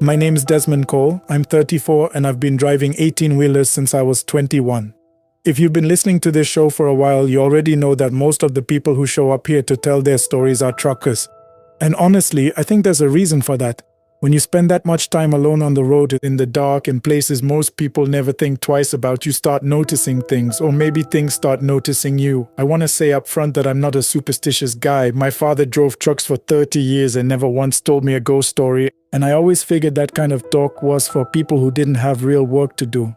My name is Desmond Cole, I'm 34 and I've been driving 18-wheelers since I was 21. If you've been listening to this show for a while, you already know that most of the people who show up here to tell their stories are truckers. And honestly, I think there's a reason for that. When you spend that much time alone on the road in the dark in places most people never think twice about, you start noticing things, or maybe things start noticing you. I want to say up front that I'm not a superstitious guy. My father drove trucks for 30 years and never once told me a ghost story, and I always figured that kind of talk was for people who didn't have real work to do.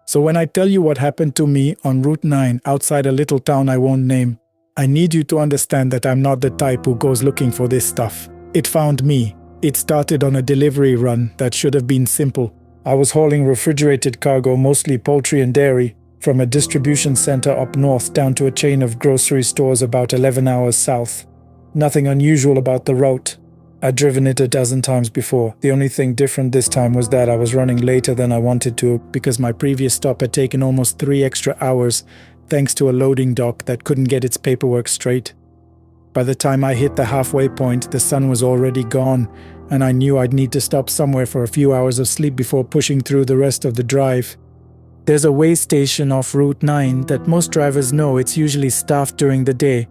So when I tell you what happened to me on Route 9 outside a little town I won't name, I need you to understand that I'm not the type who goes looking for this stuff. It found me. It started on a delivery run that should have been simple. I was hauling refrigerated cargo, mostly poultry and dairy, from a distribution center up north down to a chain of grocery stores about 11 hours south. Nothing unusual about the route. I'd driven it a dozen times before. The only thing different this time was that I was running later than I wanted to because my previous stop had taken almost 3 extra hours thanks to a loading dock that couldn't get its paperwork straight. By the time I hit the halfway point, the sun was already gone, and I knew I'd need to stop somewhere for a few hours of sleep before pushing through the rest of the drive. There's a way station off Route 9 that most drivers know. It's usually staffed during the day,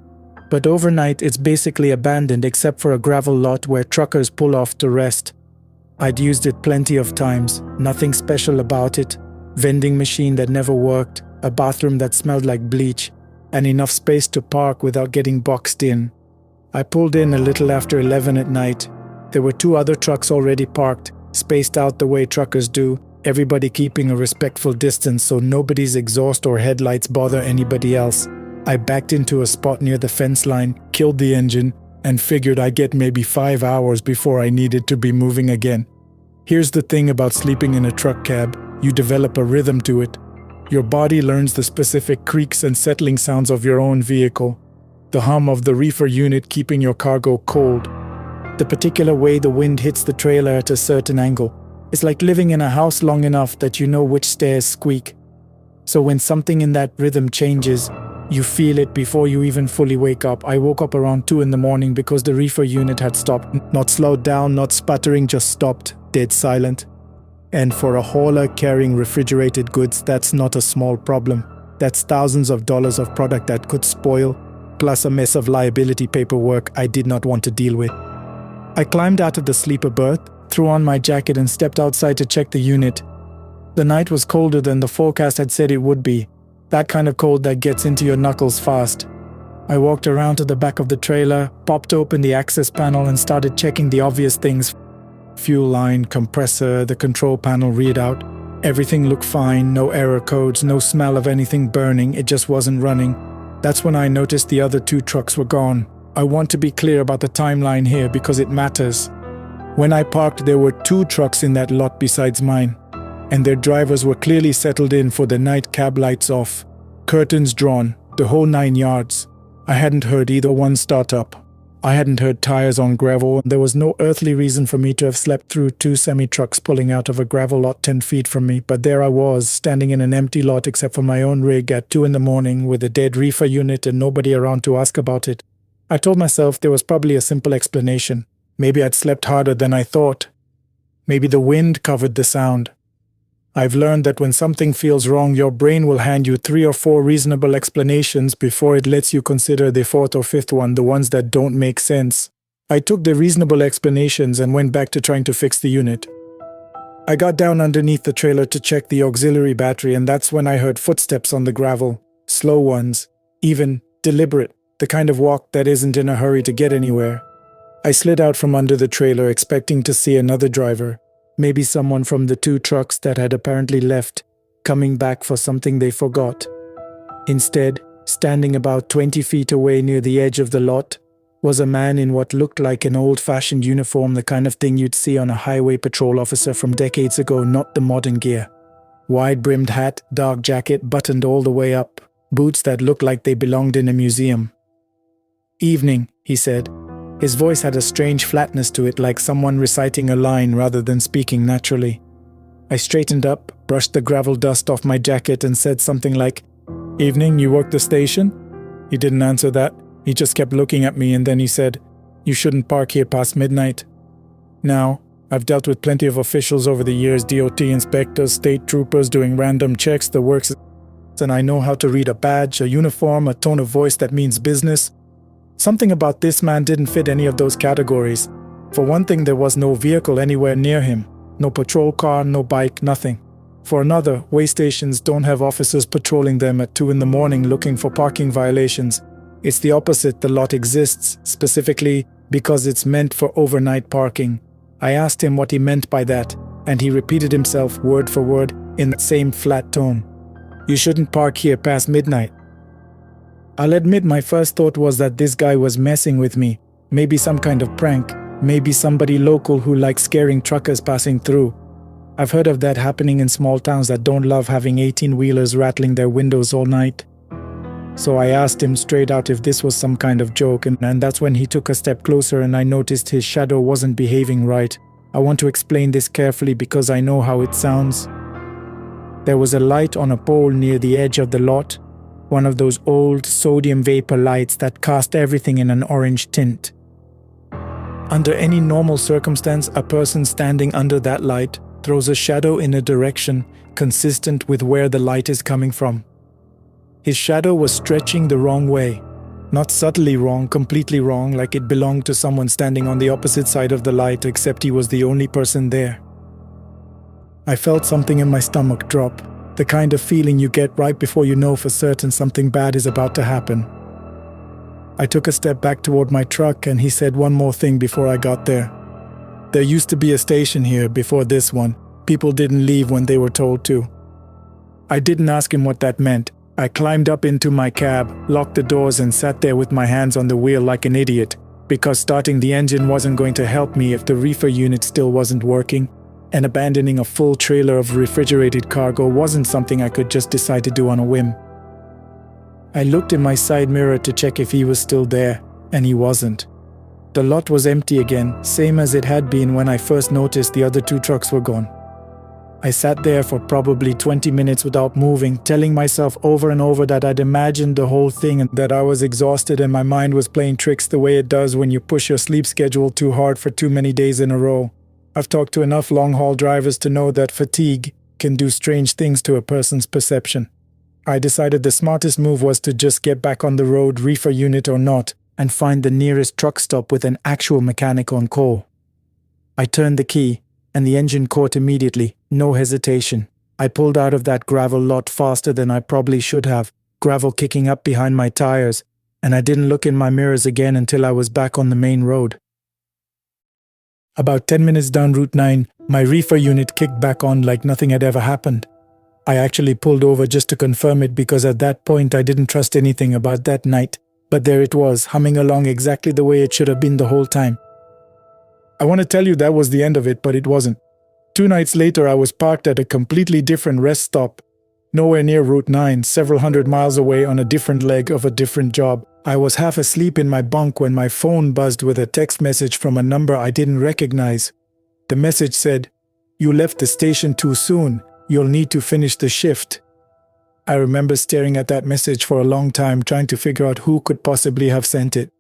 but overnight it's basically abandoned except for a gravel lot where truckers pull off to rest. I'd used it plenty of times, nothing special about it. Vending machine that never worked, a bathroom that smelled like bleach, and enough space to park without getting boxed in. I pulled in a little after 11 at night. There were 2 other trucks already parked, spaced out the way truckers do, everybody keeping a respectful distance so nobody's exhaust or headlights bother anybody else. I backed into a spot near the fence line, killed the engine, and figured I'd get maybe 5 hours before I needed to be moving again. Here's the thing about sleeping in a truck cab, you develop a rhythm to it. Your body learns the specific creaks and settling sounds of your own vehicle. The hum of the reefer unit keeping your cargo cold. The particular way the wind hits the trailer at a certain angle. It's like living in a house long enough that you know which stairs squeak. So when something in that rhythm changes, you feel it before you even fully wake up. I woke up around 2 in the morning because the reefer unit had stopped. Not slowed down, not sputtering, just stopped, dead silent. And for a hauler carrying refrigerated goods, that's not a small problem. That's thousands of dollars of product that could spoil, plus a mess of liability paperwork I did not want to deal with. I climbed out of the sleeper berth, threw on my jacket and stepped outside to check the unit. The night was colder than the forecast had said it would be. That kind of cold that gets into your knuckles fast. I walked around to the back of the trailer, popped open the access panel and started checking the obvious things. Fuel line, compressor, the control panel readout. Everything looked fine, no error codes, no smell of anything burning, it just wasn't running. That's when I noticed the other 2 trucks were gone. I want to be clear about the timeline here because it matters. When I parked, there were 2 trucks in that lot besides mine, and their drivers were clearly settled in for the night, cab lights off, curtains drawn, the whole 9 yards. I hadn't heard either one start up. I hadn't heard tires on gravel. There was no earthly reason for me to have slept through 2 semi-trucks pulling out of a gravel lot 10 feet from me, but there I was, standing in an empty lot except for my own rig at 2 in the morning with a dead reefer unit and nobody around to ask about it. I told myself there was probably a simple explanation. Maybe I'd slept harder than I thought. Maybe the wind covered the sound. I've learned that when something feels wrong, your brain will hand you 3 or 4 reasonable explanations before it lets you consider the 4th or 5th one, the ones that don't make sense. I took the reasonable explanations and went back to trying to fix the unit. I got down underneath the trailer to check the auxiliary battery, and that's when I heard footsteps on the gravel. Slow ones, even, deliberate, the kind of walk that isn't in a hurry to get anywhere. I slid out from under the trailer expecting to see another driver. Maybe someone from the 2 trucks that had apparently left, coming back for something they forgot. Instead, standing about 20 feet away near the edge of the lot, was a man in what looked like an old-fashioned uniform, the kind of thing you'd see on a highway patrol officer from decades ago, not the modern gear. Wide-brimmed hat, dark jacket buttoned all the way up, boots that looked like they belonged in a museum. "Evening," he said. His voice had a strange flatness to it, like someone reciting a line rather than speaking naturally. I straightened up, brushed the gravel dust off my jacket and said something like, "Evening, you work the station?" He didn't answer that. He just kept looking at me and then he said, "You shouldn't park here past midnight." Now, I've dealt with plenty of officials over the years, DOT inspectors, state troopers doing random checks, the works, and I know how to read a badge, a uniform, a tone of voice that means business. Something about this man didn't fit any of those categories. For one thing, there was no vehicle anywhere near him. No patrol car, no bike, nothing. For another, way stations don't have officers patrolling them at 2 in the morning looking for parking violations. It's the opposite. The lot exists, specifically because it's meant for overnight parking. I asked him what he meant by that, and he repeated himself word for word in the same flat tone. You shouldn't park here past midnight. I'll admit my first thought was that this guy was messing with me. Maybe some kind of prank. Maybe somebody local who likes scaring truckers passing through. I've heard of that happening in small towns that don't love having 18-wheelers rattling their windows all night. So I asked him straight out if this was some kind of joke, and that's when he took a step closer and I noticed his shadow wasn't behaving right. I want to explain this carefully because I know how it sounds. There was a light on a pole near the edge of the lot, one of those old sodium vapor lights that cast everything in an orange tint. Under any normal circumstance, a person standing under that light throws a shadow in a direction consistent with where the light is coming from. His shadow was stretching the wrong way. Not subtly wrong, completely wrong, like it belonged to someone standing on the opposite side of the light, except he was the only person there. I felt something in my stomach drop, the kind of feeling you get right before you know for certain something bad is about to happen. I took a step back toward my truck and he said one more thing before I got there. There used to be a station here before this one. People didn't leave when they were told to. I didn't ask him what that meant. I climbed up into my cab, locked the doors and sat there with my hands on the wheel like an idiot, because starting the engine wasn't going to help me if the reefer unit still wasn't working, and abandoning a full trailer of refrigerated cargo wasn't something I could just decide to do on a whim. I looked in my side mirror to check if he was still there, and he wasn't. The lot was empty again, same as it had been when I first noticed the other 2 trucks were gone. I sat there for probably 20 minutes without moving, telling myself over and over that I'd imagined the whole thing and that I was exhausted and my mind was playing tricks the way it does when you push your sleep schedule too hard for too many days in a row. I've talked to enough long-haul drivers to know that fatigue can do strange things to a person's perception. I decided the smartest move was to just get back on the road, reefer unit or not, and find the nearest truck stop with an actual mechanic on call. I turned the key, and the engine caught immediately, no hesitation. I pulled out of that gravel lot faster than I probably should have, gravel kicking up behind my tires, and I didn't look in my mirrors again until I was back on the main road. About 10 minutes down Route 9, my reefer unit kicked back on like nothing had ever happened. I actually pulled over just to confirm it because at that point I didn't trust anything about that night, but there it was, humming along exactly the way it should have been the whole time. I want to tell you that was the end of it, but it wasn't. 2 nights later, I was parked at a completely different rest stop, nowhere near Route 9, several hundred miles away on a different leg of a different job. I was half asleep in my bunk when my phone buzzed with a text message from a number I didn't recognize. The message said, "You left the station too soon. You'll need to finish the shift." I remember staring at that message for a long time, trying to figure out who could possibly have sent it.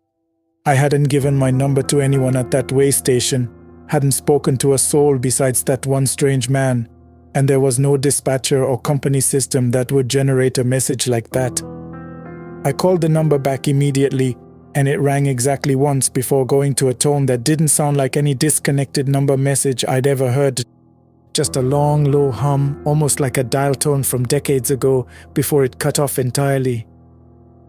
I hadn't given my number to anyone at that way station, hadn't spoken to a soul besides that one strange man, and there was no dispatcher or company system that would generate a message like that. I called the number back immediately, and it rang exactly once before going to a tone that didn't sound like any disconnected number message I'd ever heard. Just a long, low hum, almost like a dial tone from decades ago, before it cut off entirely.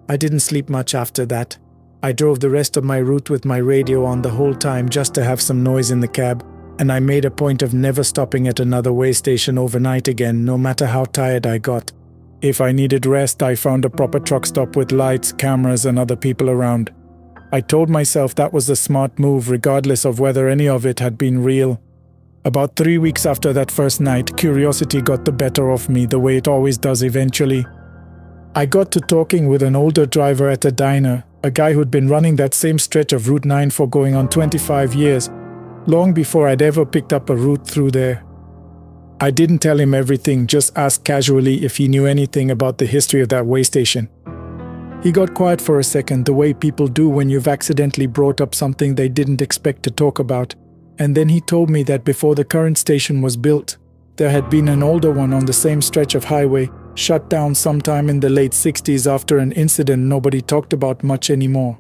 I didn't sleep much after that. I drove the rest of my route with my radio on the whole time just to have some noise in the cab, and I made a point of never stopping at another way station overnight again, no matter how tired I got. If I needed rest, I found a proper truck stop with lights, cameras, and other people around. I told myself that was a smart move, regardless of whether any of it had been real. About 3 weeks after that first night, curiosity got the better of me, the way it always does eventually. I got to talking with an older driver at a diner, a guy who'd been running that same stretch of Route 9 for going on 25 years, long before I'd ever picked up a route through there. I didn't tell him everything, just asked casually if he knew anything about the history of that way station. He got quiet for a second, the way people do when you've accidentally brought up something they didn't expect to talk about, And then he told me that before the current station was built, there had been an older one on the same stretch of highway, shut down sometime in the late 60s after an incident nobody talked about much anymore.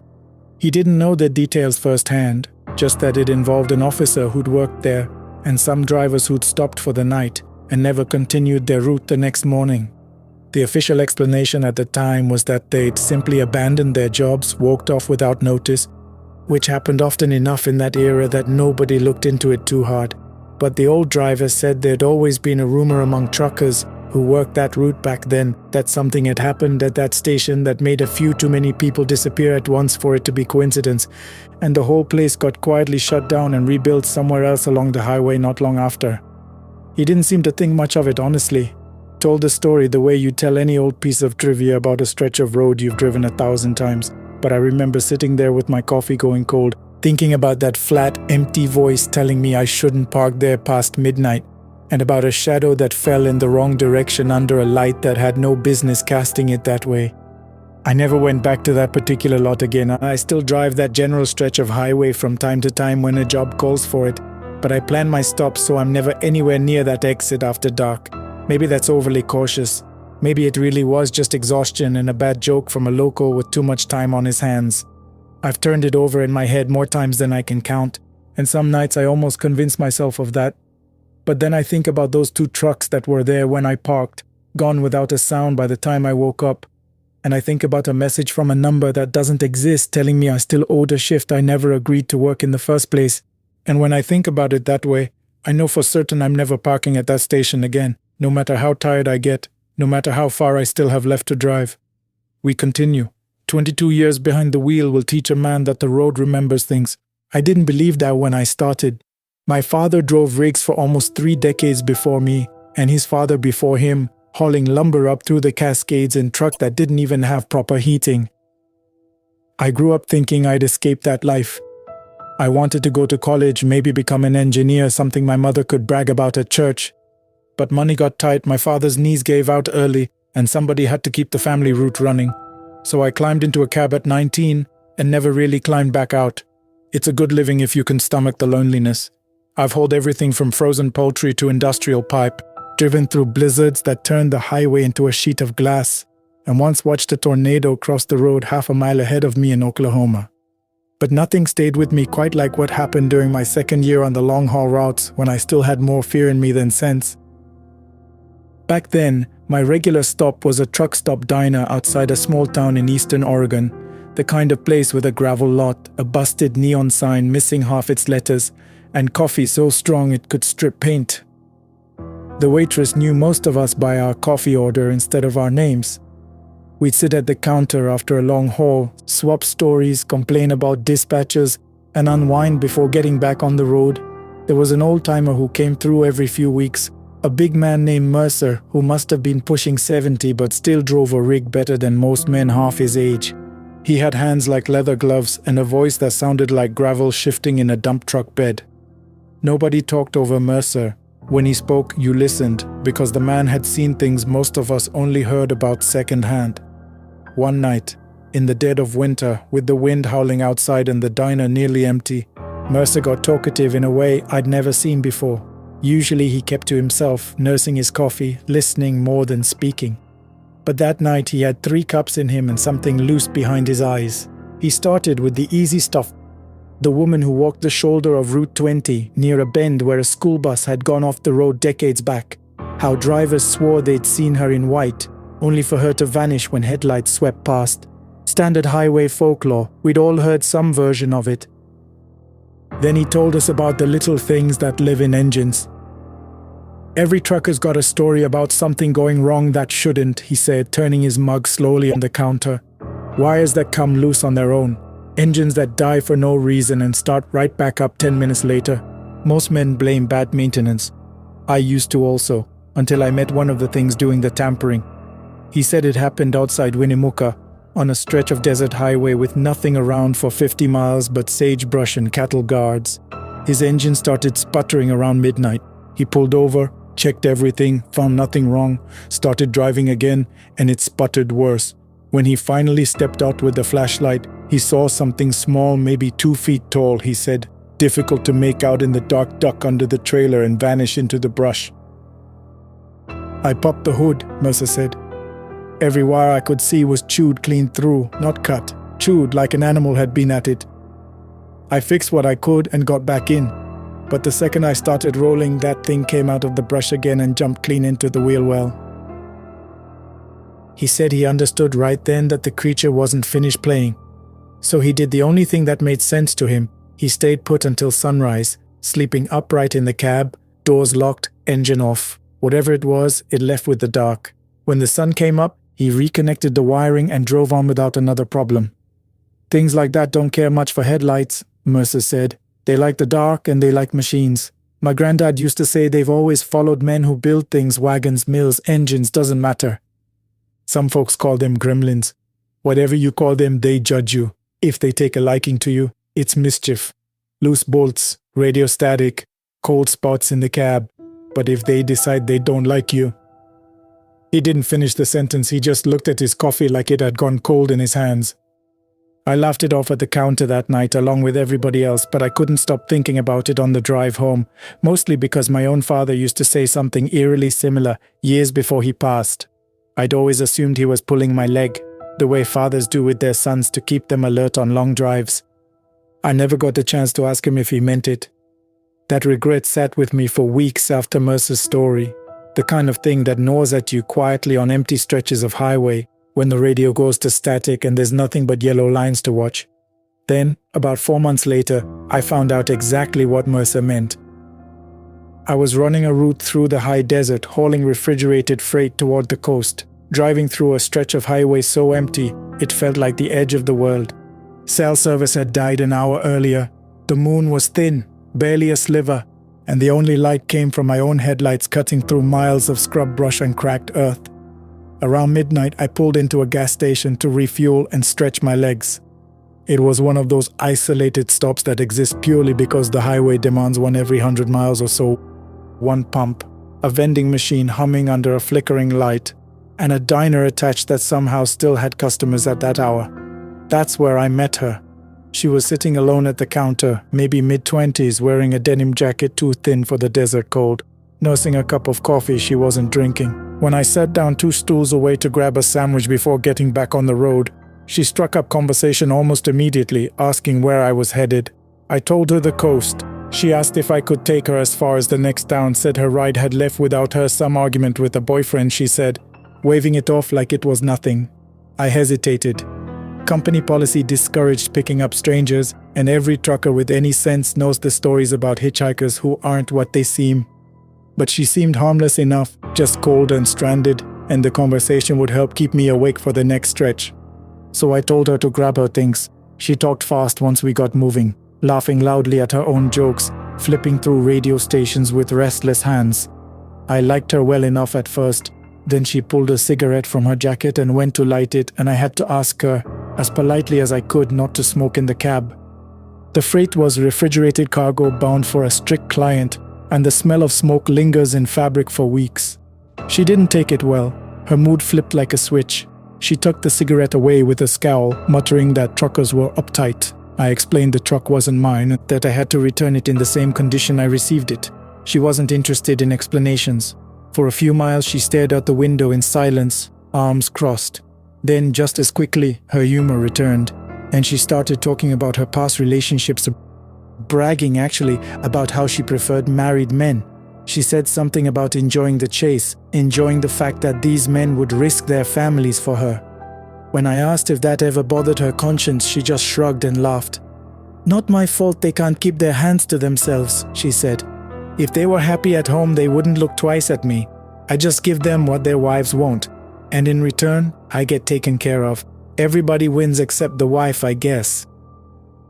He didn't know the details firsthand, just that it involved an officer who'd worked there and some drivers who'd stopped for the night and never continued their route the next morning. The official explanation at the time was that they'd simply abandoned their jobs, walked off without notice, which happened often enough in that era that nobody looked into it too hard. But the old driver said there'd always been a rumor among truckers who worked that route back then that something had happened at that station that made a few too many people disappear at once for it to be coincidence, and the whole place got quietly shut down and rebuilt somewhere else along the highway not long after. He didn't seem to think much of it, honestly. Told the story the way you tell any old piece of trivia about a stretch of road you've driven 1,000 times. But I remember sitting there with my coffee going cold, thinking about that flat, empty voice telling me I shouldn't park there past midnight, and about a shadow that fell in the wrong direction under a light that had no business casting it that way. I never went back to that particular lot again. I still drive that general stretch of highway from time to time when a job calls for it, but I plan my stops so I'm never anywhere near that exit after dark. Maybe that's overly cautious. Maybe it really was just exhaustion and a bad joke from a local with too much time on his hands. I've turned it over in my head more times than I can count, and some nights I almost convince myself of that. But then I think about those 2 trucks that were there when I parked, gone without a sound by the time I woke up. And I think about a message from a number that doesn't exist telling me I still owed a shift I never agreed to work in the first place. And when I think about it that way, I know for certain I'm never parking at that station again, no matter how tired I get, no matter how far I still have left to drive. We continue. 22 years behind the wheel will teach a man that the road remembers things. I didn't believe that when I started. My father drove rigs for almost 3 decades before me, and his father before him, hauling lumber up through the Cascades in truck that didn't even have proper heating. I grew up thinking I'd escape that life. I wanted to go to college, maybe become an engineer, something my mother could brag about at church. But money got tight, my father's knees gave out early, and somebody had to keep the family route running. So I climbed into a cab at 19 and never really climbed back out. It's a good living if you can stomach the loneliness. I've hauled everything from frozen poultry to industrial pipe, driven through blizzards that turned the highway into a sheet of glass, and once watched a tornado cross the road half a mile ahead of me in Oklahoma. But nothing stayed with me quite like what happened during my second year on the long-haul routes when I still had more fear in me than sense. Back then, my regular stop was a truck stop diner outside a small town in eastern Oregon, the kind of place with a gravel lot, a busted neon sign missing half its letters, and coffee so strong it could strip paint. The waitress knew most of us by our coffee order instead of our names. We'd sit at the counter after a long haul, swap stories, complain about dispatchers, and unwind before getting back on the road. There was an old-timer who came through every few weeks, a big man named Mercer who must have been pushing 70 but still drove a rig better than most men half his age. He had hands like leather gloves and a voice that sounded like gravel shifting in a dump truck bed. Nobody talked over Mercer. When he spoke, you listened, because the man had seen things most of us only heard about secondhand. One night, in the dead of winter, with the wind howling outside and the diner nearly empty, Mercer got talkative in a way I'd never seen before. Usually he kept to himself, nursing his coffee, listening more than speaking. But that night he had 3 cups in him and something loose behind his eyes. He started with the easy stuff. The woman who walked the shoulder of Route 20 near a bend where a school bus had gone off the road decades back. How drivers swore they'd seen her in white, only for her to vanish when headlights swept past. Standard highway folklore, we'd all heard some version of it. Then he told us about the little things that live in engines. Every trucker's got a story about something going wrong that shouldn't, he said, turning his mug slowly on the counter. Wires that come loose on their own. Engines that die for no reason and start right back up 10 minutes later. Most men blame bad maintenance. I used to also, until I met one of the things doing the tampering. He said it happened outside Winnemucca, on a stretch of desert highway with nothing around for 50 miles but sagebrush and cattle guards. His engine started sputtering around midnight. He pulled over, checked everything, found nothing wrong, started driving again, and it sputtered worse. When he finally stepped out with the flashlight, he saw something small, maybe 2 feet tall, he said. difficult to make out in the dark, duck under the trailer and vanish into the brush. I popped the hood, Mercer said. Every wire I could see was chewed clean through, not cut, chewed like an animal had been at it. I fixed what I could and got back in, but the second I started rolling, that thing came out of the brush again and jumped clean into the wheel well. He said he understood right then that the creature wasn't finished playing. So he did the only thing that made sense to him. He stayed put until sunrise, sleeping upright in the cab, doors locked, engine off. Whatever it was, it left with the dark. When the sun came up, he reconnected the wiring and drove on without another problem. Things like that don't care much for headlights, Mercer said. They like the dark and they like machines. My granddad used to say they've always followed men who build things, wagons, mills, engines, doesn't matter. Some folks call them gremlins. Whatever you call them, they judge you. If they take a liking to you, it's mischief. Loose bolts, radio static, cold spots in the cab. But if they decide they don't like you... He didn't finish the sentence, he just looked at his coffee like it had gone cold in his hands. I laughed it off at the counter that night along with everybody else, but I couldn't stop thinking about it on the drive home, mostly because my own father used to say something eerily similar years before he passed. I'd always assumed he was pulling my leg, the way fathers do with their sons to keep them alert on long drives. I never got the chance to ask him if he meant it. That regret sat with me for weeks after Mercer's story, the kind of thing that gnaws at you quietly on empty stretches of highway when the radio goes to static and there's nothing but yellow lines to watch. Then, about 4 months later, I found out exactly what Mercer meant. I was running a route through the high desert, hauling refrigerated freight toward the coast, driving through a stretch of highway so empty it felt like the edge of the world. Cell service had died an hour earlier. The moon was thin, barely a sliver, and the only light came from my own headlights cutting through miles of scrub brush and cracked earth. Around midnight, I pulled into a gas station to refuel and stretch my legs. It was one of those isolated stops that exist purely because the highway demands one every 100 miles or so. One pump, a vending machine humming under a flickering light, and a diner attached that somehow still had customers at that hour. That's where I met her. She was sitting alone at the counter, maybe mid-20s, wearing a denim jacket too thin for the desert cold, nursing a cup of coffee she wasn't drinking. When I sat down 2 stools away to grab a sandwich before getting back on the road, she struck up conversation almost immediately, asking where I was headed. I told her the coast. She asked if I could take her as far as the next town, said her ride had left without her, some argument with a boyfriend, she said, waving it off like it was nothing. I hesitated. Company policy discouraged picking up strangers, and every trucker with any sense knows the stories about hitchhikers who aren't what they seem. But she seemed harmless enough, just cold and stranded, and the conversation would help keep me awake for the next stretch. So I told her to grab her things. She talked fast once we got moving, laughing loudly at her own jokes, flipping through radio stations with restless hands. I liked her well enough at first. Then she pulled a cigarette from her jacket and went to light it, and I had to ask her, as politely as I could, not to smoke in the cab. The freight was refrigerated cargo bound for a strict client, and the smell of smoke lingers in fabric for weeks. She didn't take it well. Her mood flipped like a switch. She tucked the cigarette away with a scowl, muttering that truckers were uptight. I explained the truck wasn't mine, that I had to return it in the same condition I received it. She wasn't interested in explanations. For a few miles she stared out the window in silence, arms crossed. Then, just as quickly, her humor returned, and she started talking about her past relationships, bragging actually about how she preferred married men. She said something about enjoying the chase, enjoying the fact that these men would risk their families for her. When I asked if that ever bothered her conscience, she just shrugged and laughed. "Not my fault they can't keep their hands to themselves," she said. "If they were happy at home, they wouldn't look twice at me. I just give them what their wives won't. And in return, I get taken care of. Everybody wins except the wife, I guess."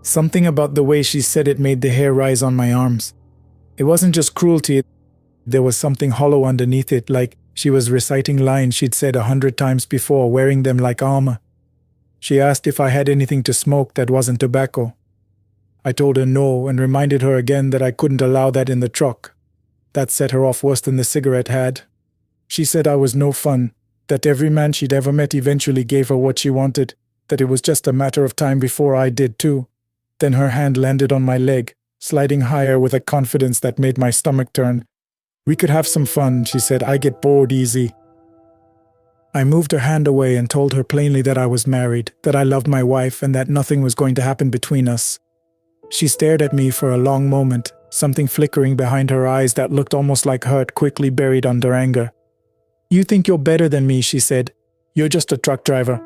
Something about the way she said it made the hair rise on my arms. It wasn't just cruelty, there was something hollow underneath it, like she was reciting lines she'd said 100 times before, wearing them like armor. She asked if I had anything to smoke that wasn't tobacco. I told her no, and reminded her again that I couldn't allow that in the truck. That set her off worse than the cigarette had. She said I was no fun, that every man she'd ever met eventually gave her what she wanted, that it was just a matter of time before I did too. Then her hand landed on my leg, sliding higher with a confidence that made my stomach turn. "We could have some fun," she said. "I get bored easy." I moved her hand away and told her plainly that I was married, that I loved my wife, and that nothing was going to happen between us. She stared at me for a long moment, something flickering behind her eyes that looked almost like hurt, quickly buried under anger. "You think you're better than me," she said. "You're just a truck driver."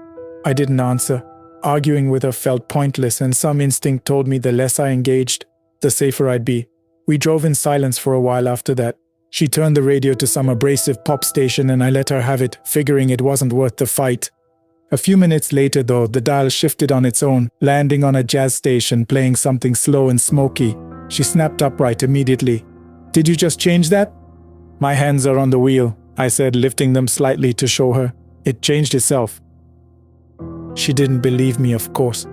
I didn't answer. Arguing with her felt pointless, and some instinct told me the less I engaged, the safer I'd be. We drove in silence for a while after that. She turned the radio to some abrasive pop station and I let her have it, figuring it wasn't worth the fight. A few minutes later, though, the dial shifted on its own, landing on a jazz station playing something slow and smoky. She snapped upright immediately. "Did you just change that?" "My hands are on the wheel," I said, lifting them slightly to show her. "It changed itself." She didn't believe me, of course.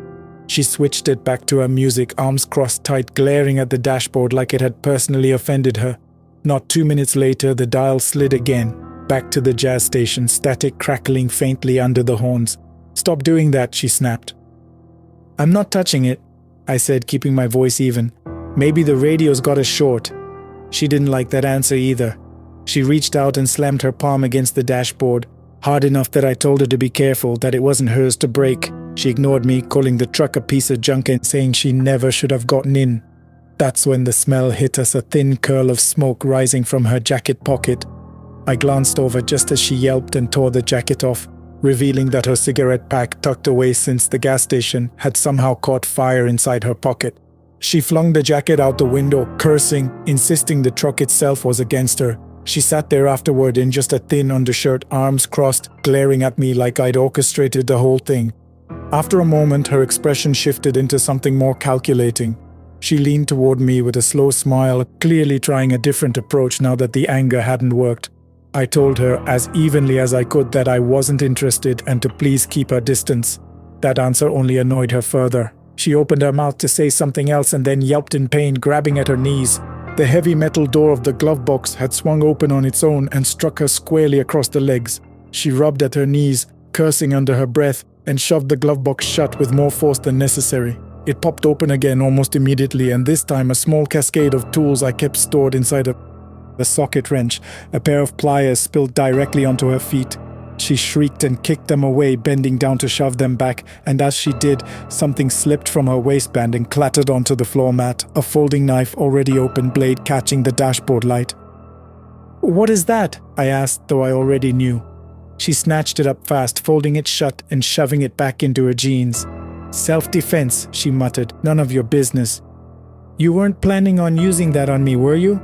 She switched it back to her music, arms crossed tight, glaring at the dashboard like it had personally offended her. Not 2 minutes later, the dial slid again, back to the jazz station, static crackling faintly under the horns. "Stop doing that," she snapped. "I'm not touching it," I said, keeping my voice even. "Maybe the radio's got us short." She didn't like that answer either. She reached out and slammed her palm against the dashboard, hard enough that I told her to be careful, that it wasn't hers to break. She ignored me, calling the truck a piece of junk and saying she never should have gotten in. That's when the smell hit us, a thin curl of smoke rising from her jacket pocket. I glanced over just as she yelped and tore the jacket off, revealing that her cigarette pack, tucked away since the gas station, had somehow caught fire inside her pocket. She flung the jacket out the window, cursing, insisting the truck itself was against her. She sat there afterward in just a thin undershirt, arms crossed, glaring at me like I'd orchestrated the whole thing. After a moment, her expression shifted into something more calculating. She leaned toward me with a slow smile, clearly trying a different approach now that the anger hadn't worked. I told her as evenly as I could that I wasn't interested and to please keep her distance. That answer only annoyed her further. She opened her mouth to say something else and then yelped in pain, grabbing at her knees. The heavy metal door of the glove box had swung open on its own and struck her squarely across the legs. She rubbed at her knees, cursing under her breath, and shoved the glove box shut with more force than necessary. It popped open again almost immediately, and this time a small cascade of tools I kept stored inside a socket wrench, a pair of pliers spilled directly onto her feet. She shrieked and kicked them away, bending down to shove them back, and as she did, something slipped from her waistband and clattered onto the floor mat, a folding knife, already open blade catching the dashboard light. "What is that?" I asked, though I already knew. She snatched it up fast, folding it shut and shoving it back into her jeans. "Self-defense," she muttered. "None of your business." "You weren't planning on using that on me, were you?"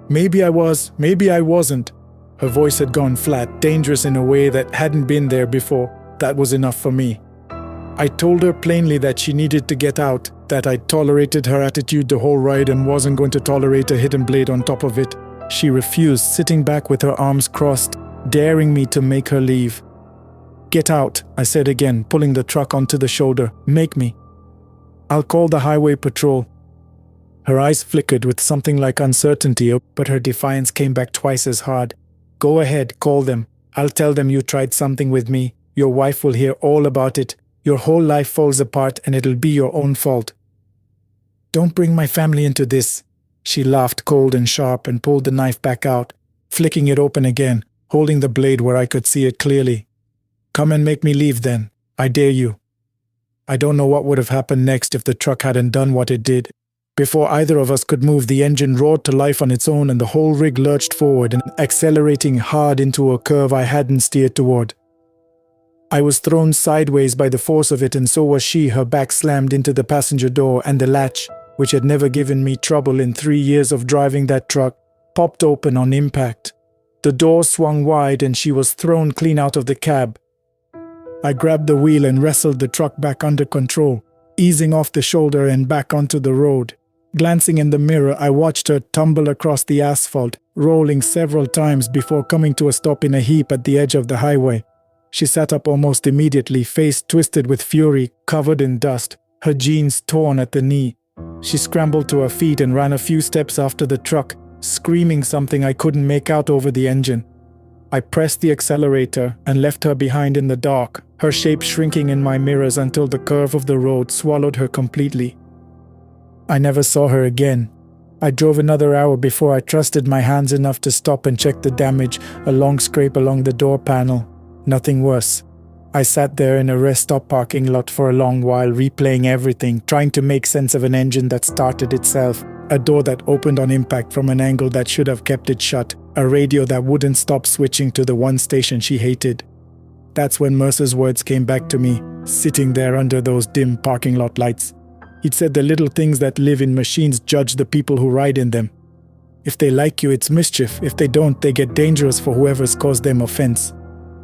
Maybe I was, maybe I wasn't. Her voice had gone flat, dangerous in a way that hadn't been there before. That was enough for me. I told her plainly that she needed to get out, that I'd tolerated her attitude the whole ride and wasn't going to tolerate a hidden blade on top of it. She refused, sitting back with her arms crossed, daring me to make her leave. "Get out," I said again, pulling the truck onto the shoulder. "Make me. I'll call the highway patrol." Her eyes flickered with something like uncertainty, but her defiance came back twice as hard. "Go ahead, call them. I'll tell them you tried something with me. Your wife will hear all about it. Your whole life falls apart and it'll be your own fault." "Don't bring my family into this." She laughed cold and sharp and pulled the knife back out, flicking it open again, holding the blade where I could see it clearly. "Come and make me leave then. I dare you." I don't know what would have happened next if the truck hadn't done what it did. Before either of us could move, the engine roared to life on its own and the whole rig lurched forward and accelerating hard into a curve I hadn't steered toward. I was thrown sideways by the force of it, and so was she. Her back slammed into the passenger door, and the latch, which had never given me trouble in 3 years of driving that truck, popped open on impact. The door swung wide and she was thrown clean out of the cab. I grabbed the wheel and wrestled the truck back under control, easing off the shoulder and back onto the road. Glancing in the mirror, I watched her tumble across the asphalt, rolling several times before coming to a stop in a heap at the edge of the highway. She sat up almost immediately, face twisted with fury, covered in dust, her jeans torn at the knee. She scrambled to her feet and ran a few steps after the truck, screaming something I couldn't make out over the engine. I pressed the accelerator and left her behind in the dark, her shape shrinking in my mirrors until the curve of the road swallowed her completely. I never saw her again. I drove another hour before I trusted my hands enough to stop and check the damage, a long scrape along the door panel. Nothing worse. I sat there in a rest stop parking lot for a long while, replaying everything, trying to make sense of an engine that started itself, a door that opened on impact from an angle that should have kept it shut, a radio that wouldn't stop switching to the one station she hated. That's when Mercer's words came back to me, sitting there under those dim parking lot lights. He'd said the little things that live in machines judge the people who ride in them. If they like you, it's mischief. If they don't, they get dangerous for whoever's caused them offense.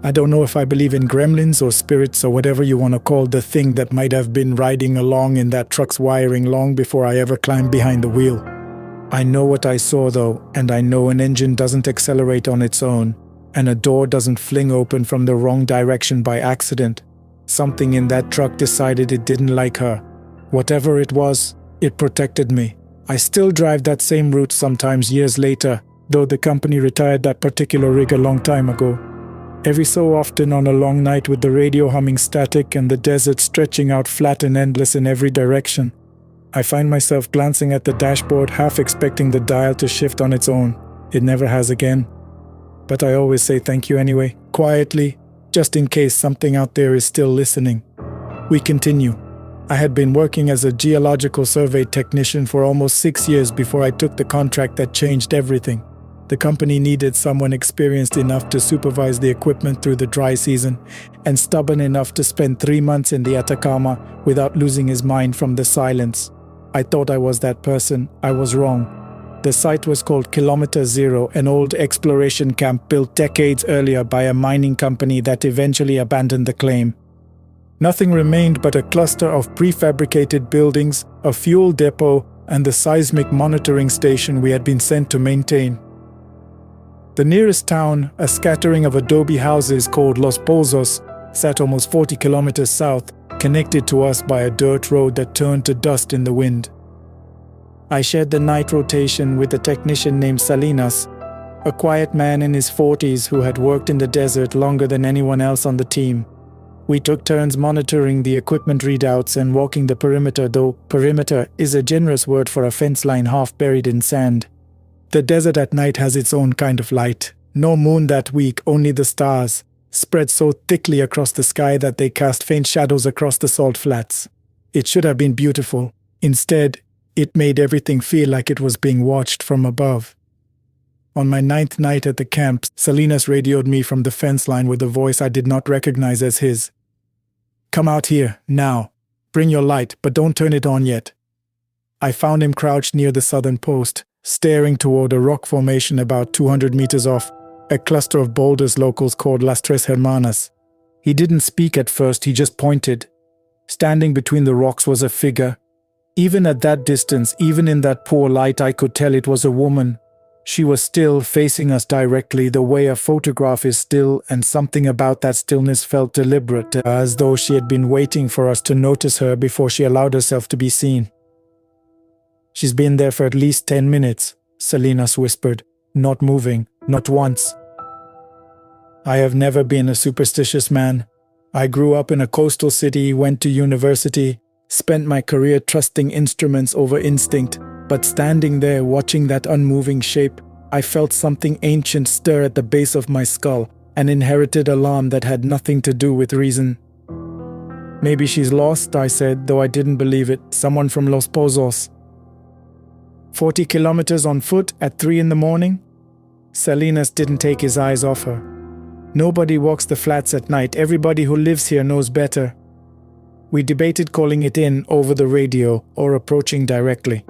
I don't know if I believe in gremlins or spirits or whatever you want to call the thing that might have been riding along in that truck's wiring long before I ever climbed behind the wheel. I know what I saw though, and I know an engine doesn't accelerate on its own, and a door doesn't fling open from the wrong direction by accident. Something in that truck decided it didn't like her. Whatever it was, it protected me. I still drive that same route sometimes years later, though the company retired that particular rig a long time ago. Every so often on a long night with the radio humming static and the desert stretching out flat and endless in every direction, I find myself glancing at the dashboard, half expecting the dial to shift on its own. It never has again. But I always say thank you anyway, quietly, just in case something out there is still listening. We continue. I had been working as a geological survey technician for almost 6 years before I took the contract that changed everything. The company needed someone experienced enough to supervise the equipment through the dry season and stubborn enough to spend 3 months in the Atacama without losing his mind from the silence. I thought I was that person. I was wrong. The site was called Kilometer Zero, an old exploration camp built decades earlier by a mining company that eventually abandoned the claim. Nothing remained but a cluster of prefabricated buildings, a fuel depot, and the seismic monitoring station we had been sent to maintain. The nearest town, a scattering of adobe houses called Los Pozos, sat almost 40 kilometers south, connected to us by a dirt road that turned to dust in the wind. I shared the night rotation with a technician named Salinas, a quiet man in his 40s who had worked in the desert longer than anyone else on the team. We took turns monitoring the equipment readouts and walking the perimeter, though perimeter is a generous word for a fence line half buried in sand. The desert at night has its own kind of light. No moon that week, only the stars, spread so thickly across the sky that they cast faint shadows across the salt flats. It should have been beautiful. Instead, it made everything feel like it was being watched from above. On my 9th night at the camp, Salinas radioed me from the fence line with a voice I did not recognize as his. "Come out here, now. Bring your light, but don't turn it on yet." I found him crouched near the southern post, staring toward a rock formation about 200 meters off, a cluster of boulders locals called Las Tres Hermanas. He didn't speak at first, he just pointed. Standing between the rocks was a figure. Even at that distance, even in that poor light, I could tell it was a woman. She was still, facing us directly, the way a photograph is still, and something about that stillness felt deliberate, as though she had been waiting for us to notice her before she allowed herself to be seen. "She's been there for at least 10 minutes, Salinas whispered, not moving, not once. I have never been a superstitious man. I grew up in a coastal city, went to university, spent my career trusting instruments over instinct. But standing there watching that unmoving shape, I felt something ancient stir at the base of my skull, an inherited alarm that had nothing to do with reason. "Maybe she's lost," I said, though I didn't believe it. "Someone from Los Pozos." 40 kilometers on foot at 3 in the morning? Salinas didn't take his eyes off her. "Nobody walks the flats at night. Everybody who lives here knows better." We debated calling it in over the radio or approaching directly.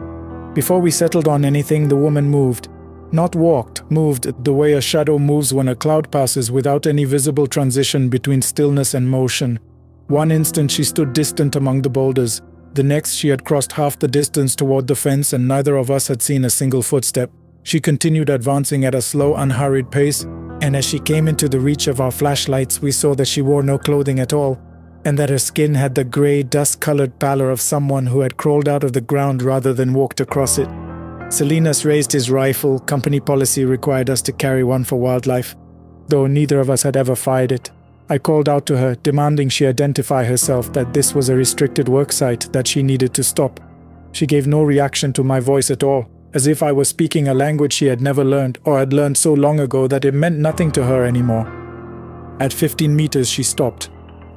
Before we settled on anything, the woman moved. Not walked, moved the way a shadow moves when a cloud passes without any visible transition between stillness and motion. One instant she stood distant among the boulders. The next she had crossed half the distance toward the fence and neither of us had seen a single footstep. She continued advancing at a slow, unhurried pace, and as she came into the reach of our flashlights, we saw that she wore no clothing at all, and that her skin had the grey, dust-colored pallor of someone who had crawled out of the ground rather than walked across it. Salinas raised his rifle. Company policy required us to carry one for wildlife, though neither of us had ever fired it. I called out to her, demanding she identify herself, that this was a restricted work site, that she needed to stop. She gave no reaction to my voice at all, as if I was speaking a language she had never learned or had learned so long ago that it meant nothing to her anymore. At 15 meters, she stopped.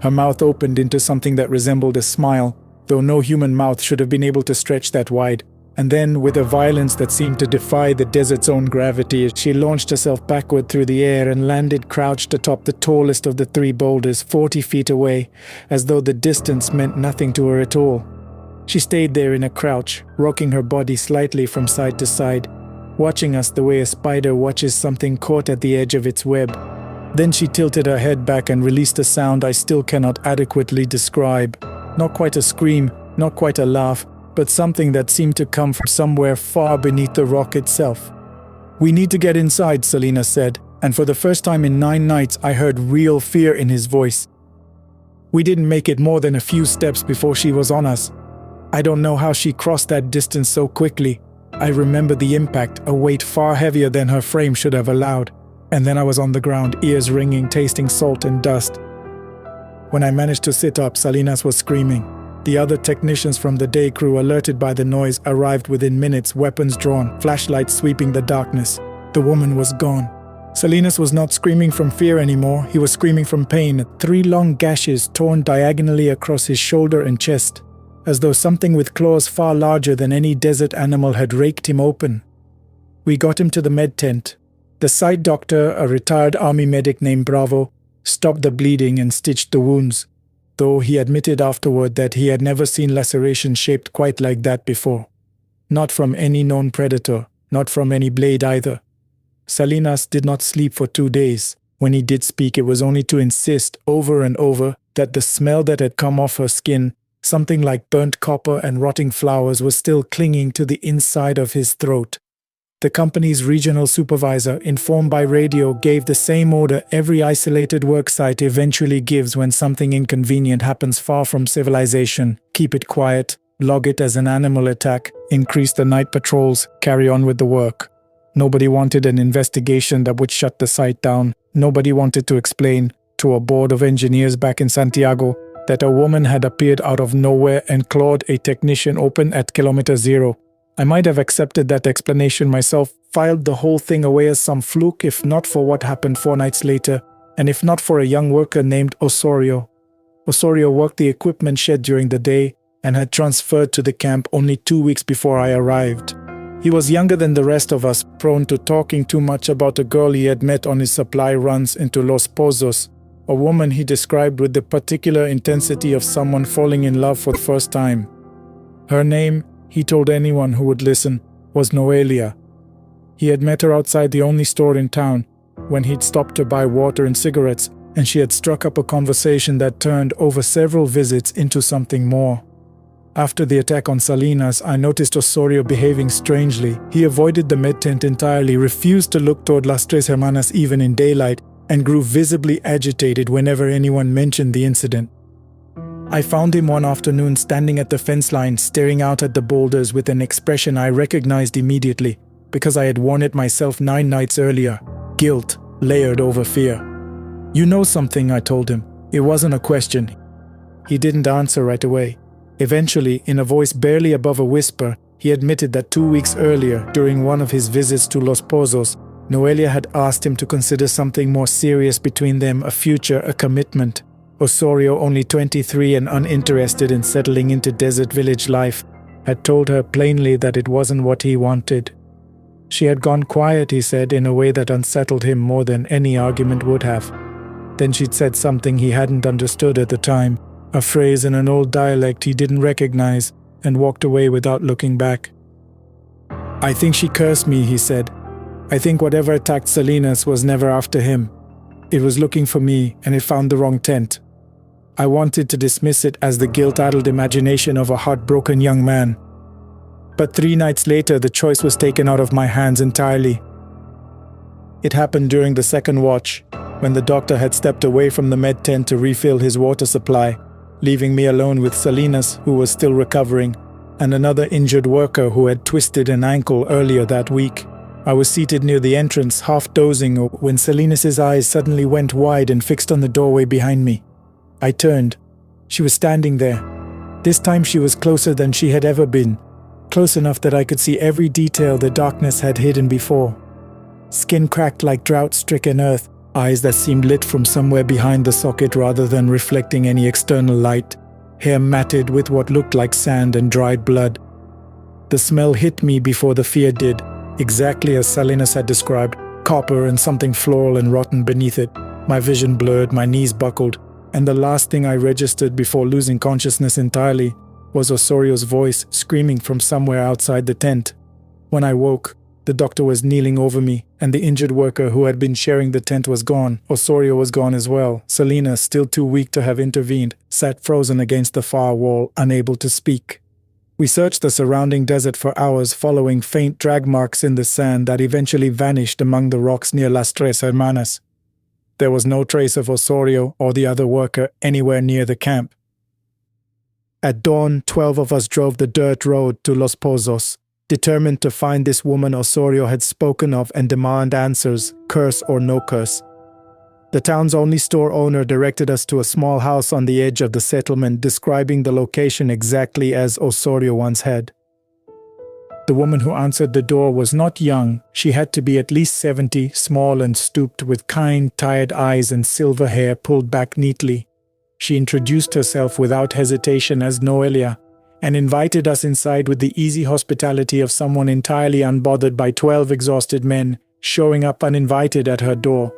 Her mouth opened into something that resembled a smile, though no human mouth should have been able to stretch that wide. And then, with a violence that seemed to defy the desert's own gravity, she launched herself backward through the air and landed crouched atop the tallest of the 3 boulders, 40 feet away, as though the distance meant nothing to her at all. She stayed there in a crouch, rocking her body slightly from side to side, watching us the way a spider watches something caught at the edge of its web. Then she tilted her head back and released a sound I still cannot adequately describe. Not quite a scream, not quite a laugh, but something that seemed to come from somewhere far beneath the rock itself. "We need to get inside," Salinas said, and for the first time in 9 nights I heard real fear in his voice. We didn't make it more than a few steps before she was on us. I don't know how she crossed that distance so quickly. I remember the impact, a weight far heavier than her frame should have allowed. And then I was on the ground, ears ringing, tasting salt and dust. When I managed to sit up, Salinas was screaming. The other technicians from the day crew, alerted by the noise, arrived within minutes, weapons drawn, flashlights sweeping the darkness. The woman was gone. Salinas was not screaming from fear anymore. He was screaming from pain, 3 long gashes torn diagonally across his shoulder and chest, as though something with claws far larger than any desert animal had raked him open. We got him to the med tent. The site doctor, a retired army medic named Bravo, stopped the bleeding and stitched the wounds, though he admitted afterward that he had never seen lacerations shaped quite like that before. Not from any known predator, not from any blade either. Salinas did not sleep for 2 days. When he did speak, it was only to insist over and over that the smell that had come off her skin, something like burnt copper and rotting flowers, was still clinging to the inside of his throat. The company's regional supervisor, informed by radio, gave the same order every isolated worksite eventually gives when something inconvenient happens far from civilization: keep it quiet, log it as an animal attack, increase the night patrols, carry on with the work. Nobody wanted an investigation that would shut the site down. Nobody wanted to explain to a board of engineers back in Santiago that a woman had appeared out of nowhere and clawed a technician open at kilometer 0. I might have accepted that explanation myself, filed the whole thing away as some fluke if not for what happened 4 nights later, and if not for a young worker named Osorio. Osorio worked the equipment shed during the day and had transferred to the camp only 2 weeks before I arrived. He was younger than the rest of us, prone to talking too much about a girl he had met on his supply runs into Los Pozos, a woman he described with the particular intensity of someone falling in love for the first time. Her name, he told anyone who would listen, was Noelia. He had met her outside the only store in town, when he'd stopped to buy water and cigarettes, and she had struck up a conversation that turned over several visits into something more. After the attack on Salinas, I noticed Osorio behaving strangely. He avoided the med tent entirely, refused to look toward Las Tres Hermanas even in daylight, and grew visibly agitated whenever anyone mentioned the incident. I found him one afternoon standing at the fence line, staring out at the boulders with an expression I recognized immediately, because I had worn it myself 9 nights earlier: guilt, layered over fear. "You know something," I told him. It wasn't a question. He didn't answer right away. Eventually, in a voice barely above a whisper, he admitted that 2 weeks earlier, during one of his visits to Los Pozos, Noelia had asked him to consider something more serious between them, a future, a commitment. Osorio, only 23 and uninterested in settling into desert village life, had told her plainly that it wasn't what he wanted. She had gone quiet, he said, in a way that unsettled him more than any argument would have. Then she'd said something he hadn't understood at the time, a phrase in an old dialect he didn't recognize, and walked away without looking back. "I think she cursed me," he said. "I think whatever attacked Salinas was never after him. It was looking for me, and it found the wrong tent." I wanted to dismiss it as the guilt-addled imagination of a heartbroken young man. But 3 nights later, the choice was taken out of my hands entirely. It happened during the second watch, when the doctor had stepped away from the med tent to refill his water supply, leaving me alone with Salinas, who was still recovering, and another injured worker who had twisted an ankle earlier that week. I was seated near the entrance, half dozing, when Salinas's eyes suddenly went wide and fixed on the doorway behind me. I turned. She was standing there. This time she was closer than she had ever been. close enough that I could see every detail the darkness had hidden before. Skin cracked like drought-stricken earth, eyes that seemed lit from somewhere behind the socket rather than reflecting any external light, hair matted with what looked like sand and dried blood. The smell hit me before the fear did, exactly as Salinas had described, copper and something floral and rotten beneath it. My vision blurred, my knees buckled, and the last thing I registered before losing consciousness entirely was Osorio's voice screaming from somewhere outside the tent. When I woke, the doctor was kneeling over me, and the injured worker who had been sharing the tent was gone. Osorio was gone as well. Salinas, still too weak to have intervened, sat frozen against the far wall, unable to speak. We searched the surrounding desert for hours, following faint drag marks in the sand that eventually vanished among the rocks near Las Tres Hermanas. There was no trace of Osorio or the other worker anywhere near the camp. At dawn, 12 of us drove the dirt road to Los Pozos, determined to find this woman Osorio had spoken of and demand answers, curse or no curse. The town's only store owner directed us to a small house on the edge of the settlement, describing the location exactly as Osorio once had. The woman who answered the door was not young. She had to be at least 70, small and stooped, with kind, tired eyes and silver hair pulled back neatly. She introduced herself without hesitation as Noelia, and invited us inside with the easy hospitality of someone entirely unbothered by 12 exhausted men showing up uninvited at her door.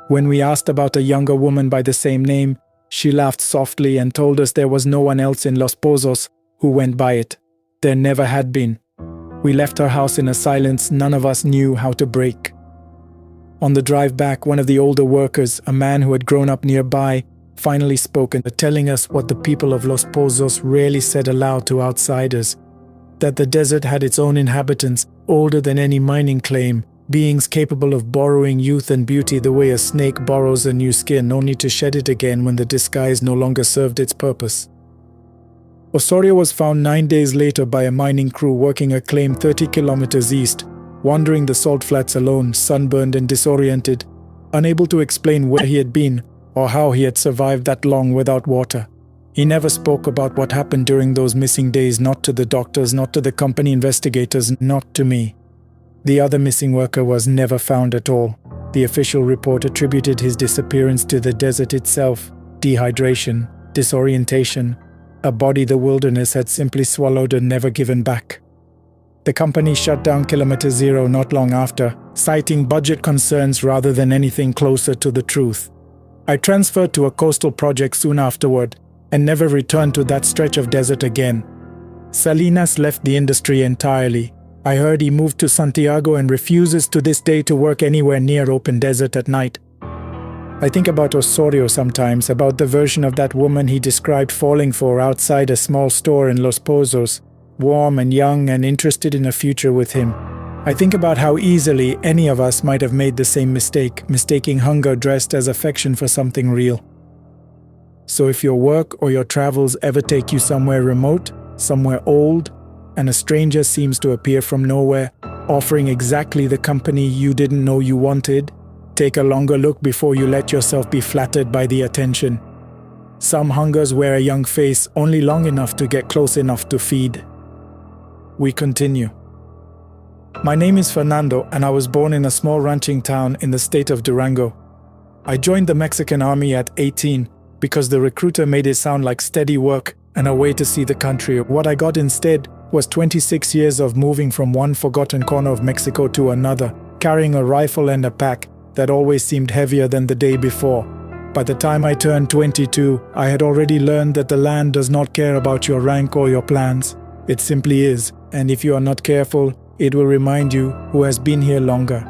When we asked about a younger woman by the same name, she laughed softly and told us there was no one else in Los Pozos who went by it. There never had been. We left her house in a silence none of us knew how to break. On the drive back, one of the older workers, a man who had grown up nearby, finally spoken, telling us what the people of Los Pozos rarely said aloud to outsiders, that the desert had its own inhabitants, older than any mining claim, beings capable of borrowing youth and beauty the way a snake borrows a new skin only to shed it again when the disguise no longer served its purpose. Osorio was found 9 days later by a mining crew working a claim 30 kilometers east, wandering the salt flats alone, sunburned and disoriented, unable to explain where he had been or how he had survived that long without water. He never spoke about what happened during those missing days, not to the doctors, not to the company investigators, not to me. The other missing worker was never found at all. The official report attributed his disappearance to the desert itself, dehydration, disorientation, a body the wilderness had simply swallowed and never given back. The company shut down Kilometer Zero not long after, citing budget concerns rather than anything closer to the truth. I transferred to a coastal project soon afterward and never returned to that stretch of desert again. Salinas left the industry entirely. I heard he moved to Santiago and refuses to this day to work anywhere near open desert at night. I think about Osorio sometimes, about the version of that woman he described falling for outside a small store in Los Pozos, warm and young and interested in a future with him. I think about how easily any of us might have made the same mistake, mistaking hunger dressed as affection for something real. So if your work or your travels ever take you somewhere remote, somewhere old, and a stranger seems to appear from nowhere, offering exactly the company you didn't know you wanted, take a longer look before you let yourself be flattered by the attention. Some hungers wear a young face only long enough to get close enough to feed. We continue. My name is Fernando, and I was born in a small ranching town in the state of Durango. I joined the Mexican army at 18 because the recruiter made it sound like steady work and a way to see the country. What I got instead was 26 years of moving from one forgotten corner of Mexico to another, carrying a rifle and a pack that always seemed heavier than the day before. By the time I turned 22, I had already learned that the land does not care about your rank or your plans. It simply is, and if you are not careful, it will remind you who has been here longer.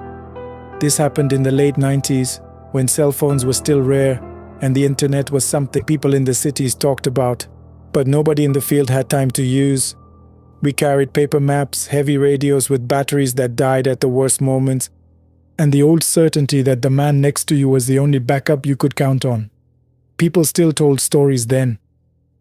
This happened in the late 90s, when cell phones were still rare, and the internet was something people in the cities talked about, but nobody in the field had time to use. We carried paper maps, heavy radios with batteries that died at the worst moments, and the old certainty that the man next to you was the only backup you could count on. People still told stories then.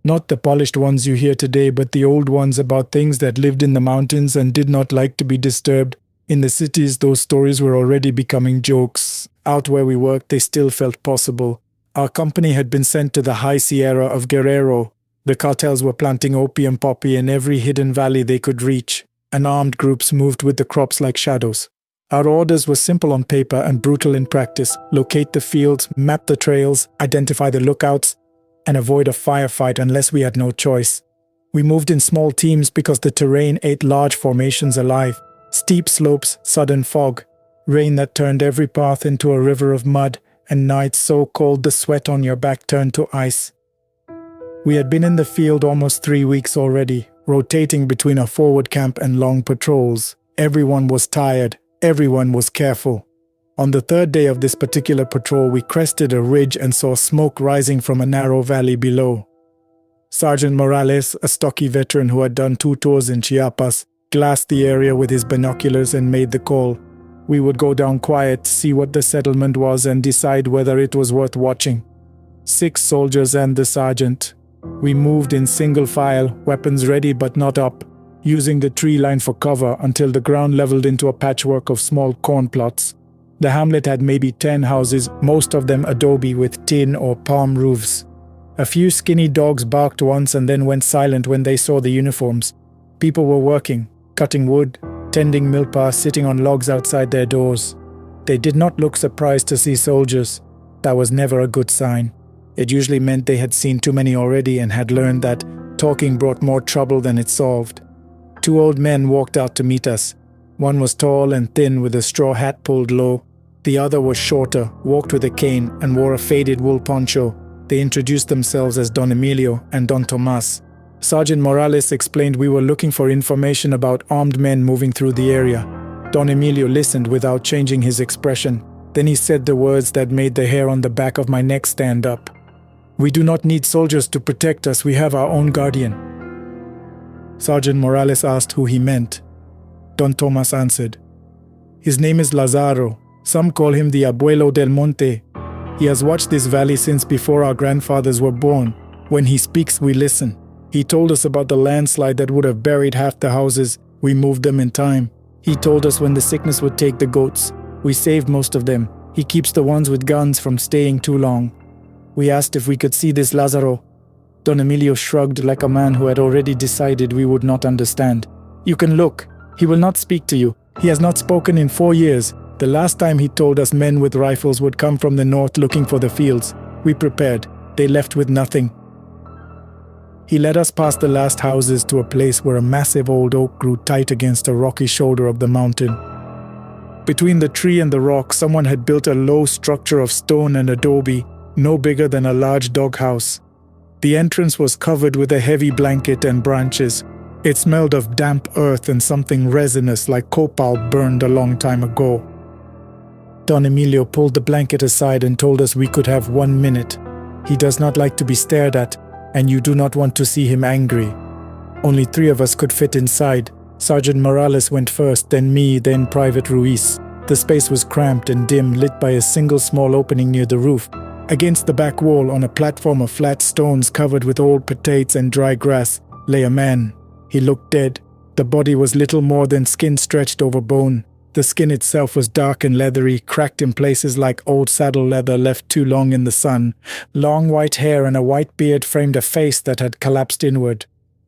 Not the polished ones you hear today, but the old ones about things that lived in the mountains and did not like to be disturbed. In the cities, those stories were already becoming jokes. Out where we worked, they still felt possible. Our company had been sent to the high Sierra of Guerrero, The cartels were planting opium poppy in every hidden valley they could reach, and armed groups moved with the crops like shadows. Our orders were simple on paper and brutal in practice: locate the fields, map the trails, identify the lookouts, and avoid a firefight unless we had no choice. We moved in small teams because the terrain ate large formations alive: steep slopes, sudden fog, rain that turned every path into a river of mud, and nights so cold the sweat on your back turned to ice. We had been in the field almost 3 weeks already, rotating between a forward camp and long patrols. Everyone was tired, everyone was careful. On the third day of this particular patrol, we crested a ridge and saw smoke rising from a narrow valley below. Sergeant Morales, a stocky veteran who had done 2 tours in Chiapas, glassed the area with his binoculars and made the call. We would go down quiet, see what the settlement was, and decide whether it was worth watching. 6 soldiers and the sergeant. We moved in single file, weapons ready but not up, using the tree line for cover until the ground leveled into a patchwork of small corn plots. The hamlet had maybe 10 houses, most of them adobe with tin or palm roofs. A few skinny dogs barked once and then went silent when they saw the uniforms. People were working, cutting wood, tending milpa, sitting on logs outside their doors. They did not look surprised to see soldiers. That was never a good sign. It usually meant they had seen too many already and had learned that talking brought more trouble than it solved. 2 old men walked out to meet us. One was tall and thin with a straw hat pulled low. The other was shorter, walked with a cane, and wore a faded wool poncho. They introduced themselves as Don Emilio and Don Tomas. Sergeant Morales explained we were looking for information about armed men moving through the area. Don Emilio listened without changing his expression. Then he said the words that made the hair on the back of my neck stand up. "We do not need soldiers to protect us, we have our own guardian." Sergeant Morales asked who he meant. Don Tomas answered, "His name is Lazaro. Some call him the Abuelo del Monte. He has watched this valley since before our grandfathers were born. When he speaks, we listen. He told us about the landslide that would have buried half the houses. We moved them in time. He told us when the sickness would take the goats. We saved most of them. He keeps the ones with guns from staying too long." We asked if we could see this Lazaro. Don Emilio shrugged like a man who had already decided we would not understand. "You can look. He will not speak to you. He has not spoken in 4 years. The last time he told us men with rifles would come from the north looking for the fields. We prepared. They left with nothing." He led us past the last houses to a place where a massive old oak grew tight against a rocky shoulder of the mountain. Between the tree and the rock, someone had built a low structure of stone and adobe, no bigger than a large doghouse. The entrance was covered with a heavy blanket and branches. It smelled of damp earth and something resinous like copal burned a long time ago. Don Emilio pulled the blanket aside and told us we could have 1 minute. He does not like to be stared at, and you do not want to see him angry. Only 3 of us could fit inside. Sergeant Morales went first, then me, then Private Ruiz. The space was cramped and dim, lit by a single small opening near the roof. Against the back wall, on a platform of flat stones covered with old potatoes and dry grass, lay a man. He looked dead. The body was little more than skin stretched over bone. The skin itself was dark and leathery, cracked in places like old saddle leather left too long in the sun. Long white hair and a white beard framed a face that had collapsed inward.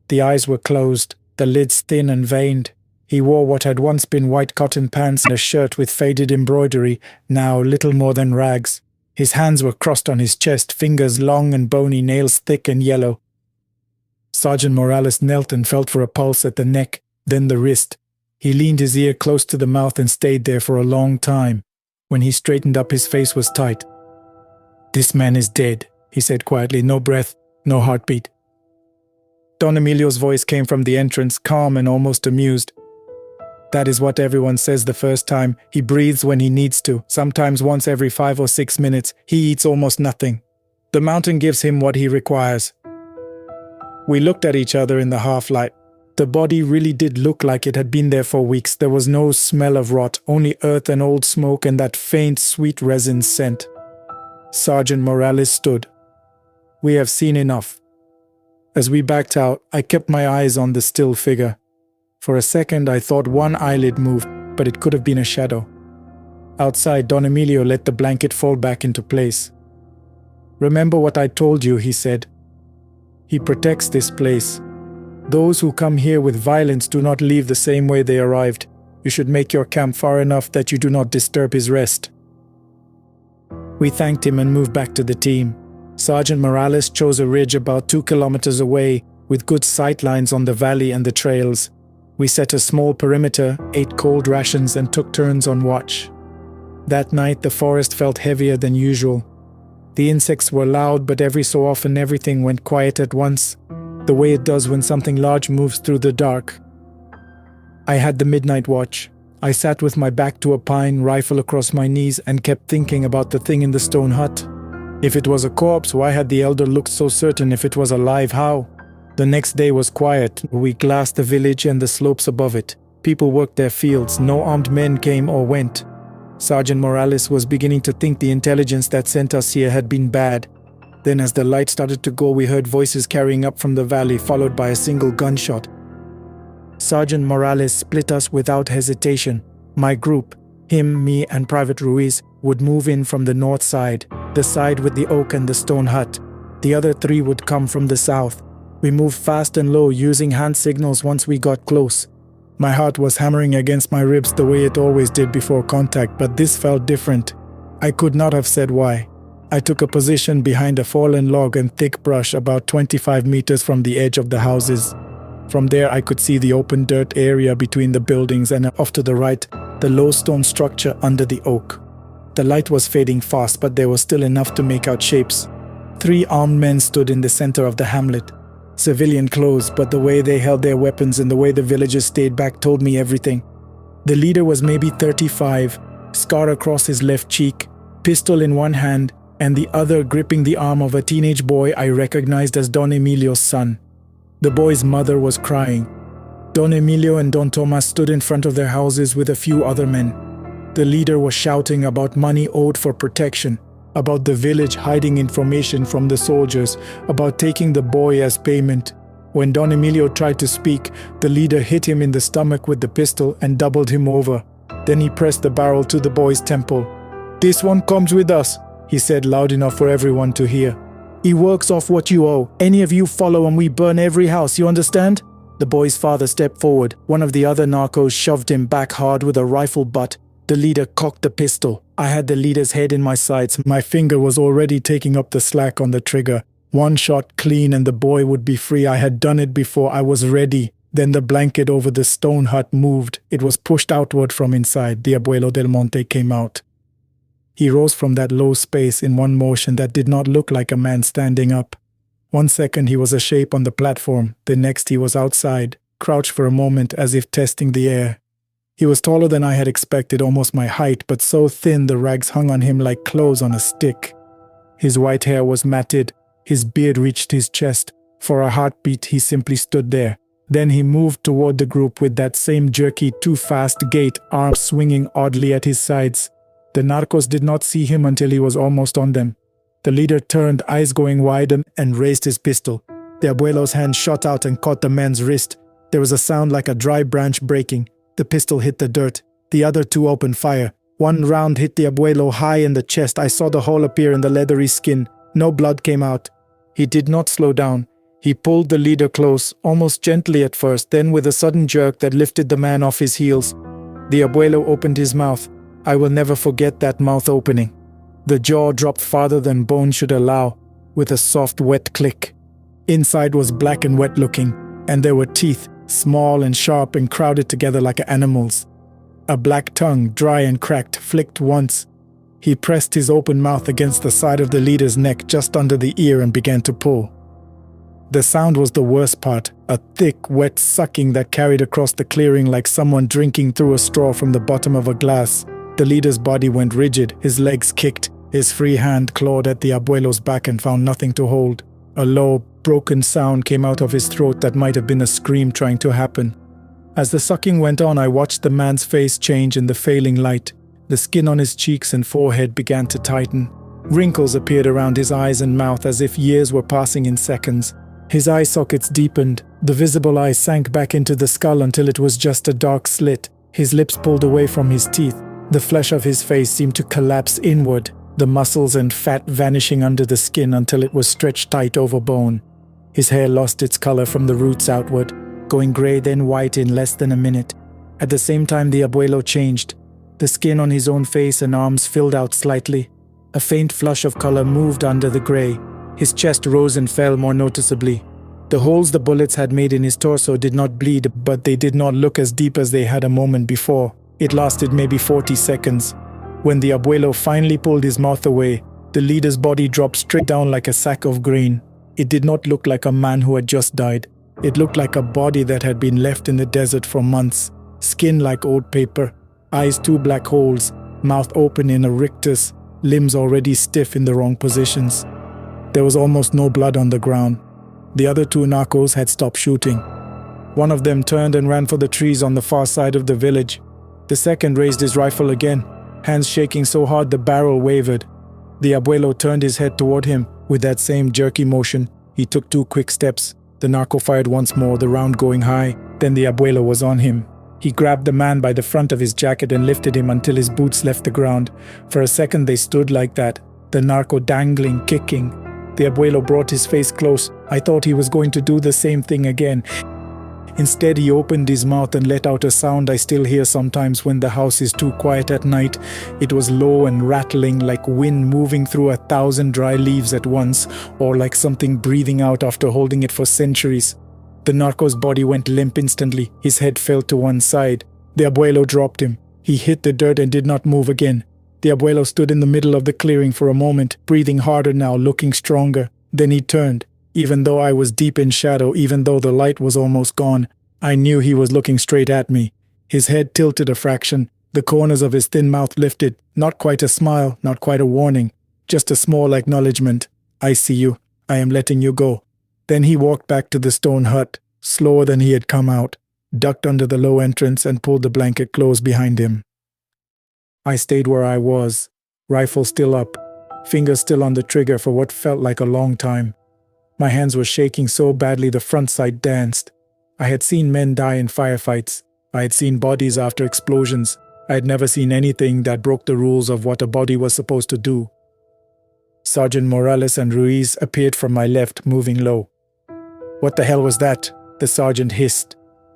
The eyes were closed, the lids thin and veined. He wore what had once been white cotton pants and a shirt with faded embroidery, now little more than rags. His hands were crossed on his chest, fingers long and bony, nails thick and yellow. Sergeant Morales knelt and felt for a pulse at the neck, then the wrist. He leaned his ear close to the mouth and stayed there for a long time. When he straightened up, his face was tight. "This man is dead," he said quietly. "No breath, no heartbeat." Don Emilio's voice came from the entrance, calm and almost amused. "That is what everyone says the first time. He breathes when he needs to, sometimes once every 5 or 6 minutes. He eats almost nothing. The mountain gives him what he requires." We looked at each other in the half-light. The body really did look like it had been there for weeks. There was no smell of rot, only earth and old smoke and that faint, sweet resin scent. Sergeant Morales stood. "We have seen enough." As we backed out, I kept my eyes on the still figure. For a second, I thought one eyelid moved, but it could have been a shadow. Outside, Don Emilio let the blanket fall back into place. "Remember what I told you," he said. He protects this place. Those who come here with violence do not leave the same way they arrived. You should make your camp far enough that you do not disturb his rest." We thanked him and moved back to the team. Sergeant Morales chose a ridge about 2 kilometers away with good sight lines on the valley and the trails. We set a small perimeter, ate cold rations, and took turns on watch. That night, the forest felt heavier than usual. The insects were loud, but every so often everything went quiet at once, the way it does when something large moves through the dark. I had the midnight watch. I sat with my back to a pine, rifle across my knees, and kept thinking about the thing in the stone hut. If it was a corpse, why had the elder looked so certain? If it was alive, how? The next day was quiet. We glassed the village and the slopes above it. People worked their fields. No armed men came or went. Sergeant Morales was beginning to think the intelligence that sent us here had been bad. Then as the light started to go, we heard voices carrying up from the valley, followed by a single gunshot. Sergeant Morales split us without hesitation. My group, him, me, and Private Ruiz, would move in from the north side, the side with the oak and the stone hut. The other 3 would come from the south. We moved fast and low, using hand signals once we got close. My heart was hammering against my ribs the way it always did before contact, but this felt different. I could not have said why. I took a position behind a fallen log and thick brush about 25 meters from the edge of the houses. From there I could see the open dirt area between the buildings and off to the right, the low stone structure under the oak. The light was fading fast, but there was still enough to make out shapes. 3 armed men stood in the center of the hamlet. Civilian clothes, but the way they held their weapons and the way the villagers stayed back told me everything. The leader was maybe 35, scar across his left cheek, pistol in one hand, and the other gripping the arm of a teenage boy I recognized as Don Emilio's son. The boy's mother was crying. Don Emilio and Don Tomas stood in front of their houses with a few other men. The leader was shouting about money owed for protection, about the village hiding information from the soldiers, about taking the boy as payment. When Don Emilio tried to speak, the leader hit him in the stomach with the pistol and doubled him over. Then he pressed the barrel to the boy's temple. "This one comes with us," he said loud enough for everyone to hear. "He works off what you owe. Any of you follow and we burn every house, you understand?" The boy's father stepped forward. One of the other narcos shoved him back hard with a rifle butt. The leader cocked the pistol. I had the leader's head in my sights. My finger was already taking up the slack on the trigger. One shot clean and the boy would be free. I had done it before. I was ready. Then the blanket over the stone hut moved. It was pushed outward from inside. The Abuelo del Monte came out. He rose from that low space in one motion that did not look like a man standing up. 1 second he was a shape on the platform. The next he was outside, crouched for a moment as if testing the air. He was taller than I had expected, almost my height, but so thin the rags hung on him like clothes on a stick. His white hair was matted. His beard reached his chest. For a heartbeat he simply stood there. Then he moved toward the group with that same jerky, too fast gait, arms swinging oddly at his sides. The narcos did not see him until he was almost on them. The leader turned, eyes going wide, and raised his pistol. The abuelo's hand shot out and caught the man's wrist. There was a sound like a dry branch breaking. The pistol hit the dirt. The other 2 opened fire. One round hit the abuelo high in the chest. I saw the hole appear in the leathery skin. No blood came out. He did not slow down. He pulled the leader close, almost gently at first, then with a sudden jerk that lifted the man off his heels. The abuelo opened his mouth. I will never forget that mouth opening. The jaw dropped farther than bone should allow, with a soft, wet click. Inside was black and wet looking, and there were teeth, small and sharp and crowded together like animals. A black tongue, dry and cracked, flicked once. He pressed his open mouth against the side of the leader's neck just under the ear and began to pull. The sound was the worst part, a thick, wet sucking that carried across the clearing like someone drinking through a straw from the bottom of a glass. The leader's body went rigid, his legs kicked, his free hand clawed at the abuelo's back and found nothing to hold. A low, broken sound came out of his throat that might have been a scream trying to happen. As the sucking went on, I watched the man's face change in the failing light. The skin on his cheeks and forehead began to tighten. Wrinkles appeared around his eyes and mouth as if years were passing in seconds. His eye sockets deepened. The visible eye sank back into the skull until it was just a dark slit. His lips pulled away from his teeth. The flesh of his face seemed to collapse inward, the muscles and fat vanishing under the skin until it was stretched tight over bone. His hair lost its color from the roots outward, going gray then white in less than a minute. At the same time, the abuelo changed. The skin on his own face and arms filled out slightly. A faint flush of color moved under the gray. His chest rose and fell more noticeably. The holes the bullets had made in his torso did not bleed, but they did not look as deep as they had a moment before. It lasted maybe 40 seconds. When the abuelo finally pulled his mouth away, the leader's body dropped straight down like a sack of grain. It did not look like a man who had just died. It looked like a body that had been left in the desert for months. Skin like old paper, eyes 2 black holes, mouth open in a rictus, limbs already stiff in the wrong positions. There was almost no blood on the ground. The other 2 narcos had stopped shooting. One of them turned and ran for the trees on the far side of the village. The second raised his rifle again, hands shaking so hard the barrel wavered. The abuelo turned his head toward him with that same jerky motion. He took 2 quick steps. The narco fired once more, the round going high. Then the abuelo was on him. He grabbed the man by the front of his jacket and lifted him until his boots left the ground. For a second they stood like that, the narco dangling, kicking. The abuelo brought his face close. I thought he was going to do the same thing again. Instead, he opened his mouth and let out a sound I still hear sometimes when the house is too quiet at night. It was low and rattling, like wind moving through 1,000 dry leaves at once, or like something breathing out after holding it for centuries. The narco's body went limp instantly. His head fell to one side. The abuelo dropped him. He hit the dirt and did not move again. The abuelo stood in the middle of the clearing for a moment, breathing harder now, looking stronger. Then he turned. Even though I was deep in shadow, even though the light was almost gone, I knew he was looking straight at me. His head tilted a fraction. The corners of his thin mouth lifted. Not quite a smile, not quite a warning. Just a small acknowledgement. I see you. I am letting you go. Then he walked back to the stone hut, slower than he had come out, ducked under the low entrance and pulled the blanket close behind him. I stayed where I was, rifle still up, fingers still on the trigger for what felt like a long time. My hands were shaking so badly the front sight danced. I had seen men die in firefights. I had seen bodies after explosions. I had never seen anything that broke the rules of what a body was supposed to do. Sergeant Morales and Ruiz appeared from my left, moving low. "What the hell was that?" the sergeant hissed.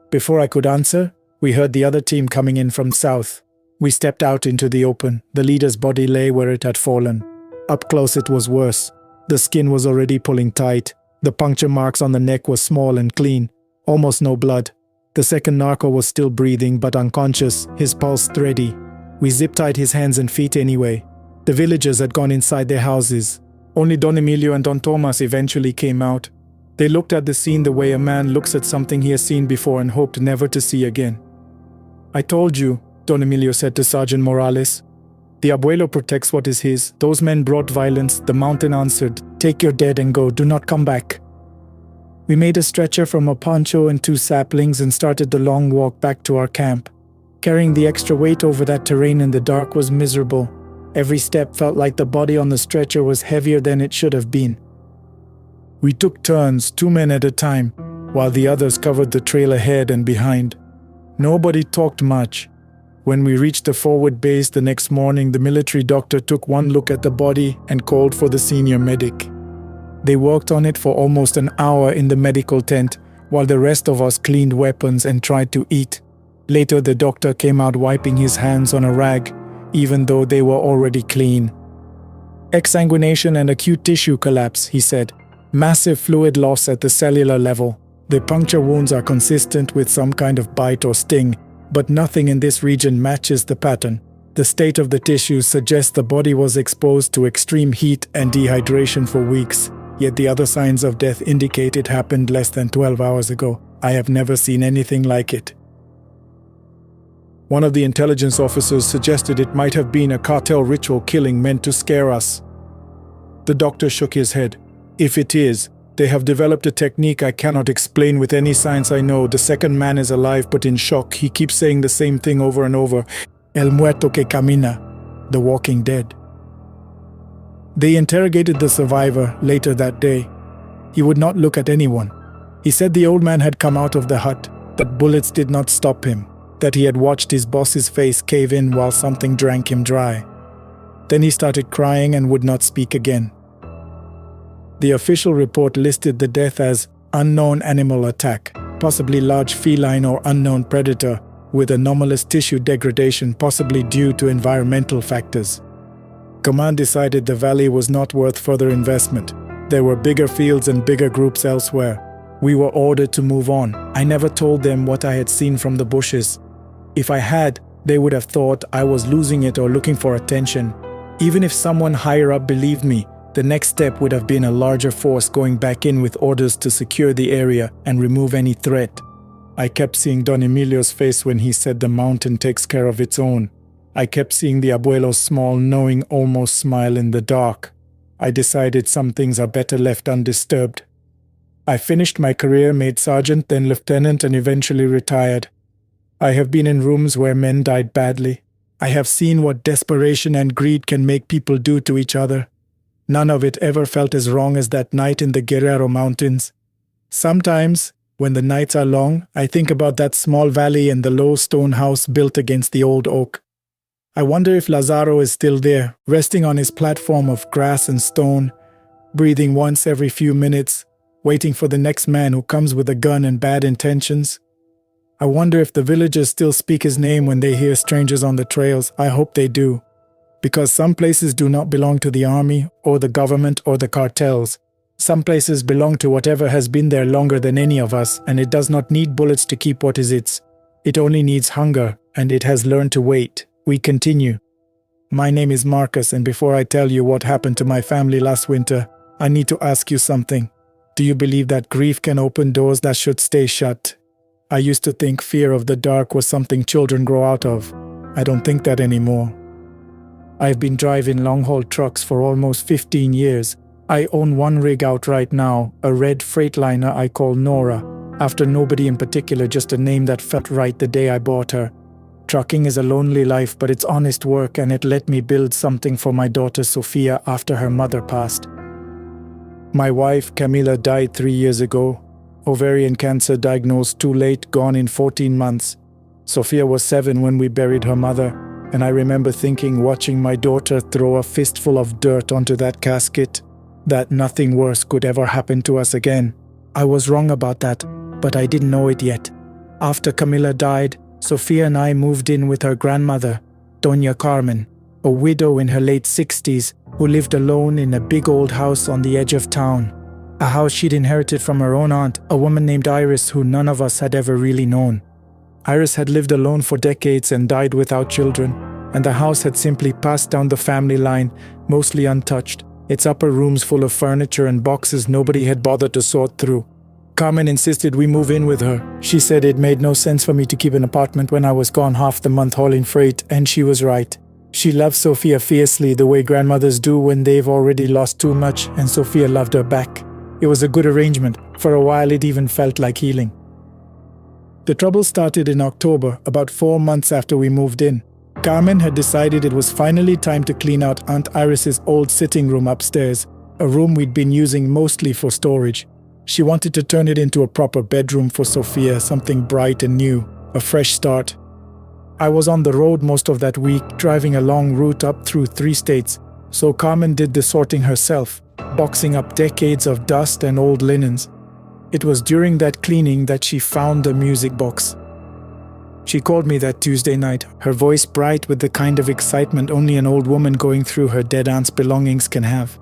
Before I could answer, we heard the other team coming in from south. We stepped out into the open. The leader's body lay where it had fallen. Up close it was worse. The skin was already pulling tight. The puncture marks on the neck were small and clean. Almost no blood. The second narco was still breathing but unconscious, his pulse steady. We zip-tied his hands and feet anyway. The villagers had gone inside their houses. Only Don Emilio and Don Tomas eventually came out. They looked at the scene the way a man looks at something he has seen before and hoped never to see again. "I told you," Don Emilio said to Sergeant Morales. "The abuelo protects what is his. Those men brought violence. The mountain answered. Take your dead and go. Do not come back." We made a stretcher from a poncho and 2 saplings and started the long walk back to our camp. Carrying the extra weight over that terrain in the dark was miserable. Every step felt like the body on the stretcher was heavier than it should have been. We took turns, 2 men at a time, while the others covered the trail ahead and behind. Nobody talked much. When we reached the forward base the next morning, the military doctor took one look at the body and called for the senior medic. They worked on it for almost an hour in the medical tent, while the rest of us cleaned weapons and tried to eat. Later, the doctor came out wiping his hands on a rag, even though they were already clean. "Exsanguination and acute tissue collapse," he said. "Massive fluid loss at the cellular level. The puncture wounds are consistent with some kind of bite or sting, but nothing in this region matches the pattern. The state of the tissues suggests the body was exposed to extreme heat and dehydration for weeks. Yet the other signs of death indicate it happened less than 12 hours ago. I have never seen anything like it." One of the intelligence officers suggested it might have been a cartel ritual killing meant to scare us. The doctor shook his head. "If it is, they have developed a technique I cannot explain with any science I know. The second man is alive but in shock. He keeps saying the same thing over and over. El muerto que camina, the walking dead." They interrogated the survivor later that day. He would not look at anyone. He said the old man had come out of the hut, that bullets did not stop him, that he had watched his boss's face cave in while something drank him dry. Then he started crying and would not speak again. The official report listed the death as unknown animal attack, possibly large feline or unknown predator, with anomalous tissue degradation possibly due to environmental factors. Command decided the valley was not worth further investment. There were bigger fields and bigger groups elsewhere. We were ordered to move on. I never told them what I had seen from the bushes. If I had, they would have thought I was losing it or looking for attention. Even if someone higher up believed me, the next step would have been a larger force going back in with orders to secure the area and remove any threat. I kept seeing Don Emilio's face when he said the mountain takes care of its own. I kept seeing the abuelo's small, knowing almost smile in the dark. I decided some things are better left undisturbed. I finished my career, made sergeant, then lieutenant, and eventually retired. I have been in rooms where men died badly. I have seen what desperation and greed can make people do to each other. None of it ever felt as wrong as that night in the Guerrero Mountains. Sometimes, when the nights are long, I think about that small valley and the low stone house built against the old oak. I wonder if Lazaro is still there, resting on his platform of grass and stone, breathing once every few minutes, waiting for the next man who comes with a gun and bad intentions. I wonder if the villagers still speak his name when they hear strangers on the trails. I hope they do. Because some places do not belong to the army, or the government, or the cartels. Some places belong to whatever has been there longer than any of us, and it does not need bullets to keep what is its. It only needs hunger, and it has learned to wait. We continue. My name is Marcus, and before I tell you what happened to my family last winter, I need to ask you something. Do you believe that grief can open doors that should stay shut? I used to think fear of the dark was something children grow out of. I don't think that anymore. I've been driving long-haul trucks for almost 15 years. I own one rig out right now, a red Freightliner I call Nora, after nobody in particular, just a name that felt right the day I bought her. Trucking is a lonely life, but it's honest work, and it let me build something for my daughter Sophia after her mother passed. My wife, Camila, died 3 years ago. Ovarian cancer diagnosed too late, gone in 14 months. Sophia was 7 when we buried her mother, and I remember thinking, watching my daughter throw a fistful of dirt onto that casket, that nothing worse could ever happen to us again. I was wrong about that, but I didn't know it yet. After Camila died, Sophia and I moved in with her grandmother, Doña Carmen, a widow in her late 60s who lived alone in a big old house on the edge of town. A house she'd inherited from her own aunt, a woman named Iris who none of us had ever really known. Iris had lived alone for decades and died without children, and the house had simply passed down the family line, mostly untouched, its upper rooms full of furniture and boxes nobody had bothered to sort through. Carmen insisted we move in with her. She said it made no sense for me to keep an apartment when I was gone half the month hauling freight, and she was right. She loved Sophia fiercely, the way grandmothers do when they've already lost too much, and Sophia loved her back. It was a good arrangement. For a while it even felt like healing. The trouble started in October, about 4 months after we moved in. Carmen had decided it was finally time to clean out Aunt Iris's old sitting room upstairs, a room we'd been using mostly for storage. She wanted to turn it into a proper bedroom for Sophia, something bright and new, a fresh start. I was on the road most of that week, driving a long route up through 3 states, so Carmen did the sorting herself, boxing up decades of dust and old linens. It was during that cleaning that she found the music box. She called me that Tuesday night, her voice bright with the kind of excitement only an old woman going through her dead aunt's belongings can have.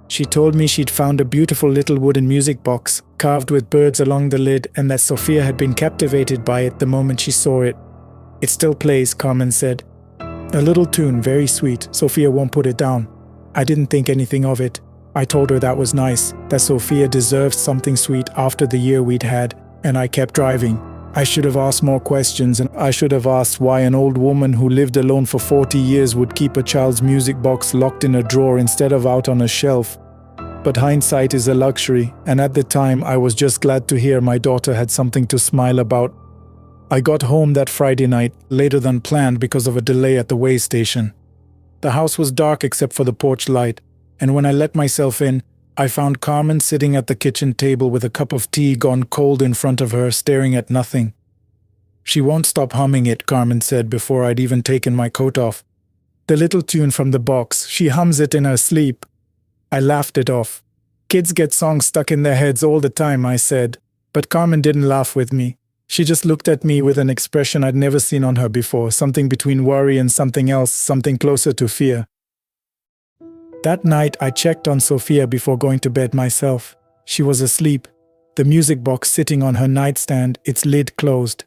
She told me she'd found a beautiful little wooden music box, carved with birds along the lid, and that Sophia had been captivated by it the moment she saw it. It still plays, Carmen said. A little tune, very sweet. Sophia won't put it down. I didn't think anything of it. I told her that was nice, that Sophia deserved something sweet after the year we'd had, and I kept driving. I should have asked more questions, and I should have asked why an old woman who lived alone for 40 years would keep a child's music box locked in a drawer instead of out on a shelf. But hindsight is a luxury, and at the time I was just glad to hear my daughter had something to smile about. I got home that Friday night, later than planned because of a delay at the way station. The house was dark except for the porch light, and when I let myself in, I found Carmen sitting at the kitchen table with a cup of tea gone cold in front of her, staring at nothing. She won't stop humming it, Carmen said before I'd even taken my coat off. The little tune from the box, she hums it in her sleep. I laughed it off. Kids get songs stuck in their heads all the time, I said. But Carmen didn't laugh with me. She just looked at me with an expression I'd never seen on her before, something between worry and something else, something closer to fear. That night, I checked on Sophia before going to bed myself. She was asleep, the music box sitting on her nightstand, its lid closed.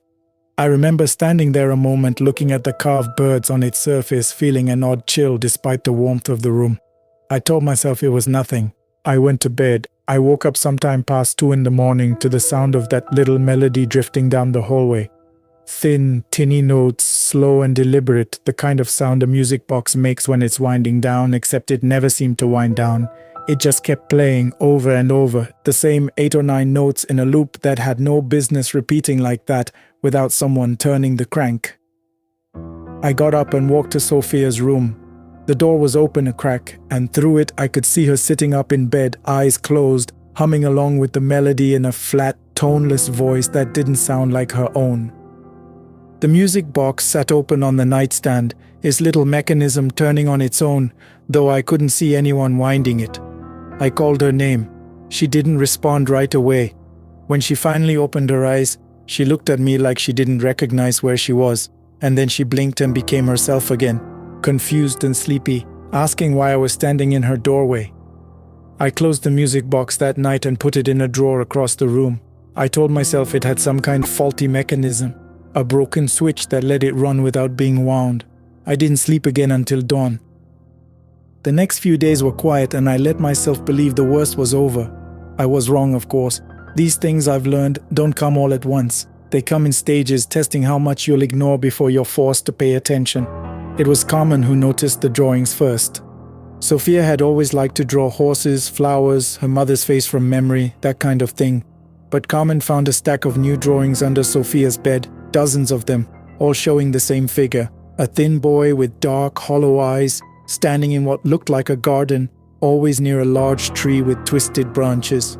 I remember standing there a moment looking at the carved birds on its surface, feeling an odd chill despite the warmth of the room. I told myself it was nothing. I went to bed. I woke up sometime past 2 in the morning to the sound of that little melody drifting down the hallway. Thin, tinny notes, slow and deliberate, the kind of sound a music box makes when it's winding down, except it never seemed to wind down. It just kept playing over and over, the same 8 or 9 notes in a loop that had no business repeating like that without someone turning the crank. I got up and walked to Sophia's room. The door was open a crack, and through it I could see her sitting up in bed, eyes closed, humming along with the melody in a flat, toneless voice that didn't sound like her own. The music box sat open on the nightstand, its little mechanism turning on its own, though I couldn't see anyone winding it. I called her name. She didn't respond right away. When she finally opened her eyes, she looked at me like she didn't recognize where she was, and then she blinked and became herself again, confused and sleepy, asking why I was standing in her doorway. I closed the music box that night and put it in a drawer across the room. I told myself it had some kind of faulty mechanism, a broken switch that let it run without being wound. I didn't sleep again until dawn. The next few days were quiet and I let myself believe the worst was over. I was wrong, of course. These things I've learned don't come all at once. They come in stages, testing how much you'll ignore before you're forced to pay attention. It was Carmen who noticed the drawings first. Sophia had always liked to draw horses, flowers, her mother's face from memory, that kind of thing. But Carmen found a stack of new drawings under Sophia's bed, dozens of them, all showing the same figure. A thin boy with dark, hollow eyes, standing in what looked like a garden, always near a large tree with twisted branches.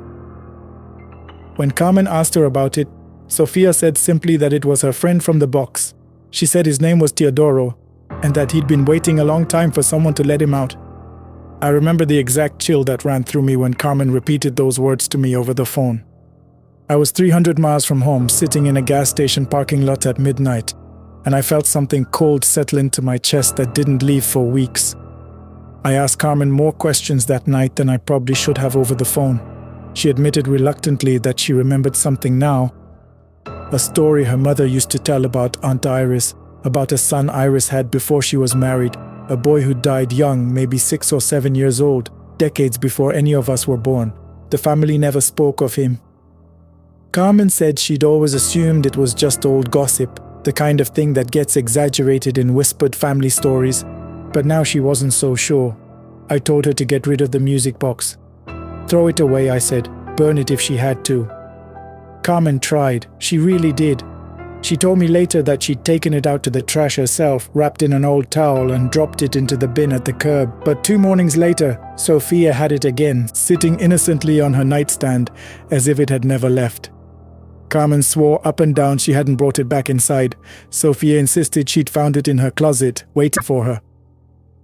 When Carmen asked her about it, Sophia said simply that it was her friend from the box. She said his name was Teodoro, and that he'd been waiting a long time for someone to let him out. I remember the exact chill that ran through me when Carmen repeated those words to me over the phone. I was 300 miles from home, sitting in a gas station parking lot at midnight, and I felt something cold settle into my chest that didn't leave for weeks. I asked Carmen more questions that night than I probably should have over the phone. She admitted reluctantly that she remembered something now, a story her mother used to tell about Aunt Iris, about a son Iris had before she was married, a boy who died young, maybe 6 or 7 years old, decades before any of us were born. The family never spoke of him. Carmen said she'd always assumed it was just old gossip, the kind of thing that gets exaggerated in whispered family stories, but now she wasn't so sure. I told her to get rid of the music box. Throw it away, I said, burn it if she had to. Carmen tried, she really did. She told me later that she'd taken it out to the trash herself, wrapped in an old towel and dropped it into the bin at the curb. But 2 mornings later, Sophia had it again, sitting innocently on her nightstand, as if it had never left. Carmen swore up and down she hadn't brought it back inside. Sophia insisted she'd found it in her closet, waiting for her.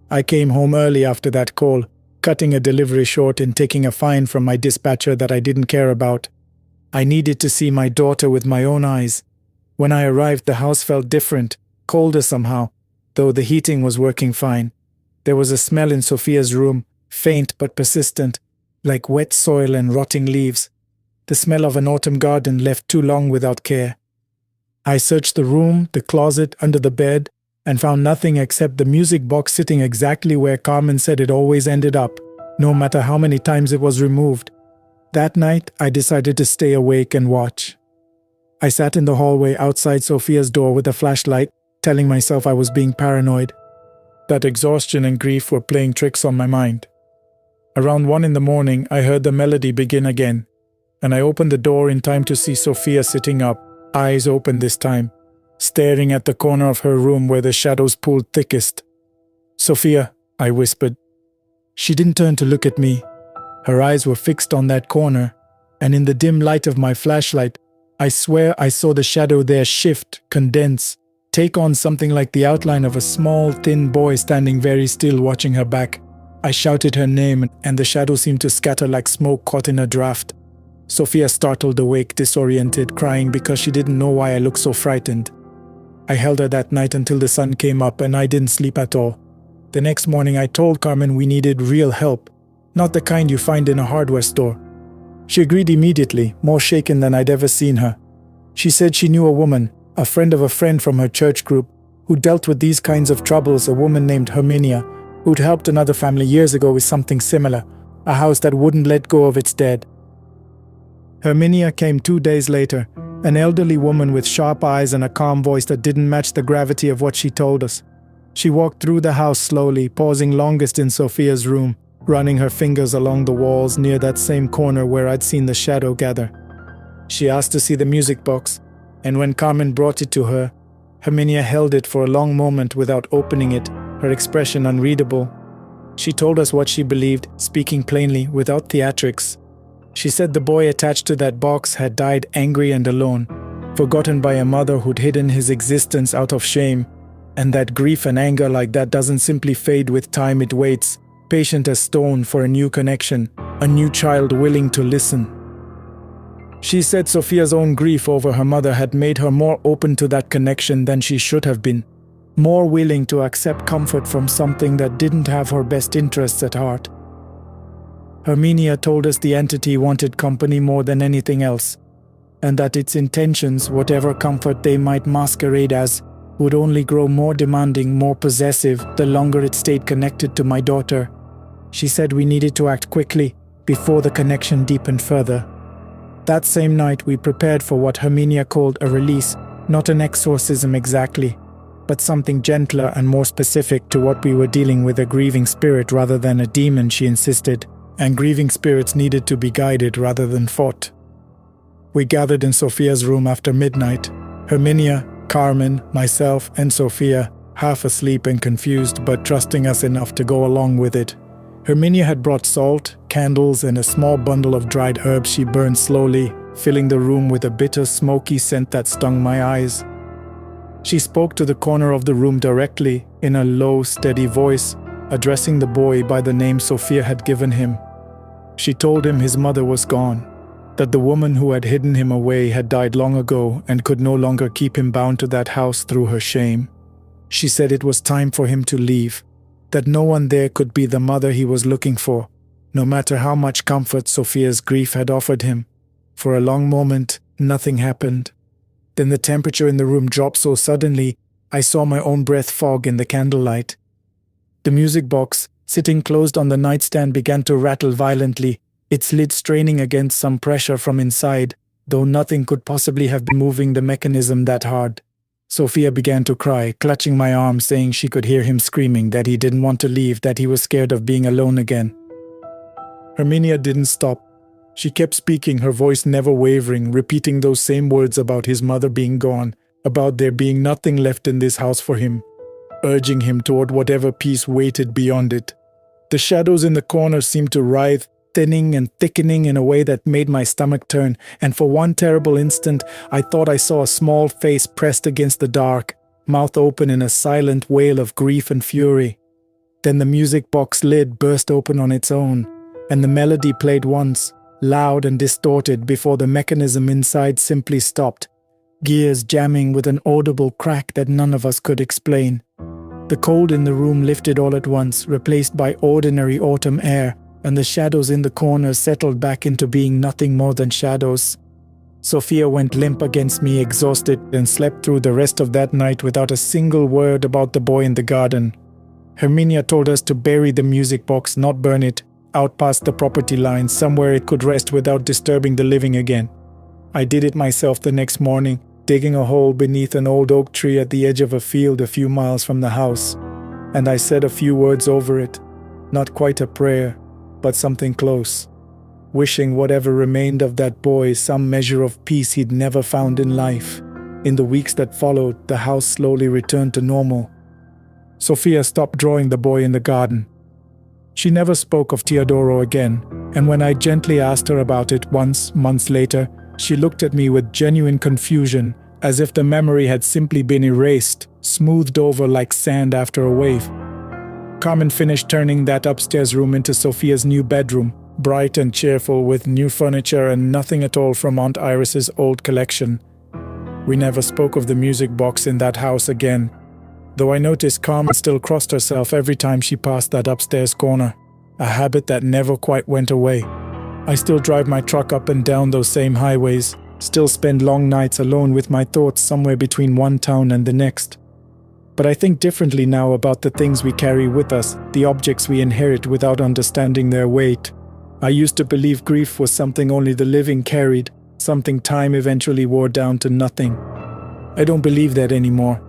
I came home early after that call, cutting a delivery short and taking a fine from my dispatcher that I didn't care about. I needed to see my daughter with my own eyes. When I arrived, the house felt different, colder somehow, though the heating was working fine. There was a smell in Sophia's room, faint but persistent, like wet soil and rotting leaves. The smell of an autumn garden left too long without care. I searched the room, the closet, under the bed, and found nothing except the music box sitting exactly where Carmen said it always ended up, no matter how many times it was removed. That night, I decided to stay awake and watch. I sat in the hallway outside Sophia's door with a flashlight, telling myself I was being paranoid. That exhaustion and grief were playing tricks on my mind. Around 1 in the morning, I heard the melody begin again, and I opened the door in time to see Sophia sitting up, eyes open this time, staring at the corner of her room where the shadows pooled thickest. "Sophia," I whispered. She didn't turn to look at me. Her eyes were fixed on that corner, and in the dim light of my flashlight, I swear I saw the shadow there shift, condense, take on something like the outline of a small, thin boy standing very still watching her back. I shouted her name, and the shadow seemed to scatter like smoke caught in a draft. Sophia startled awake, disoriented, crying because she didn't know why I looked so frightened. I held her that night until the sun came up, and I didn't sleep at all. The next morning I told Carmen we needed real help, not the kind you find in a hardware store. She agreed immediately, more shaken than I'd ever seen her. She said she knew a woman, a friend of a friend from her church group, who dealt with these kinds of troubles, a woman named Herminia, who'd helped another family years ago with something similar, a house that wouldn't let go of its dead. Herminia came 2 days later, an elderly woman with sharp eyes and a calm voice that didn't match the gravity of what she told us. She walked through the house slowly, pausing longest in Sophia's room, running her fingers along the walls near that same corner where I'd seen the shadow gather. She asked to see the music box, and when Carmen brought it to her, Herminia held it for a long moment without opening it, her expression unreadable. She told us what she believed, speaking plainly, without theatrics. She said the boy attached to that box had died angry and alone, forgotten by a mother who'd hidden his existence out of shame, and that grief and anger like that doesn't simply fade with time, it waits, patient as stone for a new connection, a new child willing to listen. She said Sophia's own grief over her mother had made her more open to that connection than she should have been, more willing to accept comfort from something that didn't have her best interests at heart. Herminia told us the entity wanted company more than anything else, and that its intentions, whatever comfort they might masquerade as, would only grow more demanding, more possessive, the longer it stayed connected to my daughter. She said we needed to act quickly, before the connection deepened further. That same night we prepared for what Herminia called a release, not an exorcism exactly, but something gentler and more specific to what we were dealing with, a grieving spirit rather than a demon, she insisted, and grieving spirits needed to be guided rather than fought. We gathered in Sophia's room after midnight, Herminia, Carmen, myself, and Sophia, half asleep and confused but trusting us enough to go along with it. Herminia had brought salt, candles, and a small bundle of dried herbs she burned slowly, filling the room with a bitter, smoky scent that stung my eyes. She spoke to the corner of the room directly, in a low, steady voice, addressing the boy by the name Sophia had given him. She told him his mother was gone, that the woman who had hidden him away had died long ago and could no longer keep him bound to that house through her shame. She said it was time for him to leave, that no one there could be the mother he was looking for, no matter how much comfort Sophia's grief had offered him. For a long moment, nothing happened. Then the temperature in the room dropped so suddenly, I saw my own breath fog in the candlelight. The music box, sitting closed on the nightstand, began to rattle violently, its lid straining against some pressure from inside, though nothing could possibly have been moving the mechanism that hard. Sophia began to cry, clutching my arm, saying she could hear him screaming, that he didn't want to leave, that he was scared of being alone again. Herminia didn't stop. She kept speaking, her voice never wavering, repeating those same words about his mother being gone, about there being nothing left in this house for him, urging him toward whatever peace waited beyond it. The shadows in the corner seemed to writhe, thinning and thickening in a way that made my stomach turn, and for one terrible instant I thought I saw a small face pressed against the dark, mouth open in a silent wail of grief and fury. Then the music box lid burst open on its own, and the melody played once, loud and distorted, before the mechanism inside simply stopped, gears jamming with an audible crack that none of us could explain. The cold in the room lifted all at once, replaced by ordinary autumn air, and the shadows in the corners settled back into being nothing more than shadows. Sophia went limp against me, exhausted, and slept through the rest of that night without a single word about the boy in the garden. Herminia told us to bury the music box, not burn it, out past the property line, somewhere it could rest without disturbing the living again. I did it myself the next morning, digging a hole beneath an old oak tree at the edge of a field a few miles from the house, and I said a few words over it, not quite a prayer, but something close, wishing whatever remained of that boy some measure of peace he'd never found in life. In the weeks that followed, the house slowly returned to normal. Sophia stopped drawing the boy in the garden. She never spoke of Teodoro again, and when I gently asked her about it once, months later, she looked at me with genuine confusion, as if the memory had simply been erased, smoothed over like sand after a wave. Carmen finished turning that upstairs room into Sophia's new bedroom, bright and cheerful with new furniture and nothing at all from Aunt Iris's old collection. We never spoke of the music box in that house again, though I noticed Carmen still crossed herself every time she passed that upstairs corner, a habit that never quite went away. I still drive my truck up and down those same highways, still spend long nights alone with my thoughts somewhere between one town and the next. But I think differently now about the things we carry with us, the objects we inherit without understanding their weight. I used to believe grief was something only the living carried, something time eventually wore down to nothing. I don't believe that anymore.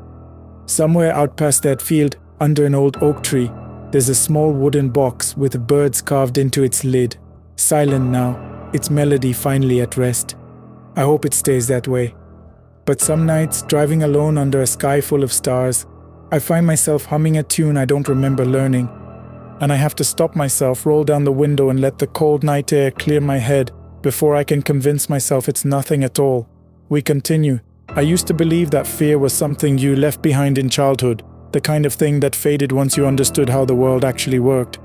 Somewhere out past that field, under an old oak tree, there's a small wooden box with birds carved into its lid. Silent now, its melody finally at rest. I hope it stays that way. But some nights, driving alone under a sky full of stars, I find myself humming a tune I don't remember learning, and I have to stop myself, roll down the window and let the cold night air clear my head before I can convince myself it's nothing at all. We continue. I used to believe that fear was something you left behind in childhood, the kind of thing that faded once you understood how the world actually worked.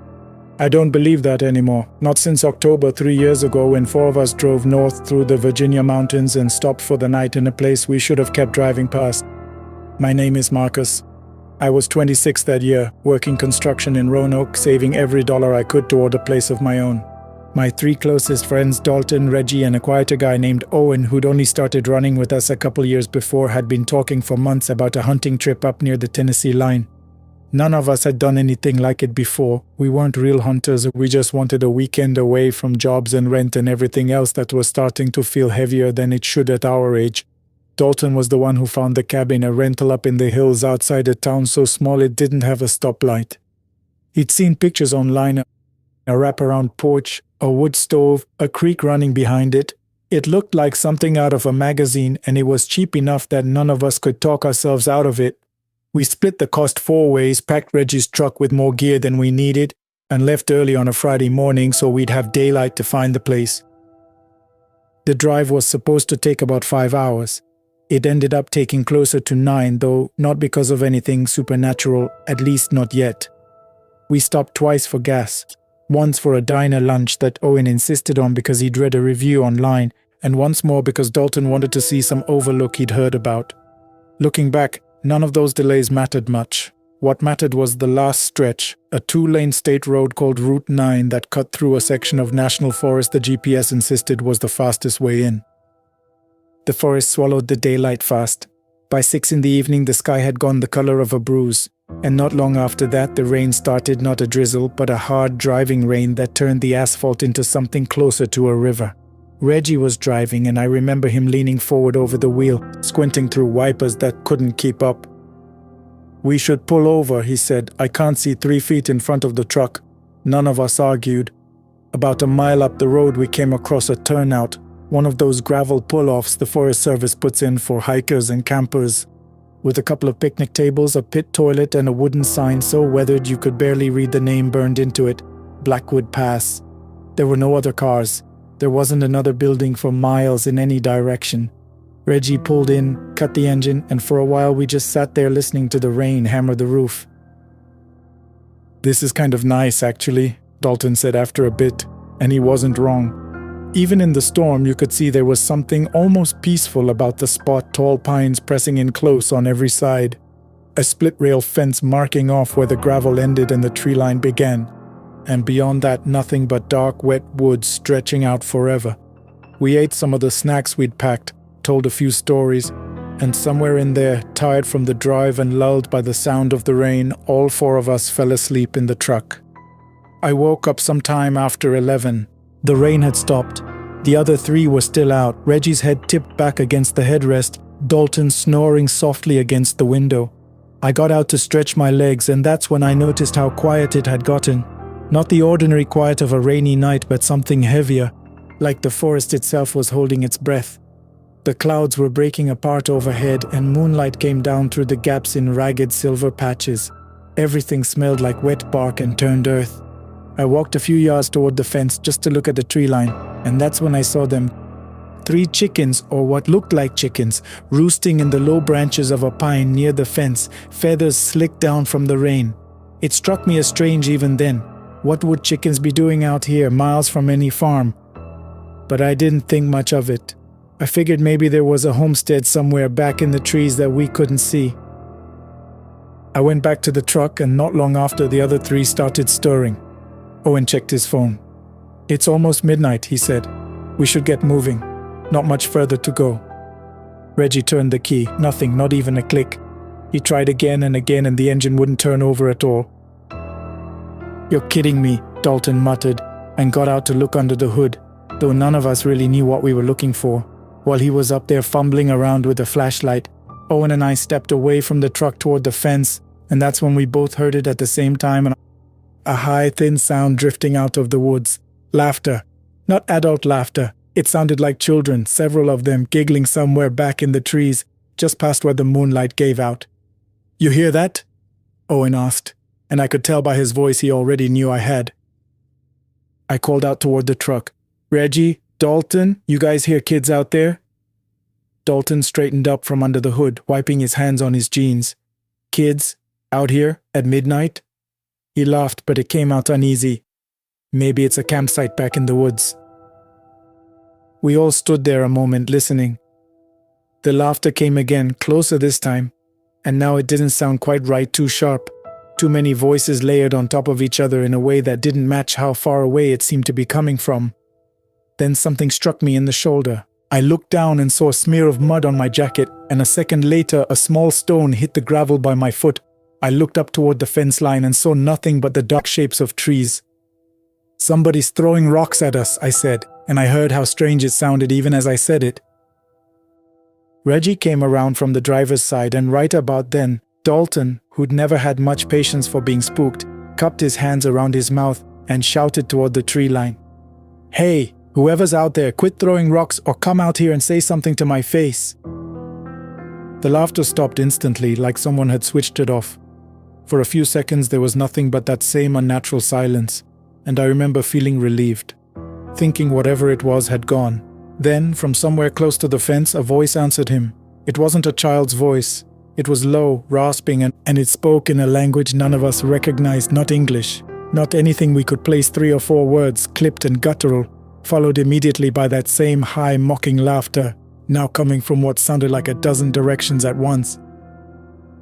I don't believe that anymore, not since October 3 years ago when 4 of us drove north through the Virginia mountains and stopped for the night in a place we should have kept driving past. My name is Marcus. I was 26 that year, working construction in Roanoke, saving every dollar I could toward a place of my own. My 3 closest friends, Dalton, Reggie, and a quieter guy named Owen, who'd only started running with us a couple years before, had been talking for months about a hunting trip up near the Tennessee line. None of us had done anything like it before. We weren't real hunters, we just wanted a weekend away from jobs and rent and everything else that was starting to feel heavier than it should at our age. Dalton was the one who found the cabin, a rental up in the hills outside a town so small it didn't have a stoplight. He'd seen pictures online, a wraparound porch, a wood stove, a creek running behind it. It looked like something out of a magazine, and it was cheap enough that none of us could talk ourselves out of it. We split the cost 4 ways, packed Reggie's truck with more gear than we needed, and left early on a Friday morning so we'd have daylight to find the place. The drive was supposed to take about 5 hours. It ended up taking closer to 9, though not because of anything supernatural, at least not yet. We stopped twice for gas. Once for a diner lunch that Owen insisted on because he'd read a review online, and once more because Dalton wanted to see some overlook he'd heard about. Looking back, none of those delays mattered much. What mattered was the last stretch, a 2-lane state road called Route 9 that cut through a section of national forest the GPS insisted was the fastest way in. The forest swallowed the daylight fast. By 6 in the evening, the sky had gone the color of a bruise. And not long after that, the rain started, not a drizzle, but a hard driving rain that turned the asphalt into something closer to a river. Reggie was driving, and I remember him leaning forward over the wheel, squinting through wipers that couldn't keep up. "We should pull over," he said. "I can't see 3 feet in front of the truck." None of us argued. About a mile up the road, we came across a turnout, one of those gravel pull-offs the Forest Service puts in for hikers and campers, with a couple of picnic tables, a pit toilet, and a wooden sign so weathered you could barely read the name burned into it, Blackwood Pass. There were no other cars. There wasn't another building for miles in any direction. Reggie pulled in, cut the engine, and for a while we just sat there listening to the rain hammer the roof. "This is kind of nice, actually," Dalton said after a bit, and he wasn't wrong. Even in the storm, you could see there was something almost peaceful about the spot, tall pines pressing in close on every side. A split-rail fence marking off where the gravel ended and the tree line began. And beyond that, nothing but dark, wet woods stretching out forever. We ate some of the snacks we'd packed, told a few stories, and somewhere in there, tired from the drive and lulled by the sound of the rain, all 4 of us fell asleep in the truck. I woke up sometime after 11. The rain had stopped. The other 3 were still out, Reggie's head tipped back against the headrest, Dalton snoring softly against the window. I got out to stretch my legs, and that's when I noticed how quiet it had gotten. Not the ordinary quiet of a rainy night, but something heavier, like the forest itself was holding its breath. The clouds were breaking apart overhead, and moonlight came down through the gaps in ragged silver patches. Everything smelled like wet bark and turned earth. I walked a few yards toward the fence just to look at the tree line, and that's when I saw them. 3 chickens, or what looked like chickens, roosting in the low branches of a pine near the fence, feathers slicked down from the rain. It struck me as strange even then. What would chickens be doing out here, miles from any farm? But I didn't think much of it. I figured maybe there was a homestead somewhere back in the trees that we couldn't see. I went back to the truck, and not long after, the other three started stirring. Owen checked his phone. "It's almost midnight," he said. "We should get moving. Not much further to go." Reggie turned the key. Nothing, not even a click. He tried again and again, and the engine wouldn't turn over at all. "You're kidding me," Dalton muttered, and got out to look under the hood, though none of us really knew what we were looking for. While he was up there fumbling around with a flashlight, Owen and I stepped away from the truck toward the fence, and that's when we both heard it at the same time, a high, thin sound drifting out of the woods. Laughter. Not adult laughter. It sounded like children, several of them giggling somewhere back in the trees, just past where the moonlight gave out. "You hear that?" Owen asked, and I could tell by his voice he already knew I had. I called out toward the truck. "Reggie, Dalton, you guys hear kids out there?" Dalton straightened up from under the hood, wiping his hands on his jeans. "Kids? Out here? At midnight?" He laughed, but it came out uneasy. "Maybe it's a campsite back in the woods." We all stood there a moment, listening. The laughter came again, closer this time, and now it didn't sound quite right, too sharp. Too many voices layered on top of each other in a way that didn't match how far away it seemed to be coming from. Then something struck me in the shoulder. I looked down and saw a smear of mud on my jacket, and a second later a small stone hit the gravel by my foot. I looked up toward the fence line and saw nothing but the dark shapes of trees. "Somebody's throwing rocks at us," I said, and I heard how strange it sounded even as I said it. Reggie came around from the driver's side, and right about then, Dalton, who'd never had much patience for being spooked, cupped his hands around his mouth and shouted toward the tree line. "Hey, whoever's out there, quit throwing rocks or come out here and say something to my face." The laughter stopped instantly, like someone had switched it off. For a few seconds there was nothing but that same unnatural silence, and I remember feeling relieved, thinking whatever it was had gone. Then, from somewhere close to the fence, a voice answered him. It wasn't a child's voice. It was low, rasping, and it spoke in a language none of us recognized, not English, not anything we could place 3 or 4 words, clipped and guttural, followed immediately by that same high, mocking laughter, now coming from what sounded like a dozen directions at once.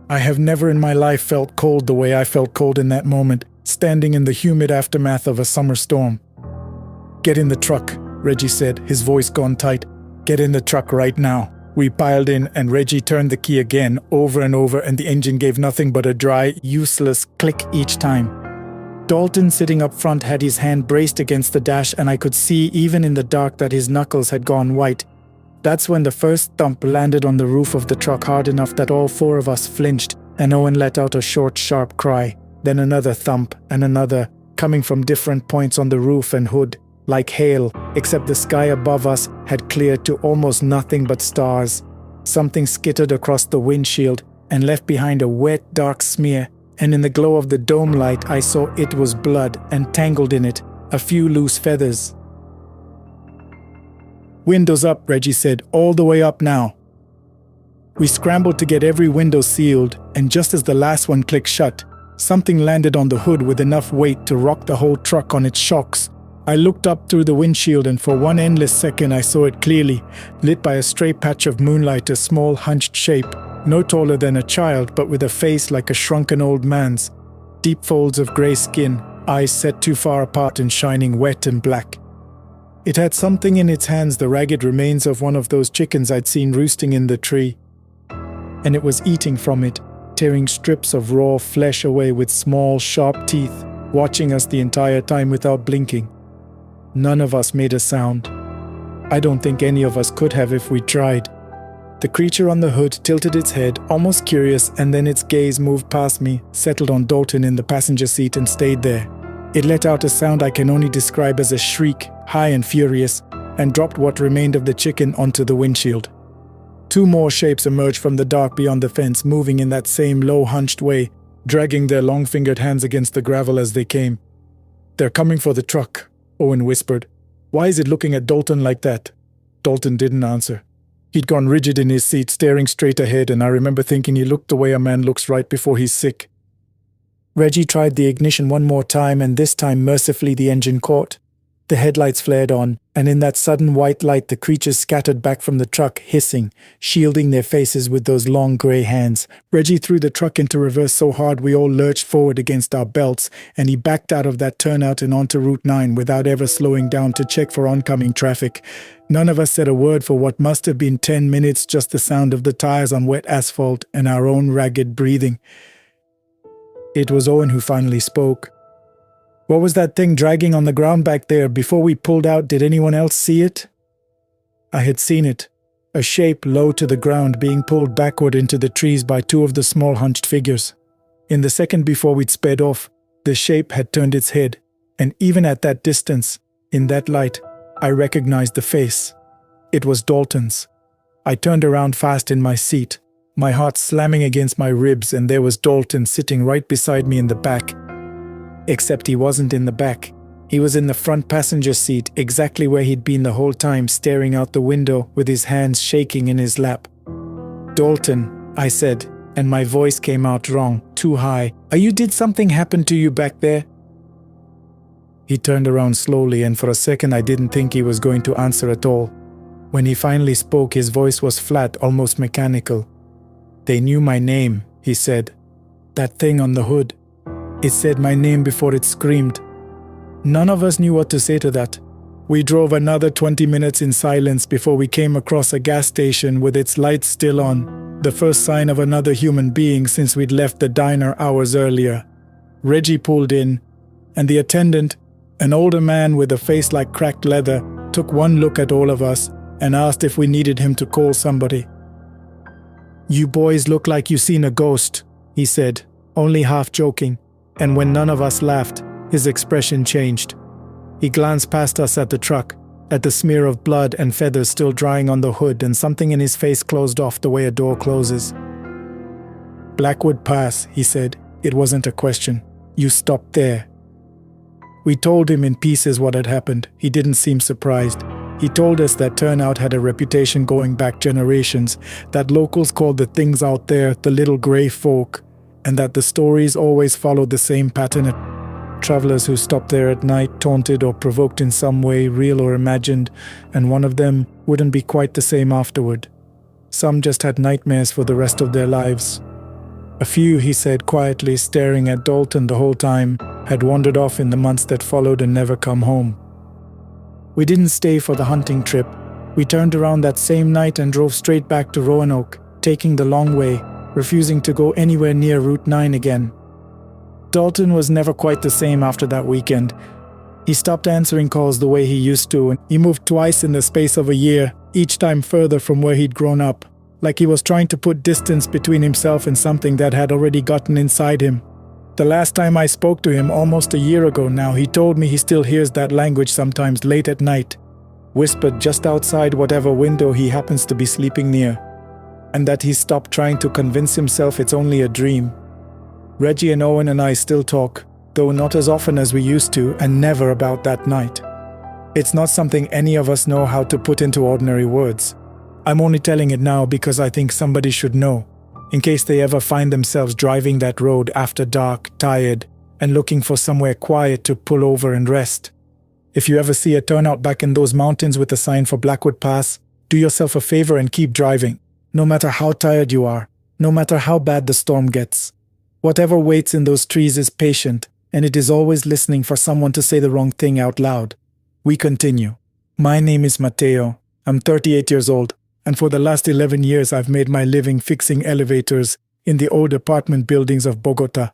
I have never in my life felt cold the way I felt cold in that moment, standing in the humid aftermath of a summer storm. "Get in the truck," Reggie said, his voice gone tight. "Get in the truck right now." We piled in, and Reggie turned the key again, over and over, and the engine gave nothing but a dry, useless click each time. Dalton, sitting up front, had his hand braced against the dash, and I could see even in the dark that his knuckles had gone white. That's when the first thump landed on the roof of the truck hard enough that all 4 of us flinched, and Owen let out a short, sharp cry. Then another thump, and another, coming from different points on the roof and hood, like hail, except the sky above us had cleared to almost nothing but stars. Something skittered across the windshield and left behind a wet, dark smear, and in the glow of the dome light I saw it was blood, and tangled in it, a few loose feathers. "Windows up," Reggie said, "all the way up now." We scrambled to get every window sealed, and just as the last one clicked shut, something landed on the hood with enough weight to rock the whole truck on its shocks. I looked up through the windshield, and for one endless second I saw it clearly, lit by a stray patch of moonlight, a small hunched shape, no taller than a child but with a face like a shrunken old man's, deep folds of grey skin, eyes set too far apart and shining wet and black. It had something in its hands, the ragged remains of one of those chickens I'd seen roosting in the tree, and it was eating from it, tearing strips of raw flesh away with small, sharp teeth, watching us the entire time without blinking. None of us made a sound. I don't think any of us could have if we tried. The creature on the hood tilted its head, almost curious, and then its gaze moved past me, settled on Dalton in the passenger seat, and stayed there. It let out a sound I can only describe as a shriek, high and furious, and dropped what remained of the chicken onto the windshield. 2 more shapes emerged from the dark beyond the fence, moving in that same low, hunched way, dragging their long-fingered hands against the gravel as they came. "They're coming for the truck," Owen whispered. "Why is it looking at Dalton like that?" Dalton didn't answer. He'd gone rigid in his seat, staring straight ahead, and I remember thinking he looked the way a man looks right before he's sick. Reggie tried the ignition one more time, and this time mercifully the engine caught. The headlights flared on, and in that sudden white light the creatures scattered back from the truck, hissing, shielding their faces with those long grey hands. Reggie threw the truck into reverse so hard we all lurched forward against our belts, and he backed out of that turnout and onto Route 9 without ever slowing down to check for oncoming traffic. None of us said a word for what must have been 10 minutes, just the sound of the tires on wet asphalt and our own ragged breathing. It was Owen who finally spoke. "What was that thing dragging on the ground back there? Before we pulled out, did anyone else see it?" I had seen it, a shape low to the ground being pulled backward into the trees by two of the small hunched figures. In the second before we'd sped off, the shape had turned its head, and even at that distance, in that light, I recognized the face. It was Dalton's. I turned around fast in my seat, my heart slamming against my ribs, and there was Dalton sitting right beside me in the back. Except he wasn't in the back. He was in the front passenger seat, exactly where he'd been the whole time, staring out the window with his hands shaking in his lap. "Dalton," I said, and my voice came out wrong, too high. Did something happen to you back there?" He turned around slowly, and for a second I didn't think he was going to answer at all. When he finally spoke, his voice was flat, almost mechanical. "They knew my name," he said. "That thing on the hood. It said my name before it screamed." None of us knew what to say to that. We drove another 20 minutes in silence before we came across a gas station with its lights still on, the first sign of another human being since we'd left the diner hours earlier. Reggie pulled in, and the attendant, an older man with a face like cracked leather, took one look at all of us and asked if we needed him to call somebody. "You boys look like you seen a ghost," he said, only half joking. And when none of us laughed, his expression changed. He glanced past us at the truck, at the smear of blood and feathers still drying on the hood, and something in his face closed off the way a door closes. "Blackwood Pass," he said. It wasn't a question. "You stopped there." We told him in pieces what had happened. He didn't seem surprised. He told us that Turnout had a reputation going back generations, that locals called the things out there the little grey folk, and that the stories always followed the same pattern. Travelers who stopped there at night, taunted or provoked in some way, real or imagined, and one of them wouldn't be quite the same afterward. Some just had nightmares for the rest of their lives. A few, he said quietly, staring at Dalton the whole time, had wandered off in the months that followed and never come home. We didn't stay for the hunting trip. We turned around that same night and drove straight back to Roanoke, taking the long way, refusing to go anywhere near Route 9 again. Dalton was never quite the same after that weekend. He stopped answering calls the way he used to, and he moved twice in the space of a year, each time further from where he'd grown up, like he was trying to put distance between himself and something that had already gotten inside him. The last time I spoke to him, almost a year ago now, he told me he still hears that language sometimes late at night, whispered just outside whatever window he happens to be sleeping near, and that he stopped trying to convince himself it's only a dream. Reggie and Owen and I still talk, though not as often as we used to, and never about that night. It's not something any of us know how to put into ordinary words. I'm only telling it now because I think somebody should know, in case they ever find themselves driving that road after dark, tired, and looking for somewhere quiet to pull over and rest. If you ever see a turnout back in those mountains with a sign for Blackwood Pass, do yourself a favor and keep driving, no matter how tired you are, no matter how bad the storm gets. Whatever waits in those trees is patient, and it is always listening for someone to say the wrong thing out loud. We continue. My name is Mateo. I'm 38 years old, and for the last 11 years I've made my living fixing elevators in the old apartment buildings of Bogota.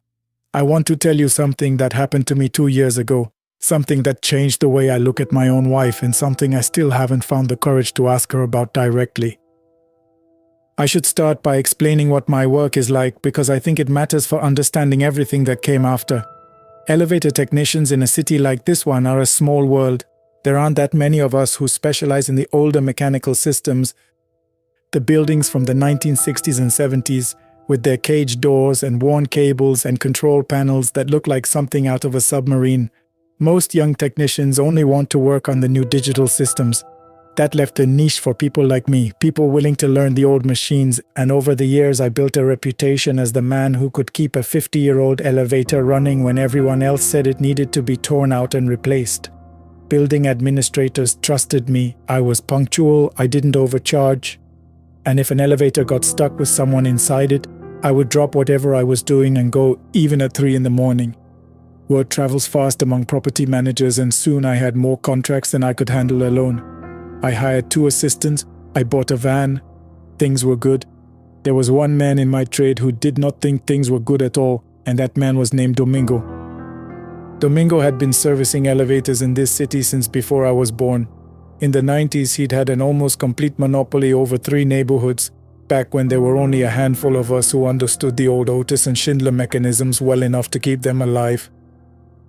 I want to tell you something that happened to me 2 years ago, something that changed the way I look at my own wife, and something I still haven't found the courage to ask her about directly. I should start by explaining what my work is like, because I think it matters for understanding everything that came after. Elevator technicians in a city like this one are a small world. There aren't that many of us who specialize in the older mechanical systems, the buildings from the 1960s and 70s, with their caged doors and worn cables and control panels that look like something out of a submarine. Most young technicians only want to work on the new digital systems, That left a niche for people like me, people willing to learn the old machines, and over the years I built a reputation as the man who could keep a 50-year-old elevator running when everyone else said it needed to be torn out and replaced. Building administrators trusted me, I was punctual, I didn't overcharge, and if an elevator got stuck with someone inside it, I would drop whatever I was doing and go, even at 3 in the morning. Word travels fast among property managers, and soon I had more contracts than I could handle alone. I hired 2 assistants, I bought a van. Things were good. There was one man in my trade who did not think things were good at all, and that man was named Domingo. Domingo had been servicing elevators in this city since before I was born. In the 90s, he'd had an almost complete monopoly over 3 neighborhoods, back when there were only a handful of us who understood the old Otis and Schindler mechanisms well enough to keep them alive.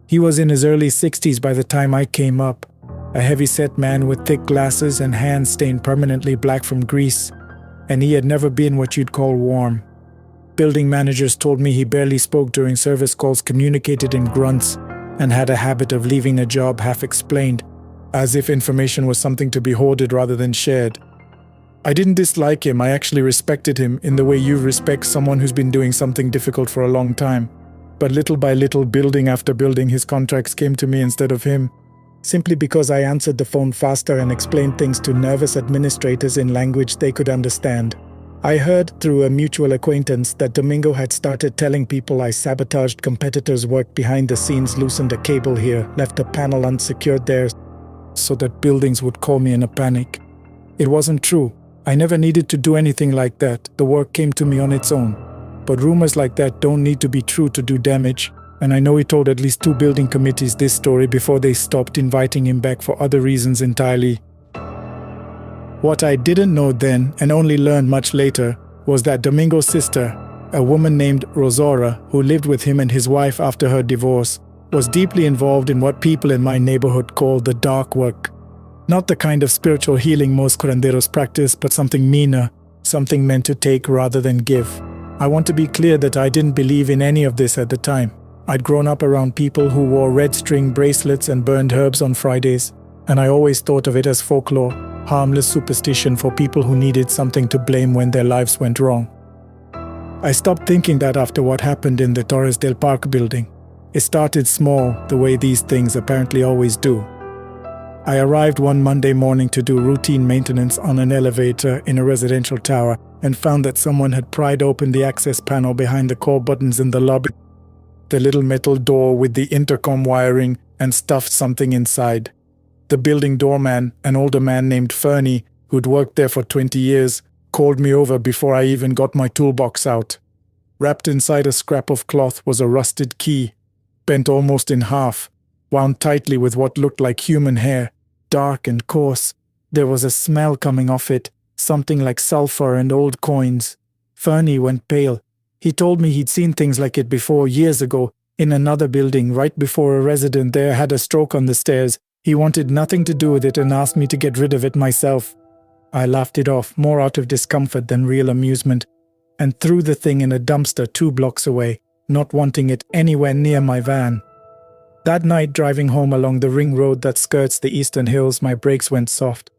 He was in his early 60s by the time I came up. A heavy-set man with thick glasses and hands stained permanently black from grease, and he had never been what you'd call warm. Building managers told me he barely spoke during service calls, communicated in grunts, and had a habit of leaving a job half-explained, as if information was something to be hoarded rather than shared. I didn't dislike him, I actually respected him in the way you respect someone who's been doing something difficult for a long time. But little by little, building after building, his contracts came to me instead of him. Simply because I answered the phone faster and explained things to nervous administrators in language they could understand. I heard through a mutual acquaintance that Domingo had started telling people I sabotaged competitors' work behind the scenes, loosened a cable here, left a panel unsecured there, so that buildings would call me in a panic. It wasn't true. I never needed to do anything like that. The work came to me on its own. But rumors like that don't need to be true to do damage. And I know he told at least 2 building committees this story before they stopped inviting him back for other reasons entirely. What I didn't know then, and only learned much later, was that Domingo's sister, a woman named Rosora, who lived with him and his wife after her divorce, was deeply involved in what people in my neighborhood called the dark work. Not the kind of spiritual healing most curanderos practice, but something meaner, something meant to take rather than give. I want to be clear that I didn't believe in any of this at the time. I'd grown up around people who wore red string bracelets and burned herbs on Fridays, and I always thought of it as folklore, harmless superstition for people who needed something to blame when their lives went wrong. I stopped thinking that after what happened in the Torres del Parque building. It started small, the way these things apparently always do. I arrived one Monday morning to do routine maintenance on an elevator in a residential tower and found that someone had pried open the access panel behind the call buttons in the lobby, the little metal door with the intercom wiring, and stuffed something inside. The building doorman, an older man named Fernie, who'd worked there for 20 years, called me over before I even got my toolbox out. Wrapped inside a scrap of cloth was a rusted key, bent almost in half, wound tightly with what looked like human hair, dark and coarse. There was a smell coming off it, something like sulfur and old coins. Fernie went pale. He told me he'd seen things like it before years ago, in another building, right before a resident there had a stroke on the stairs. He wanted nothing to do with it and asked me to get rid of it myself. I laughed it off, more out of discomfort than real amusement, and threw the thing in a dumpster 2 blocks away, not wanting it anywhere near my van. That night, driving home along the ring road that skirts the eastern hills, my brakes went soft.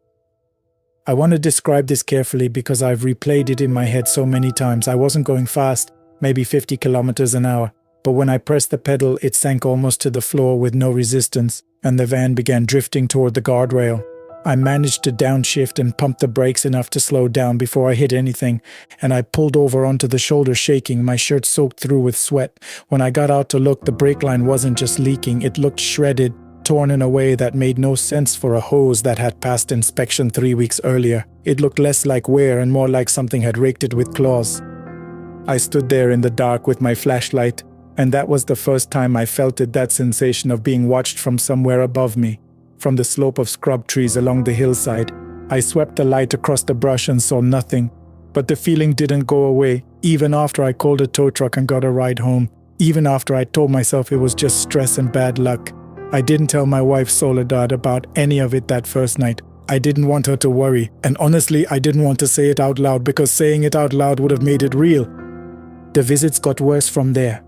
I want to describe this carefully because I've replayed it in my head so many times. I wasn't going fast, maybe 50 kilometers an hour, but when I pressed the pedal, it sank almost to the floor with no resistance, and the van began drifting toward the guardrail. I managed to downshift and pump the brakes enough to slow down before I hit anything, and I pulled over onto the shoulder shaking, my shirt soaked through with sweat. When I got out to look, the brake line wasn't just leaking, it looked shredded, torn in a way that made no sense for a hose that had passed inspection 3 weeks earlier. It looked less like wear and more like something had raked it with claws. I stood there in the dark with my flashlight, and that was the first time I felt it, that sensation of being watched from somewhere above me. From the slope of scrub trees along the hillside, I swept the light across the brush and saw nothing. But the feeling didn't go away, even after I called a tow truck and got a ride home, even after I told myself it was just stress and bad luck. I didn't tell my wife Soledad about any of it that first night. I didn't want her to worry, and honestly, I didn't want to say it out loud because saying it out loud would have made it real. The visits got worse from there.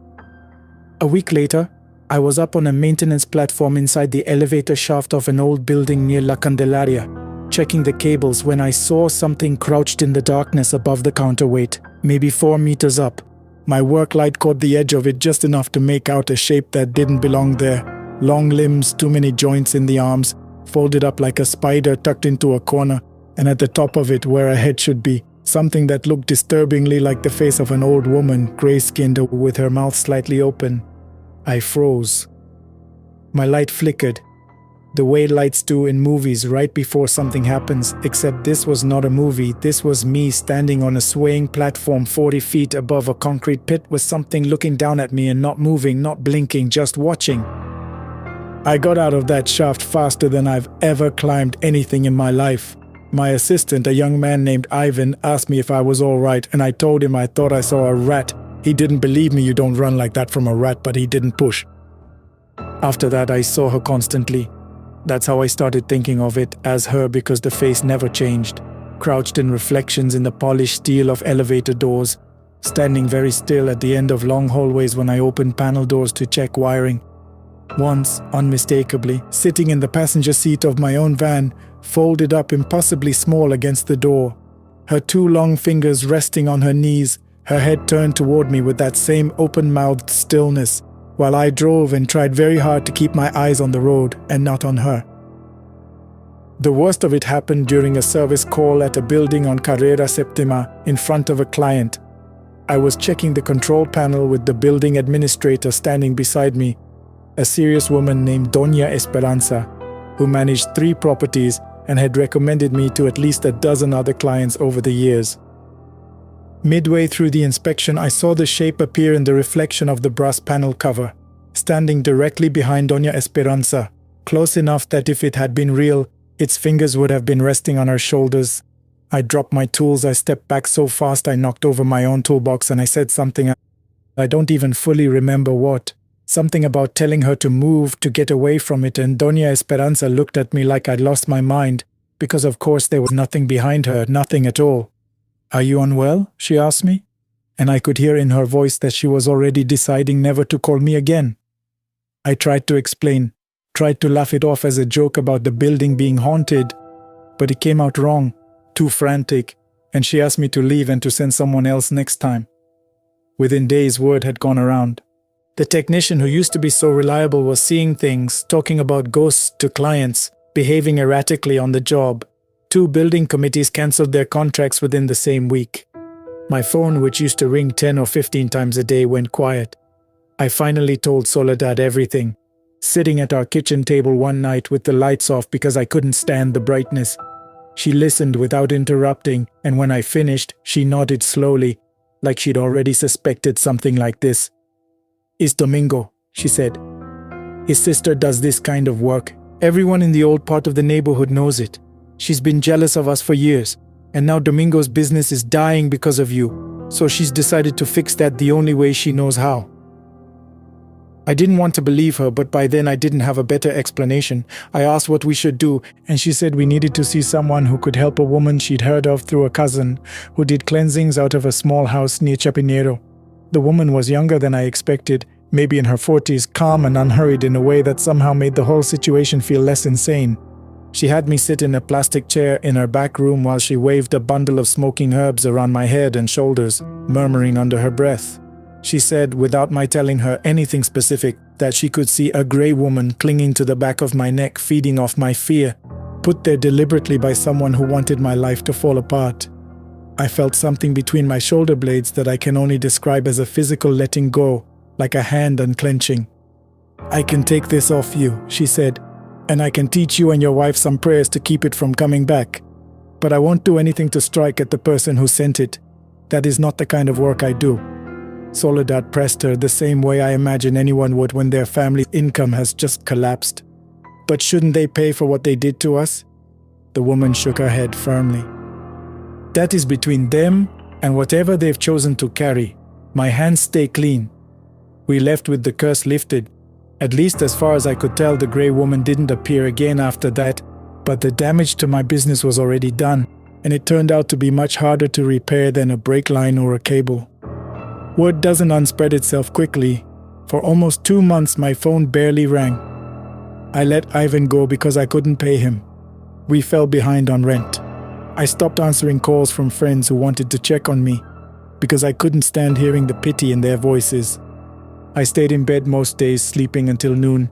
A week later, I was up on a maintenance platform inside the elevator shaft of an old building near La Candelaria, checking the cables when I saw something crouched in the darkness above the counterweight, maybe 4 meters up. My work light caught the edge of it just enough to make out a shape that didn't belong there. Long limbs, too many joints in the arms, folded up like a spider tucked into a corner, and at the top of it where a head should be, something that looked disturbingly like the face of an old woman, gray-skinned with her mouth slightly open. I froze. My light flickered, the way lights do in movies right before something happens, except this was not a movie. This was me standing on a swaying platform 40 feet above a concrete pit with something looking down at me and not moving, not blinking, just watching. I got out of that shaft faster than I've ever climbed anything in my life. My assistant, a young man named Ivan, asked me if I was all right, and I told him I thought I saw a rat. He didn't believe me. You don't run like that from a rat, but he didn't push. After that, I saw her constantly. That's how I started thinking of it as her, because the face never changed, crouched in reflections in the polished steel of elevator doors, standing very still at the end of long hallways when I opened panel doors to check wiring. Once, unmistakably, sitting in the passenger seat of my own van, folded up impossibly small against the door, her 2 long fingers resting on her knees, her head turned toward me with that same open-mouthed stillness, while I drove and tried very hard to keep my eyes on the road and not on her. The worst of it happened during a service call at a building on Carrera Septima in front of a client. I was checking the control panel with the building administrator standing beside me, a serious woman named Doña Esperanza, who managed 3 properties and had recommended me to at least a dozen other clients over the years. Midway through the inspection, I saw the shape appear in the reflection of the brass panel cover, standing directly behind Doña Esperanza, close enough that if it had been real, its fingers would have been resting on her shoulders. I dropped my tools, I stepped back so fast I knocked over my own toolbox, and I said something. I don't even fully remember what. Something about telling her to move, to get away from it, and Doña Esperanza looked at me like I'd lost my mind, because of course there was nothing behind her, nothing at all. "Are you unwell?" she asked me, and I could hear in her voice that she was already deciding never to call me again. I tried to explain, tried to laugh it off as a joke about the building being haunted, but it came out wrong, too frantic, and she asked me to leave and to send someone else next time. Within days, word had gone around. The technician who used to be so reliable was seeing things, talking about ghosts to clients, behaving erratically on the job. 2 building committees cancelled their contracts within the same week. My phone, which used to ring 10 or 15 times a day, went quiet. I finally told Soledad everything, sitting at our kitchen table one night with the lights off because I couldn't stand the brightness. She listened without interrupting, and when I finished, she nodded slowly, like she'd already suspected something like this. "It's Domingo," she said. "His sister does this kind of work. Everyone in the old part of the neighborhood knows it. She's been jealous of us for years, and now Domingo's business is dying because of you, so she's decided to fix that the only way she knows how." I didn't want to believe her, but by then I didn't have a better explanation. I asked what we should do, and she said we needed to see someone who could help a woman she'd heard of through a cousin who did cleansings out of a small house near Chapinero. The woman was younger than I expected, maybe in her 40s, calm and unhurried in a way that somehow made the whole situation feel less insane. She had me sit in a plastic chair in her back room while she waved a bundle of smoking herbs around my head and shoulders, murmuring under her breath. She said, without my telling her anything specific, that she could see a grey woman clinging to the back of my neck, feeding off my fear, put there deliberately by someone who wanted my life to fall apart. I felt something between my shoulder blades that I can only describe as a physical letting go, like a hand unclenching. "I can take this off you," she said, "and I can teach you and your wife some prayers to keep it from coming back. But I won't do anything to strike at the person who sent it. That is not the kind of work I do." Soledad pressed her the same way I imagine anyone would when their family income has just collapsed. "But shouldn't they pay for what they did to us?" The woman shook her head firmly. "That is between them and whatever they've chosen to carry. My hands stay clean." We left with the curse lifted. At least as far as I could tell, the grey woman didn't appear again after that, but the damage to my business was already done, and it turned out to be much harder to repair than a brake line or a cable. Word doesn't unspread itself quickly. For almost 2 months my phone barely rang. I let Ivan go because I couldn't pay him. We fell behind on rent. I stopped answering calls from friends who wanted to check on me because I couldn't stand hearing the pity in their voices. I stayed in bed most days, sleeping until noon,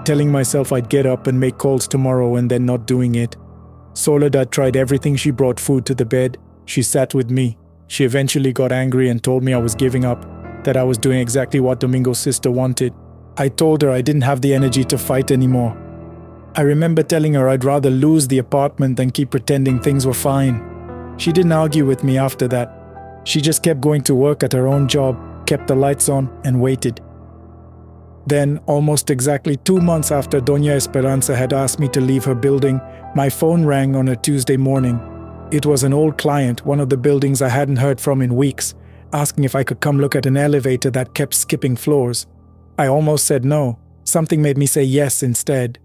telling myself I'd get up and make calls tomorrow and then not doing it. Soledad tried everything. She brought food to the bed. She sat with me. She eventually got angry and told me I was giving up, that I was doing exactly what Domingo's sister wanted. I told her I didn't have the energy to fight anymore. I remember telling her I'd rather lose the apartment than keep pretending things were fine. She didn't argue with me after that. She just kept going to work at her own job, kept the lights on, and waited. Then, almost exactly 2 months after Doña Esperanza had asked me to leave her building, my phone rang on a Tuesday morning. It was an old client, one of the buildings I hadn't heard from in weeks, asking if I could come look at an elevator that kept skipping floors. I almost said no. Something made me say yes instead.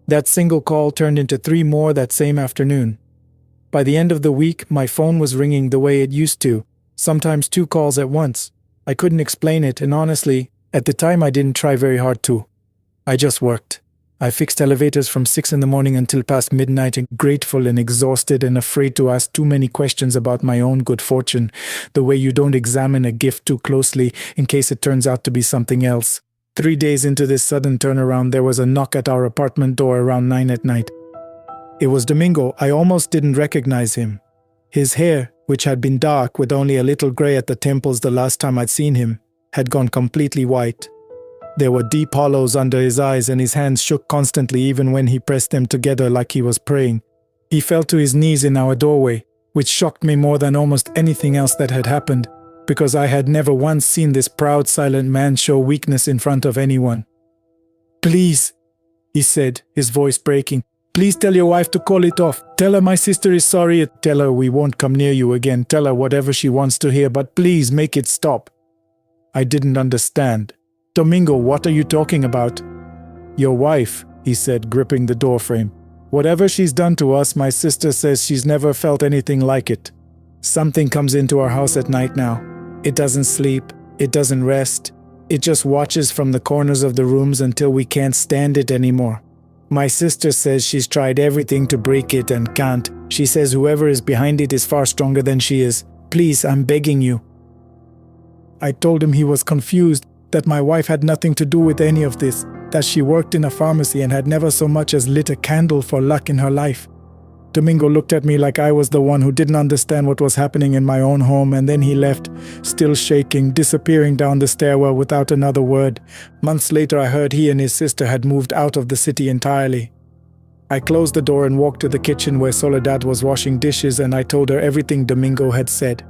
That single call turned into 3 more that same afternoon. By the end of the week, my phone was ringing the way it used to, sometimes 2 calls at once. I couldn't explain it, and honestly, at the time I didn't try very hard to. I just worked. I fixed elevators from 6 in the morning until past midnight, grateful and exhausted and afraid to ask too many questions about my own good fortune, the way you don't examine a gift too closely in case it turns out to be something else. 3 days into this sudden turnaround, there was a knock at our apartment door around 9 at night. It was Domingo. I almost didn't recognize him. His hair, which had been dark with only a little gray at the temples the last time I'd seen him, had gone completely white. There were deep hollows under his eyes and his hands shook constantly even when he pressed them together like he was praying. He fell to his knees in our doorway, which shocked me more than almost anything else that had happened, because I had never once seen this proud, silent man show weakness in front of anyone. "Please," he said, his voice breaking, "please tell your wife to call it off. Tell her my sister is sorry. Tell her we won't come near you again. Tell her whatever she wants to hear, but please make it stop." I didn't understand. "Domingo, what are you talking about?" "Your wife," he said, gripping the doorframe. "Whatever she's done to us, my sister says she's never felt anything like it. Something comes into our house at night now. It doesn't sleep, it doesn't rest. It just watches from the corners of the rooms until we can't stand it anymore. My sister says she's tried everything to break it and can't. She says whoever is behind it is far stronger than she is. Please, I'm begging you." I told him he was confused, that my wife had nothing to do with any of this, that she worked in a pharmacy and had never so much as lit a candle for luck in her life. Domingo looked at me like I was the one who didn't understand what was happening in my own home, and then he left, still shaking, disappearing down the stairwell without another word. Months later, I heard he and his sister had moved out of the city entirely. I closed the door and walked to the kitchen where Soledad was washing dishes, and I told her everything Domingo had said.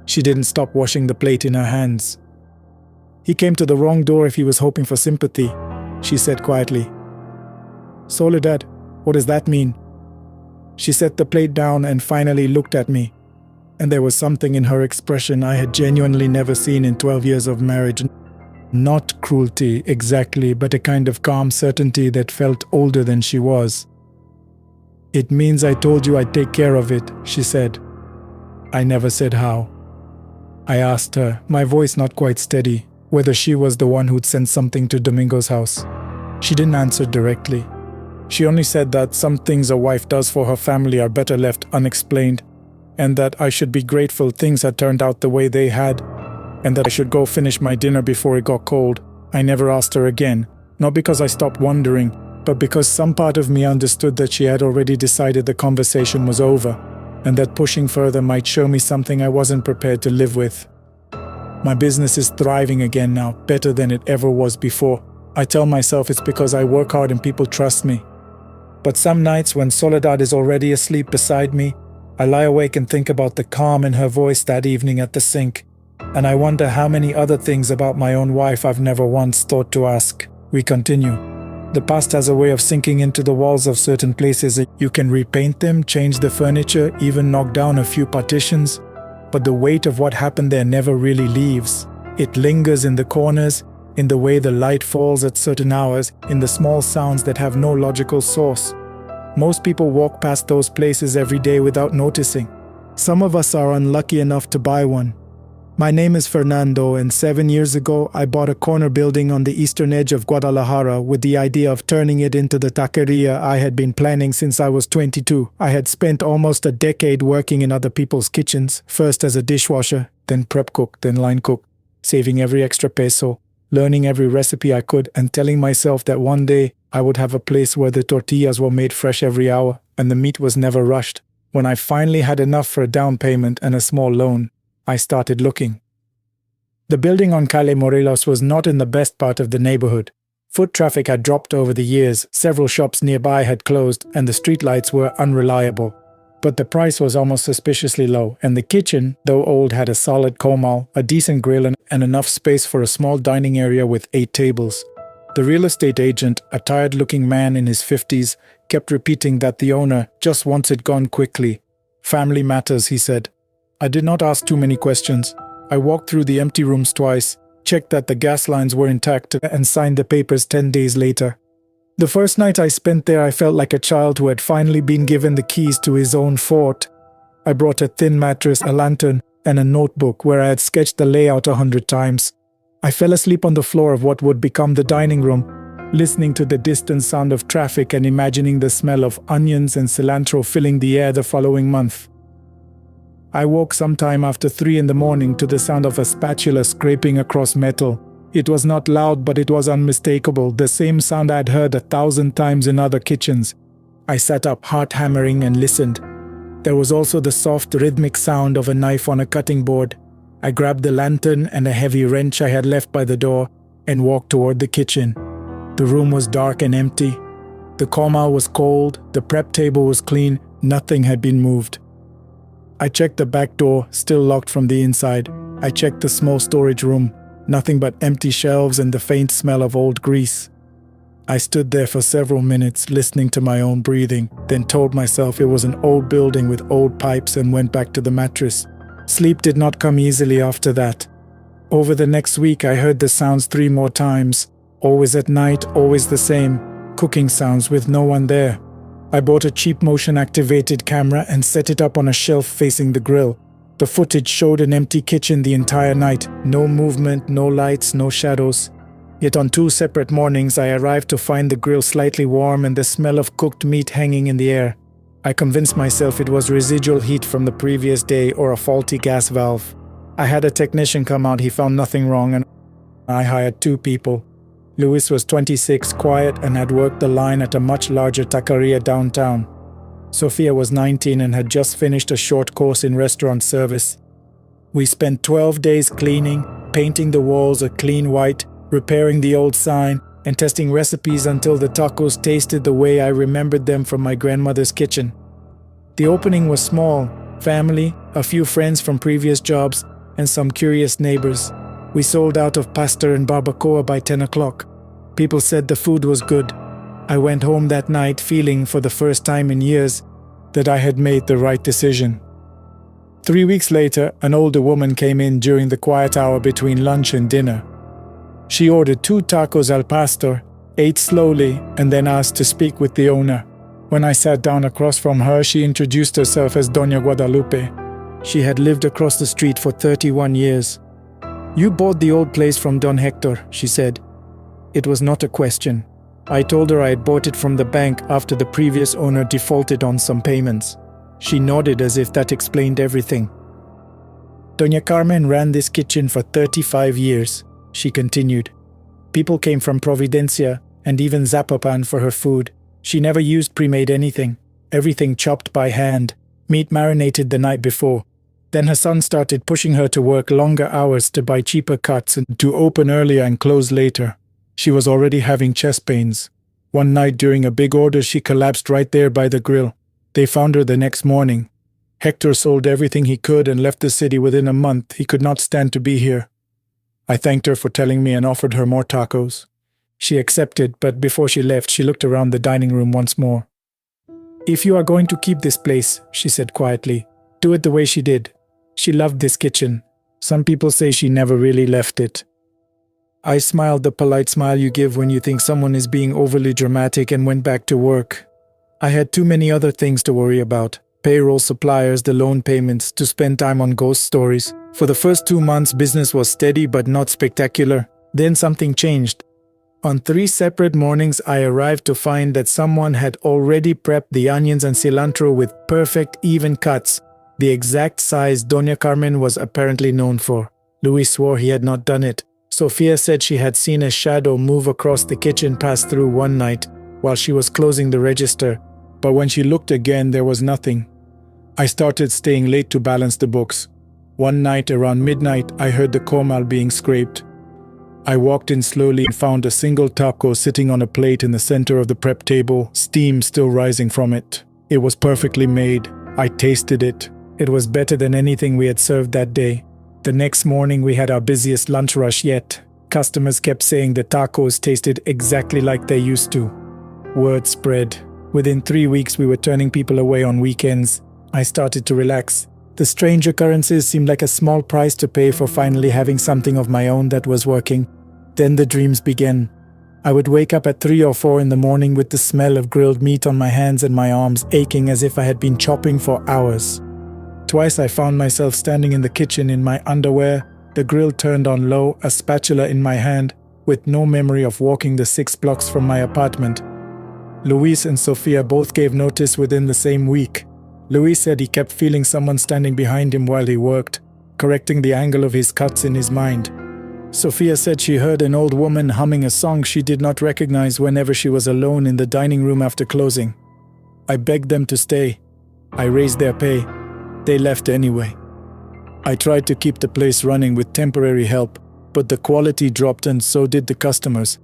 She didn't stop washing the plate in her hands. "He came to the wrong door if he was hoping for sympathy," she said quietly. "Soledad, what does that mean?" She set the plate down and finally looked at me, and there was something in her expression I had genuinely never seen in 12 years of marriage. Not cruelty exactly, but a kind of calm certainty that felt older than she was. "It means I told you I'd take care of it," she said. I never said how. I asked her, my voice not quite steady, whether she was the one who'd sent something to Domingo's house. She didn't answer directly. She only said that some things a wife does for her family are better left unexplained, and that I should be grateful things had turned out the way they had, and that I should go finish my dinner before it got cold. I never asked her again, not because I stopped wondering, but because some part of me understood that she had already decided the conversation was over, and that pushing further might show me something I wasn't prepared to live with. My business is thriving again now, better than it ever was before. I tell myself it's because I work hard and people trust me. But some nights when Soledad is already asleep beside me, I lie awake and think about the calm in her voice that evening at the sink, and I wonder how many other things about my own wife I've never once thought to ask. We continue. The past has a way of sinking into the walls of certain places. You can repaint them, change the furniture, even knock down a few partitions, but the weight of what happened there never really leaves. It lingers in the corners, in the way the light falls at certain hours, in the small sounds that have no logical source. Most people walk past those places every day without noticing. Some of us are unlucky enough to buy one. My name is Fernando, and 7 years ago I bought a corner building on the eastern edge of Guadalajara with the idea of turning it into the taqueria I had been planning since I was 22. I had spent almost a decade working in other people's kitchens, first as a dishwasher, then prep cook, then line cook, saving every extra peso, learning every recipe I could, and telling myself that one day I would have a place where the tortillas were made fresh every hour and the meat was never rushed. When I finally had enough for a down payment and a small loan, I started looking. The building on Calle Morelos was not in the best part of the neighborhood. Foot traffic had dropped over the years, several shops nearby had closed, and the streetlights were unreliable. But the price was almost suspiciously low, and the kitchen, though old, had a solid comal, a decent grill, and enough space for a small dining area with 8 tables. The real estate agent, a tired-looking man in his 50s, kept repeating that the owner just wants it gone quickly. Family matters, he said. I did not ask too many questions. I walked through the empty rooms twice, checked that the gas lines were intact, and signed the papers 10 days later. The first night I spent there, I felt like a child who had finally been given the keys to his own fort. I brought a thin mattress, a lantern, and a notebook where I had sketched the layout 100 times. I fell asleep on the floor of what would become the dining room, listening to the distant sound of traffic and imagining the smell of onions and cilantro filling the air the following month. I woke sometime after 3 in the morning to the sound of a spatula scraping across metal. It was not loud, but it was unmistakable, the same sound I had heard 1,000 times in other kitchens. I sat up, heart hammering, and listened. There was also the soft, rhythmic sound of a knife on a cutting board. I grabbed the lantern and a heavy wrench I had left by the door and walked toward the kitchen. The room was dark and empty. The comal was cold, the prep table was clean, nothing had been moved. I checked the back door, still locked from the inside. I checked the small storage room, nothing but empty shelves and the faint smell of old grease. I stood there for several minutes, listening to my own breathing, then told myself it was an old building with old pipes and went back to the mattress. Sleep did not come easily after that. Over the next week, I heard the sounds 3 more times. Always at night, always the same, cooking sounds with no one there. I bought a cheap motion-activated camera and set it up on a shelf facing the grill. The footage showed an empty kitchen the entire night. No movement, no lights, no shadows. Yet on 2 separate mornings, I arrived to find the grill slightly warm and the smell of cooked meat hanging in the air. I convinced myself it was residual heat from the previous day or a faulty gas valve. I had a technician come out, he found nothing wrong, and I hired 2 people. Luis was 26, quiet, and had worked the line at a much larger taqueria downtown. Sofia was 19 and had just finished a short course in restaurant service. We spent 12 days cleaning, painting the walls a clean white, repairing the old sign, and testing recipes until the tacos tasted the way I remembered them from my grandmother's kitchen. The opening was small, family, a few friends from previous jobs, and some curious neighbors. We sold out of pasta and barbacoa by 10 o'clock. People said the food was good. I went home that night feeling, for the first time in years, that I had made the right decision. 3 weeks later, an older woman came in during the quiet hour between lunch and dinner. She ordered 2 tacos al pastor, ate slowly, and then asked to speak with the owner. When I sat down across from her, she introduced herself as Doña Guadalupe. She had lived across the street for 31 years. "You bought the old place from Don Hector," she said. It was not a question. I told her I had bought it from the bank after the previous owner defaulted on some payments. She nodded as if that explained everything. "Doña Carmen ran this kitchen for 35 years, she continued. People came from Providencia and even Zapopan for her food. She never used pre-made anything, everything chopped by hand, meat marinated the night before. Then her son started pushing her to work longer hours to buy cheaper cuts and to open earlier and close later. She was already having chest pains. One night during a big order, she collapsed right there by the grill. They found her the next morning. Hector sold everything he could and left the city within a month. He could not stand to be here. I thanked her for telling me and offered her more tacos. She accepted, but before she left, she looked around the dining room once more. "If you are going to keep this place," she said quietly, "do it the way she did. She loved this kitchen. Some people say she never really left it." I smiled the polite smile you give when you think someone is being overly dramatic and went back to work. I had too many other things to worry about. Payroll, suppliers, the loan payments, to spend time on ghost stories. For the first 2 months, business was steady but not spectacular. Then something changed. On 3 separate mornings, I arrived to find that someone had already prepped the onions and cilantro with perfect, even cuts, the exact size Doña Carmen was apparently known for. Luis swore he had not done it. Sofia said she had seen a shadow move across the kitchen pass through one night while she was closing the register, but when she looked again, there was nothing. I started staying late to balance the books. One night around midnight, I heard the comal being scraped. I walked in slowly and found a single taco sitting on a plate in the center of the prep table, steam still rising from it. It was perfectly made. I tasted it. It was better than anything we had served that day. The next morning we had our busiest lunch rush yet. Customers kept saying the tacos tasted exactly like they used to. Word spread. Within 3 weeks we were turning people away on weekends. I started to relax. The strange occurrences seemed like a small price to pay for finally having something of my own that was working. Then the dreams began. I would wake up at 3 or 4 in the morning with the smell of grilled meat on my hands and my arms aching as if I had been chopping for hours. Twice I found myself standing in the kitchen in my underwear, the grill turned on low, a spatula in my hand, with no memory of walking the 6 blocks from my apartment. Luis and Sofia both gave notice within the same week. Luis said he kept feeling someone standing behind him while he worked, correcting the angle of his cuts in his mind. Sofia said she heard an old woman humming a song she did not recognize whenever she was alone in the dining room after closing. I begged them to stay. I raised their pay. They left anyway. I tried to keep the place running with temporary help, but the quality dropped and so did the customers.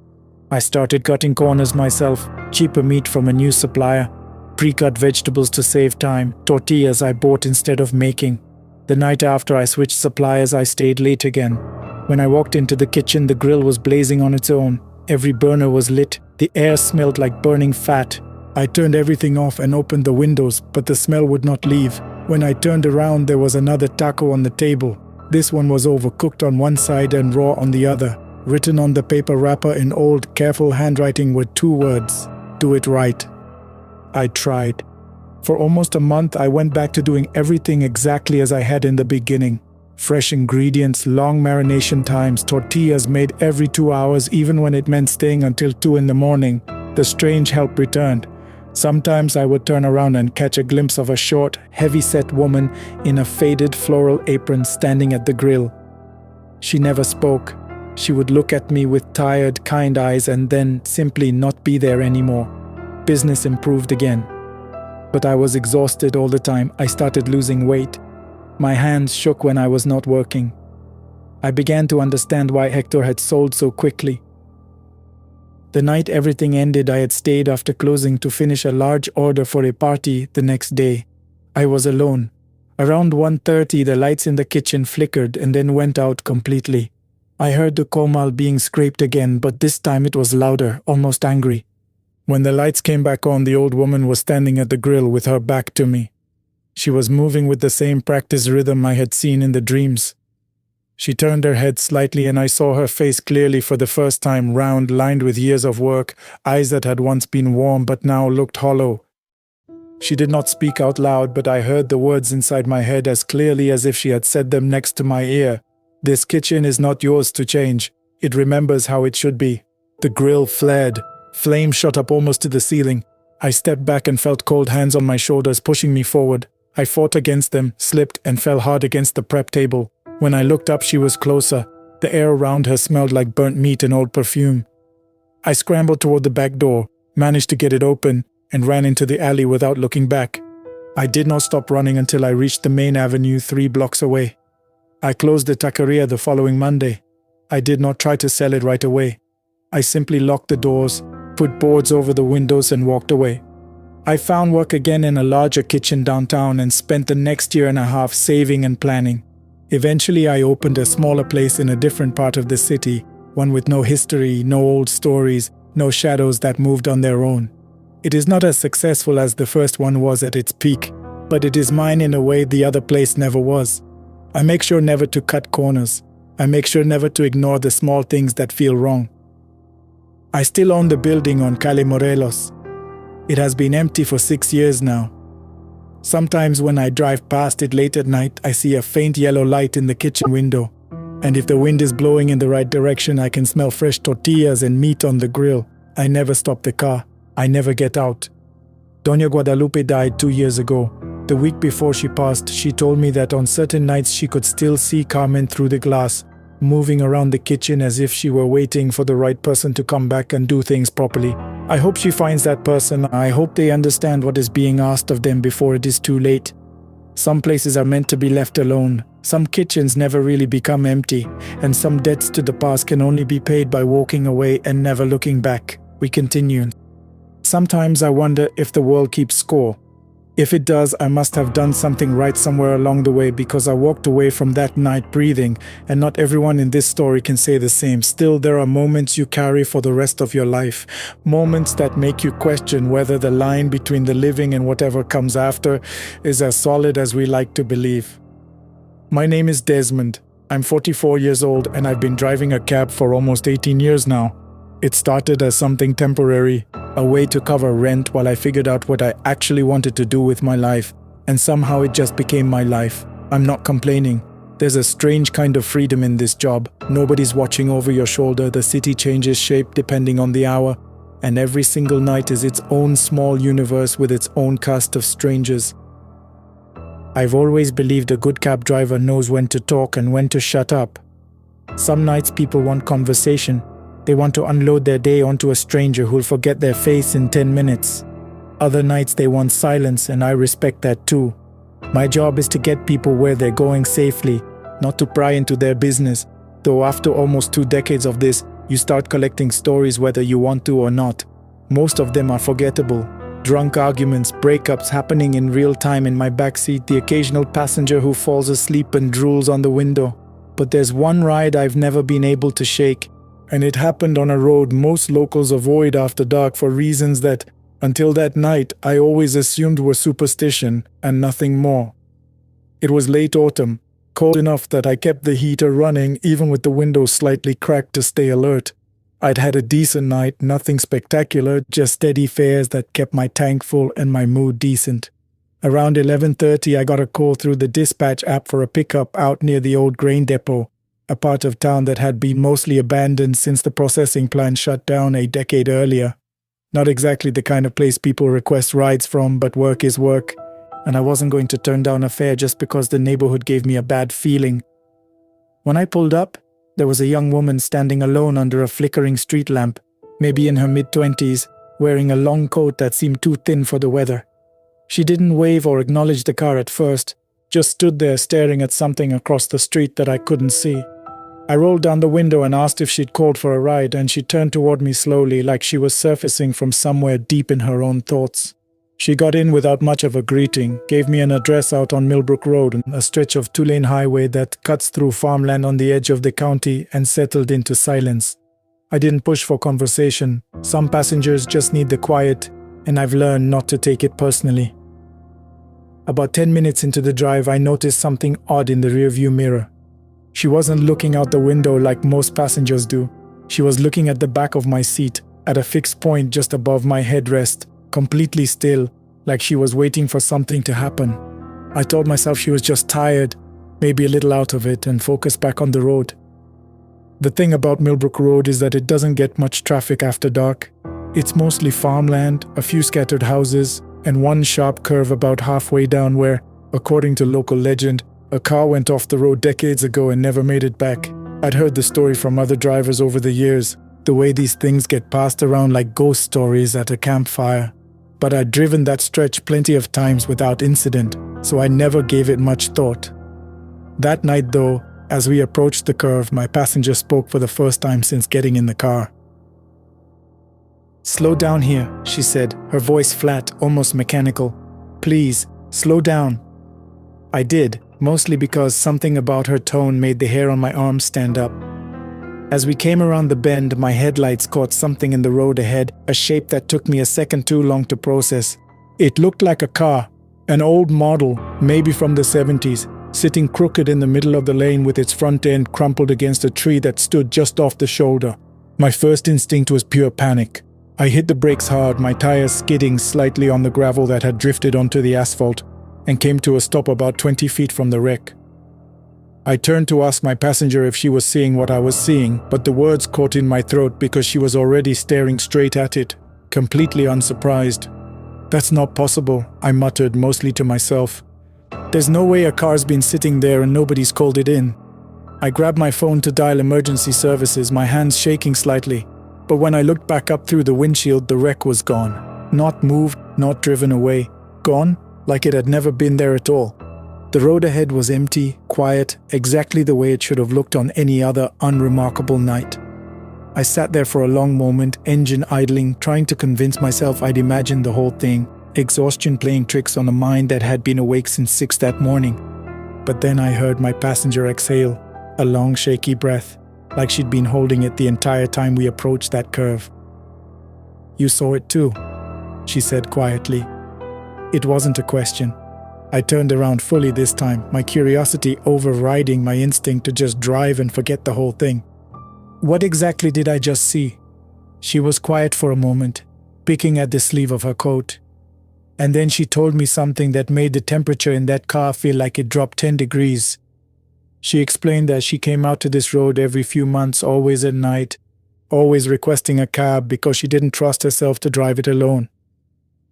I started cutting corners myself, cheaper meat from a new supplier, pre-cut vegetables to save time, tortillas I bought instead of making. The night after I switched suppliers, I stayed late again. When I walked into the kitchen, the grill was blazing on its own. Every burner was lit. The air smelled like burning fat. I turned everything off and opened the windows, but the smell would not leave. When I turned around, there was another taco on the table. This one was overcooked on one side and raw on the other. Written on the paper wrapper in old, careful handwriting were 2 words: "Do it right." I tried. For almost a month, I went back to doing everything exactly as I had in the beginning. Fresh ingredients, long marination times, tortillas made every 2 hours, even when it meant staying until 2 in the morning. The strange help returned. Sometimes I would turn around and catch a glimpse of a short, heavy-set woman in a faded floral apron standing at the grill. She never spoke. She would look at me with tired, kind eyes and then simply not be there anymore. Business improved again. But I was exhausted all the time. I started losing weight. My hands shook when I was not working. I began to understand why Hector had sold so quickly. The night everything ended, I had stayed after closing to finish a large order for a party the next day. I was alone. Around 1:30, the lights in the kitchen flickered and then went out completely. I heard the comal being scraped again, but this time it was louder, almost angry. When the lights came back on, the old woman was standing at the grill with her back to me. She was moving with the same practice rhythm I had seen in the dreams. She turned her head slightly and I saw her face clearly for the first time, round, lined with years of work, eyes that had once been warm but now looked hollow. She did not speak out loud, but I heard the words inside my head as clearly as if she had said them next to my ear. "This kitchen is not yours to change. It remembers how it should be." The grill flared. Flames shot up almost to the ceiling. I stepped back and felt cold hands on my shoulders pushing me forward. I fought against them, slipped, and fell hard against the prep table. When I looked up, she was closer. The air around her smelled like burnt meat and old perfume. I scrambled toward the back door, managed to get it open, and ran into the alley without looking back. I did not stop running until I reached the main avenue 3 blocks away. I closed the taqueria the following Monday. I did not try to sell it right away. I simply locked the doors, put boards over the windows, and walked away. I found work again in a larger kitchen downtown and spent the next year and a half saving and planning. Eventually, I opened a smaller place in a different part of the city, one with no history, no old stories, no shadows that moved on their own. It is not as successful as the first one was at its peak, but it is mine in a way the other place never was. I make sure never to cut corners. I make sure never to ignore the small things that feel wrong. I still own the building on Calle Morelos. It has been empty for 6 years now. Sometimes when I drive past it late at night, I see a faint yellow light in the kitchen window. And if the wind is blowing in the right direction, I can smell fresh tortillas and meat on the grill. I never stop the car. I never get out. Doña Guadalupe died 2 years ago. The week before she passed, she told me that on certain nights she could still see Carmen through the glass, moving around the kitchen as if she were waiting for the right person to come back and do things properly. I hope she finds that person. I hope they understand what is being asked of them before it is too late. Some places are meant to be left alone. Some kitchens never really become empty, and some debts to the past can only be paid by walking away and never looking back. We continue. Sometimes I wonder if the world keeps score. If it does, I must have done something right somewhere along the way, because I walked away from that night breathing, and not everyone in this story can say the same. Still, there are moments you carry for the rest of your life. Moments that make you question whether the line between the living and whatever comes after is as solid as we like to believe. My name is Desmond. I'm 44 years old, and I've been driving a cab for almost 18 years now. It started as something temporary, a way to cover rent while I figured out what I actually wanted to do with my life, and somehow it just became my life. I'm not complaining. There's a strange kind of freedom in this job. Nobody's watching over your shoulder, the city changes shape depending on the hour, and every single night is its own small universe with its own cast of strangers. I've always believed a good cab driver knows when to talk and when to shut up. Some nights people want conversation. They want to unload their day onto a stranger who'll forget their face in 10 minutes. Other nights they want silence, and I respect that too. My job is to get people where they're going safely, not to pry into their business. Though after almost 2 decades of this, you start collecting stories whether you want to or not. Most of them are forgettable. Drunk arguments, breakups happening in real time in my backseat, the occasional passenger who falls asleep and drools on the window. But there's one ride I've never been able to shake. And it happened on a road most locals avoid after dark for reasons that, until that night, I always assumed were superstition and nothing more. It was late autumn, cold enough that I kept the heater running even with the windows slightly cracked to stay alert. I'd had a decent night, nothing spectacular, just steady fares that kept my tank full and my mood decent. Around 11:30, I got a call through the dispatch app for a pickup out near the old grain depot, a part of town that had been mostly abandoned since the processing plant shut down a decade earlier. Not exactly the kind of place people request rides from, but work is work, and I wasn't going to turn down a fare just because the neighborhood gave me a bad feeling. When I pulled up, there was a young woman standing alone under a flickering street lamp, maybe in her mid-20s, wearing a long coat that seemed too thin for the weather. She didn't wave or acknowledge the car at first, just stood there staring at something across the street that I couldn't see. I rolled down the window and asked if she'd called for a ride, and she turned toward me slowly, like she was surfacing from somewhere deep in her own thoughts. She got in without much of a greeting, gave me an address out on Millbrook Road, a stretch of 2-lane highway that cuts through farmland on the edge of the county, and settled into silence. I didn't push for conversation. Some passengers just need the quiet, and I've learned not to take it personally. About 10 minutes into the drive, I noticed something odd in the rearview mirror. She wasn't looking out the window like most passengers do. She was looking at the back of my seat, at a fixed point just above my headrest, completely still, like she was waiting for something to happen. I told myself she was just tired, maybe a little out of it, and focused back on the road. The thing about Millbrook Road is that it doesn't get much traffic after dark. It's mostly farmland, a few scattered houses, and one sharp curve about halfway down where, according to local legend, a car went off the road decades ago and never made it back. I'd heard the story from other drivers over the years, the way these things get passed around like ghost stories at a campfire. But I'd driven that stretch plenty of times without incident, so I never gave it much thought. That night though, as we approached the curve, my passenger spoke for the first time since getting in the car. "Slow down here," she said, her voice flat, almost mechanical. "Please, slow down." I did, mostly because something about her tone made the hair on my arm stand up. As we came around the bend, my headlights caught something in the road ahead, a shape that took me a second too long to process. It looked like a car, an old model, maybe from the 70s, sitting crooked in the middle of the lane with its front end crumpled against a tree that stood just off the shoulder. My first instinct was pure panic. I hit the brakes hard, my tires skidding slightly on the gravel that had drifted onto the asphalt. and came to a stop about 20 feet from the wreck. I turned to ask my passenger if she was seeing what I was seeing, but the words caught in my throat because she was already staring straight at it, completely unsurprised. "That's not possible," I muttered, mostly to myself. "There's no way a car's been sitting there and nobody's called it in." I grabbed my phone to dial emergency services, my hands shaking slightly. But when I looked back up through the windshield, the wreck was gone. Not moved, not driven away. Gone, like it had never been there at all. The road ahead was empty, quiet, exactly the way it should have looked on any other unremarkable night. I sat there for a long moment, engine idling, trying to convince myself I'd imagined the whole thing, exhaustion playing tricks on a mind that had been awake since 6 that morning. But then I heard my passenger exhale, a long shaky breath, like she'd been holding it the entire time we approached that curve. "You saw it too," she said quietly. It wasn't a question. I turned around fully this time, my curiosity overriding my instinct to just drive and forget the whole thing. "What exactly did I just see?" She was quiet for a moment, picking at the sleeve of her coat. And then she told me something that made the temperature in that car feel like it dropped 10 degrees. She explained that she came out to this road every few months, always at night, always requesting a cab because she didn't trust herself to drive it alone.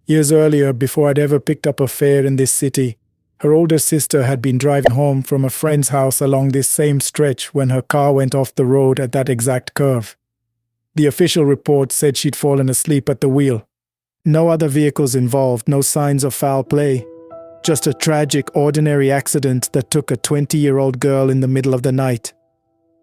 Years earlier, before I'd ever picked up a fare in this city, her older sister had been driving home from a friend's house along this same stretch when her car went off the road at that exact curve. The official report said she'd fallen asleep at the wheel. No other vehicles involved, no signs of foul play. Just a tragic, ordinary accident that took a 20-year-old girl in the middle of the night.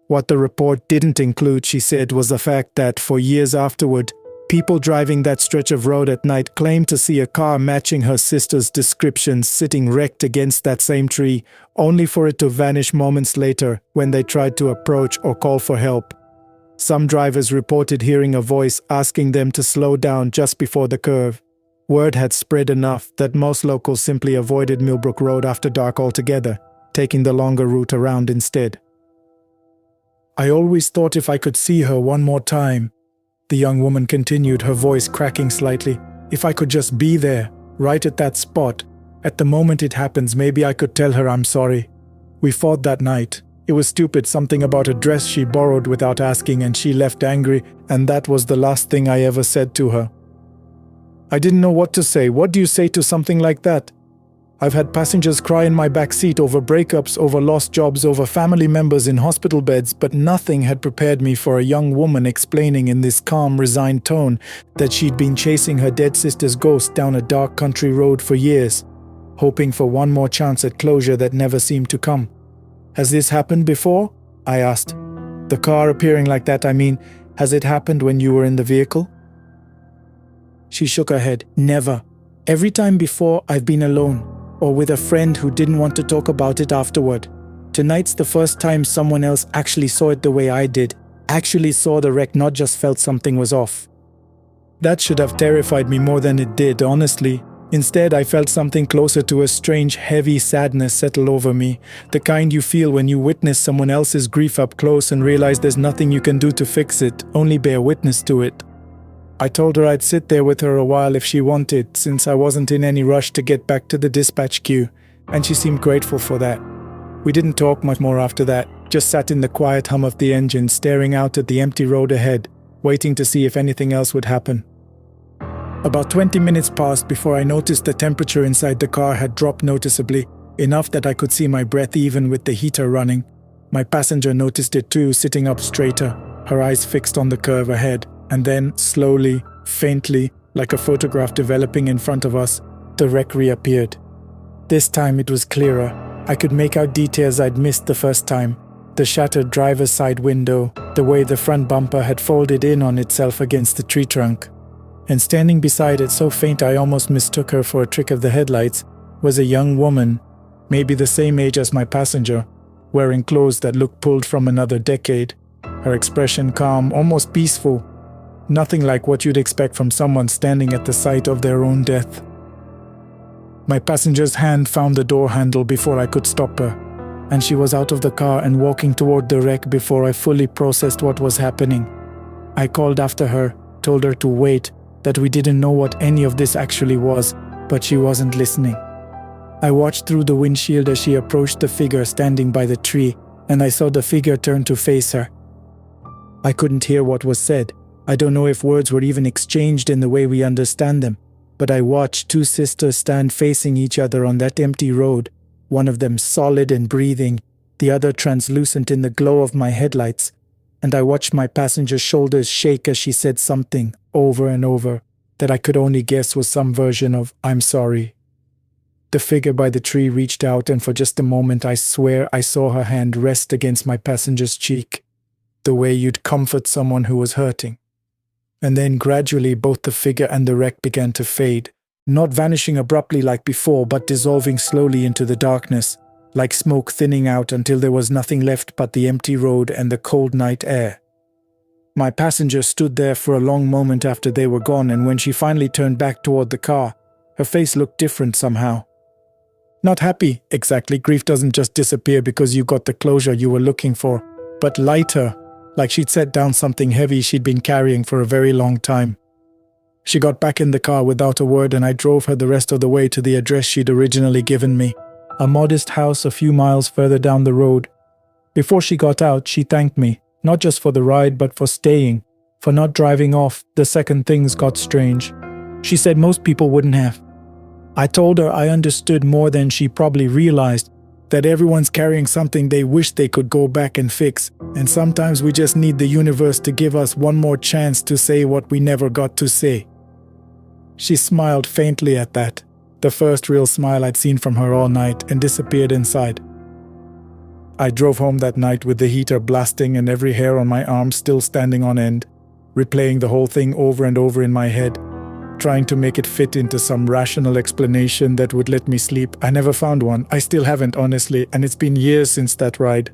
What the report didn't include, she said, was the fact that for years afterward, people driving that stretch of road at night claimed to see a car matching her sister's description sitting wrecked against that same tree, only for it to vanish moments later when they tried to approach or call for help. Some drivers reported hearing a voice asking them to slow down just before the curve. Word had spread enough that most locals simply avoided Millbrook Road after dark altogether, taking the longer route around instead. "I always thought if I could see her one more time," the young woman continued, her voice cracking slightly, "if I could just be there, right at that spot, at the moment it happens, maybe I could tell her I'm sorry. We fought that night. It was stupid, something about a dress she borrowed without asking, and she left angry, and that was the last thing I ever said to her." I didn't know what to say. What do you say to something like that? I've had passengers cry in my back seat over breakups, over lost jobs, over family members in hospital beds, but nothing had prepared me for a young woman explaining in this calm, resigned tone that she'd been chasing her dead sister's ghost down a dark country road for years, hoping for one more chance at closure that never seemed to come. "Has this happened before?" I asked. "The car appearing like that, I mean, has it happened when you were in the vehicle?" She shook her head. "Never. Every time before, I've been alone, or with a friend who didn't want to talk about it afterward. Tonight's the first time someone else actually saw it the way I did, actually saw the wreck, not just felt something was off." That should have terrified me more than it did, honestly. Instead, I felt something closer to a strange, heavy sadness settle over me, the kind you feel when you witness someone else's grief up close and realize there's nothing you can do to fix it, only bear witness to it. I told her I'd sit there with her a while if she wanted, since I wasn't in any rush to get back to the dispatch queue, and she seemed grateful for that. We didn't talk much more after that, just sat in the quiet hum of the engine, staring out at the empty road ahead, waiting to see if anything else would happen. About 20 minutes passed before I noticed the temperature inside the car had dropped noticeably, enough that I could see my breath even with the heater running. My passenger noticed it too, sitting up straighter, her eyes fixed on the curve ahead. And then, slowly, faintly, like a photograph developing in front of us, the wreck reappeared. This time it was clearer. I could make out details I'd missed the first time. The shattered driver's side window, the way the front bumper had folded in on itself against the tree trunk. And standing beside it, so faint I almost mistook her for a trick of the headlights, was a young woman, maybe the same age as my passenger, wearing clothes that looked pulled from another decade. Her expression calm, almost peaceful. Nothing like what you'd expect from someone standing at the site of their own death. My passenger's hand found the door handle before I could stop her, and she was out of the car and walking toward the wreck before I fully processed what was happening. I called after her, told her to wait, that we didn't know what any of this actually was, but she wasn't listening. I watched through the windshield as she approached the figure standing by the tree, and I saw the figure turn to face her. I couldn't hear what was said. I don't know if words were even exchanged in the way we understand them, but I watched two sisters stand facing each other on that empty road, one of them solid and breathing, the other translucent in the glow of my headlights, and I watched my passenger's shoulders shake as she said something over and over that I could only guess was some version of "I'm sorry." The figure by the tree reached out, and for just a moment I swear I saw her hand rest against my passenger's cheek, the way you'd comfort someone who was hurting. And then gradually both the figure and the wreck began to fade, not vanishing abruptly like before, but dissolving slowly into the darkness, like smoke thinning out until there was nothing left but the empty road and the cold night air. My passenger stood there for a long moment after they were gone, and when she finally turned back toward the car, her face looked different somehow. Not happy, exactly. Grief doesn't just disappear because you got the closure you were looking for, but lighter, like she'd set down something heavy she'd been carrying for a very long time. She got back in the car without a word, and I drove her the rest of the way to the address she'd originally given me, a modest house a few miles further down the road. Before she got out, she thanked me, not just for the ride, but for staying, for not driving off the second things got strange. She said most people wouldn't have. I told her I understood more than she probably realized, that everyone's carrying something they wish they could go back and fix, and sometimes we just need the universe to give us one more chance to say what we never got to say. She smiled faintly at that, the first real smile I'd seen from her all night, and disappeared inside. I drove home that night with the heater blasting and every hair on my arm still standing on end, replaying the whole thing over and over in my head, trying to make it fit into some rational explanation that would let me sleep. I never found one. I still haven't, honestly, and it's been years since that ride.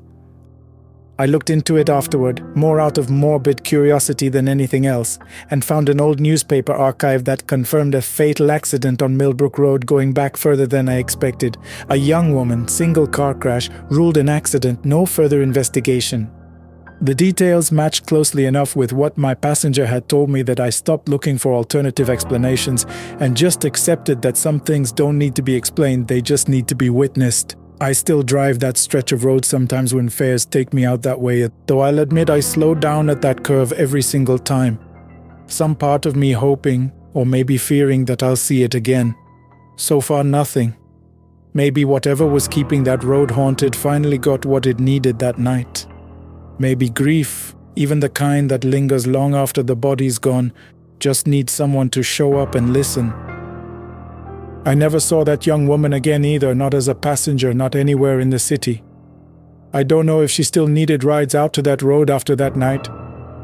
I looked into it afterward, more out of morbid curiosity than anything else, and found an old newspaper archive that confirmed a fatal accident on Millbrook Road going back further than I expected. A young woman, single car crash, ruled an accident, no further investigation. The details matched closely enough with what my passenger had told me that I stopped looking for alternative explanations and just accepted that some things don't need to be explained, they just need to be witnessed. I still drive that stretch of road sometimes when fares take me out that way, though I'll admit I slow down at that curve every single time. Some part of me hoping, or maybe fearing, that I'll see it again. So far, nothing. Maybe whatever was keeping that road haunted finally got what it needed that night. Maybe grief, even the kind that lingers long after the body's gone, just needs someone to show up and listen. I never saw that young woman again either, not as a passenger, not anywhere in the city. I don't know if she still needed rides out to that road after that night,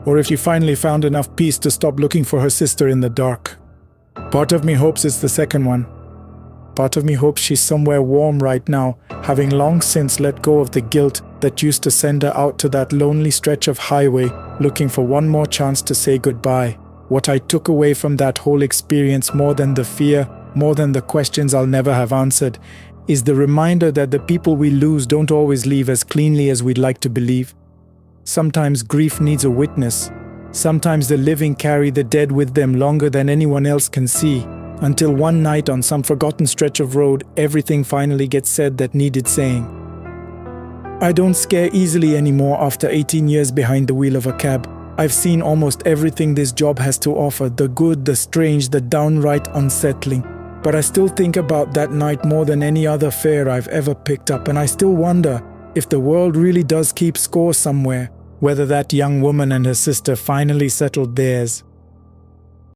or if she finally found enough peace to stop looking for her sister in the dark. Part of me hopes it's the second one. Part of me hopes she's somewhere warm right now, having long since let go of the guilt that used to send her out to that lonely stretch of highway, looking for one more chance to say goodbye. What I took away from that whole experience, more than the fear, more than the questions I'll never have answered, is the reminder that the people we lose don't always leave as cleanly as we'd like to believe. Sometimes grief needs a witness. Sometimes the living carry the dead with them longer than anyone else can see, until one night on some forgotten stretch of road, everything finally gets said that needed saying. I don't scare easily anymore after 18 years behind the wheel of a cab. I've seen almost everything this job has to offer, the good, the strange, the downright unsettling. But I still think about that night more than any other fare I've ever picked up, and I still wonder if the world really does keep score somewhere, whether that young woman and her sister finally settled theirs.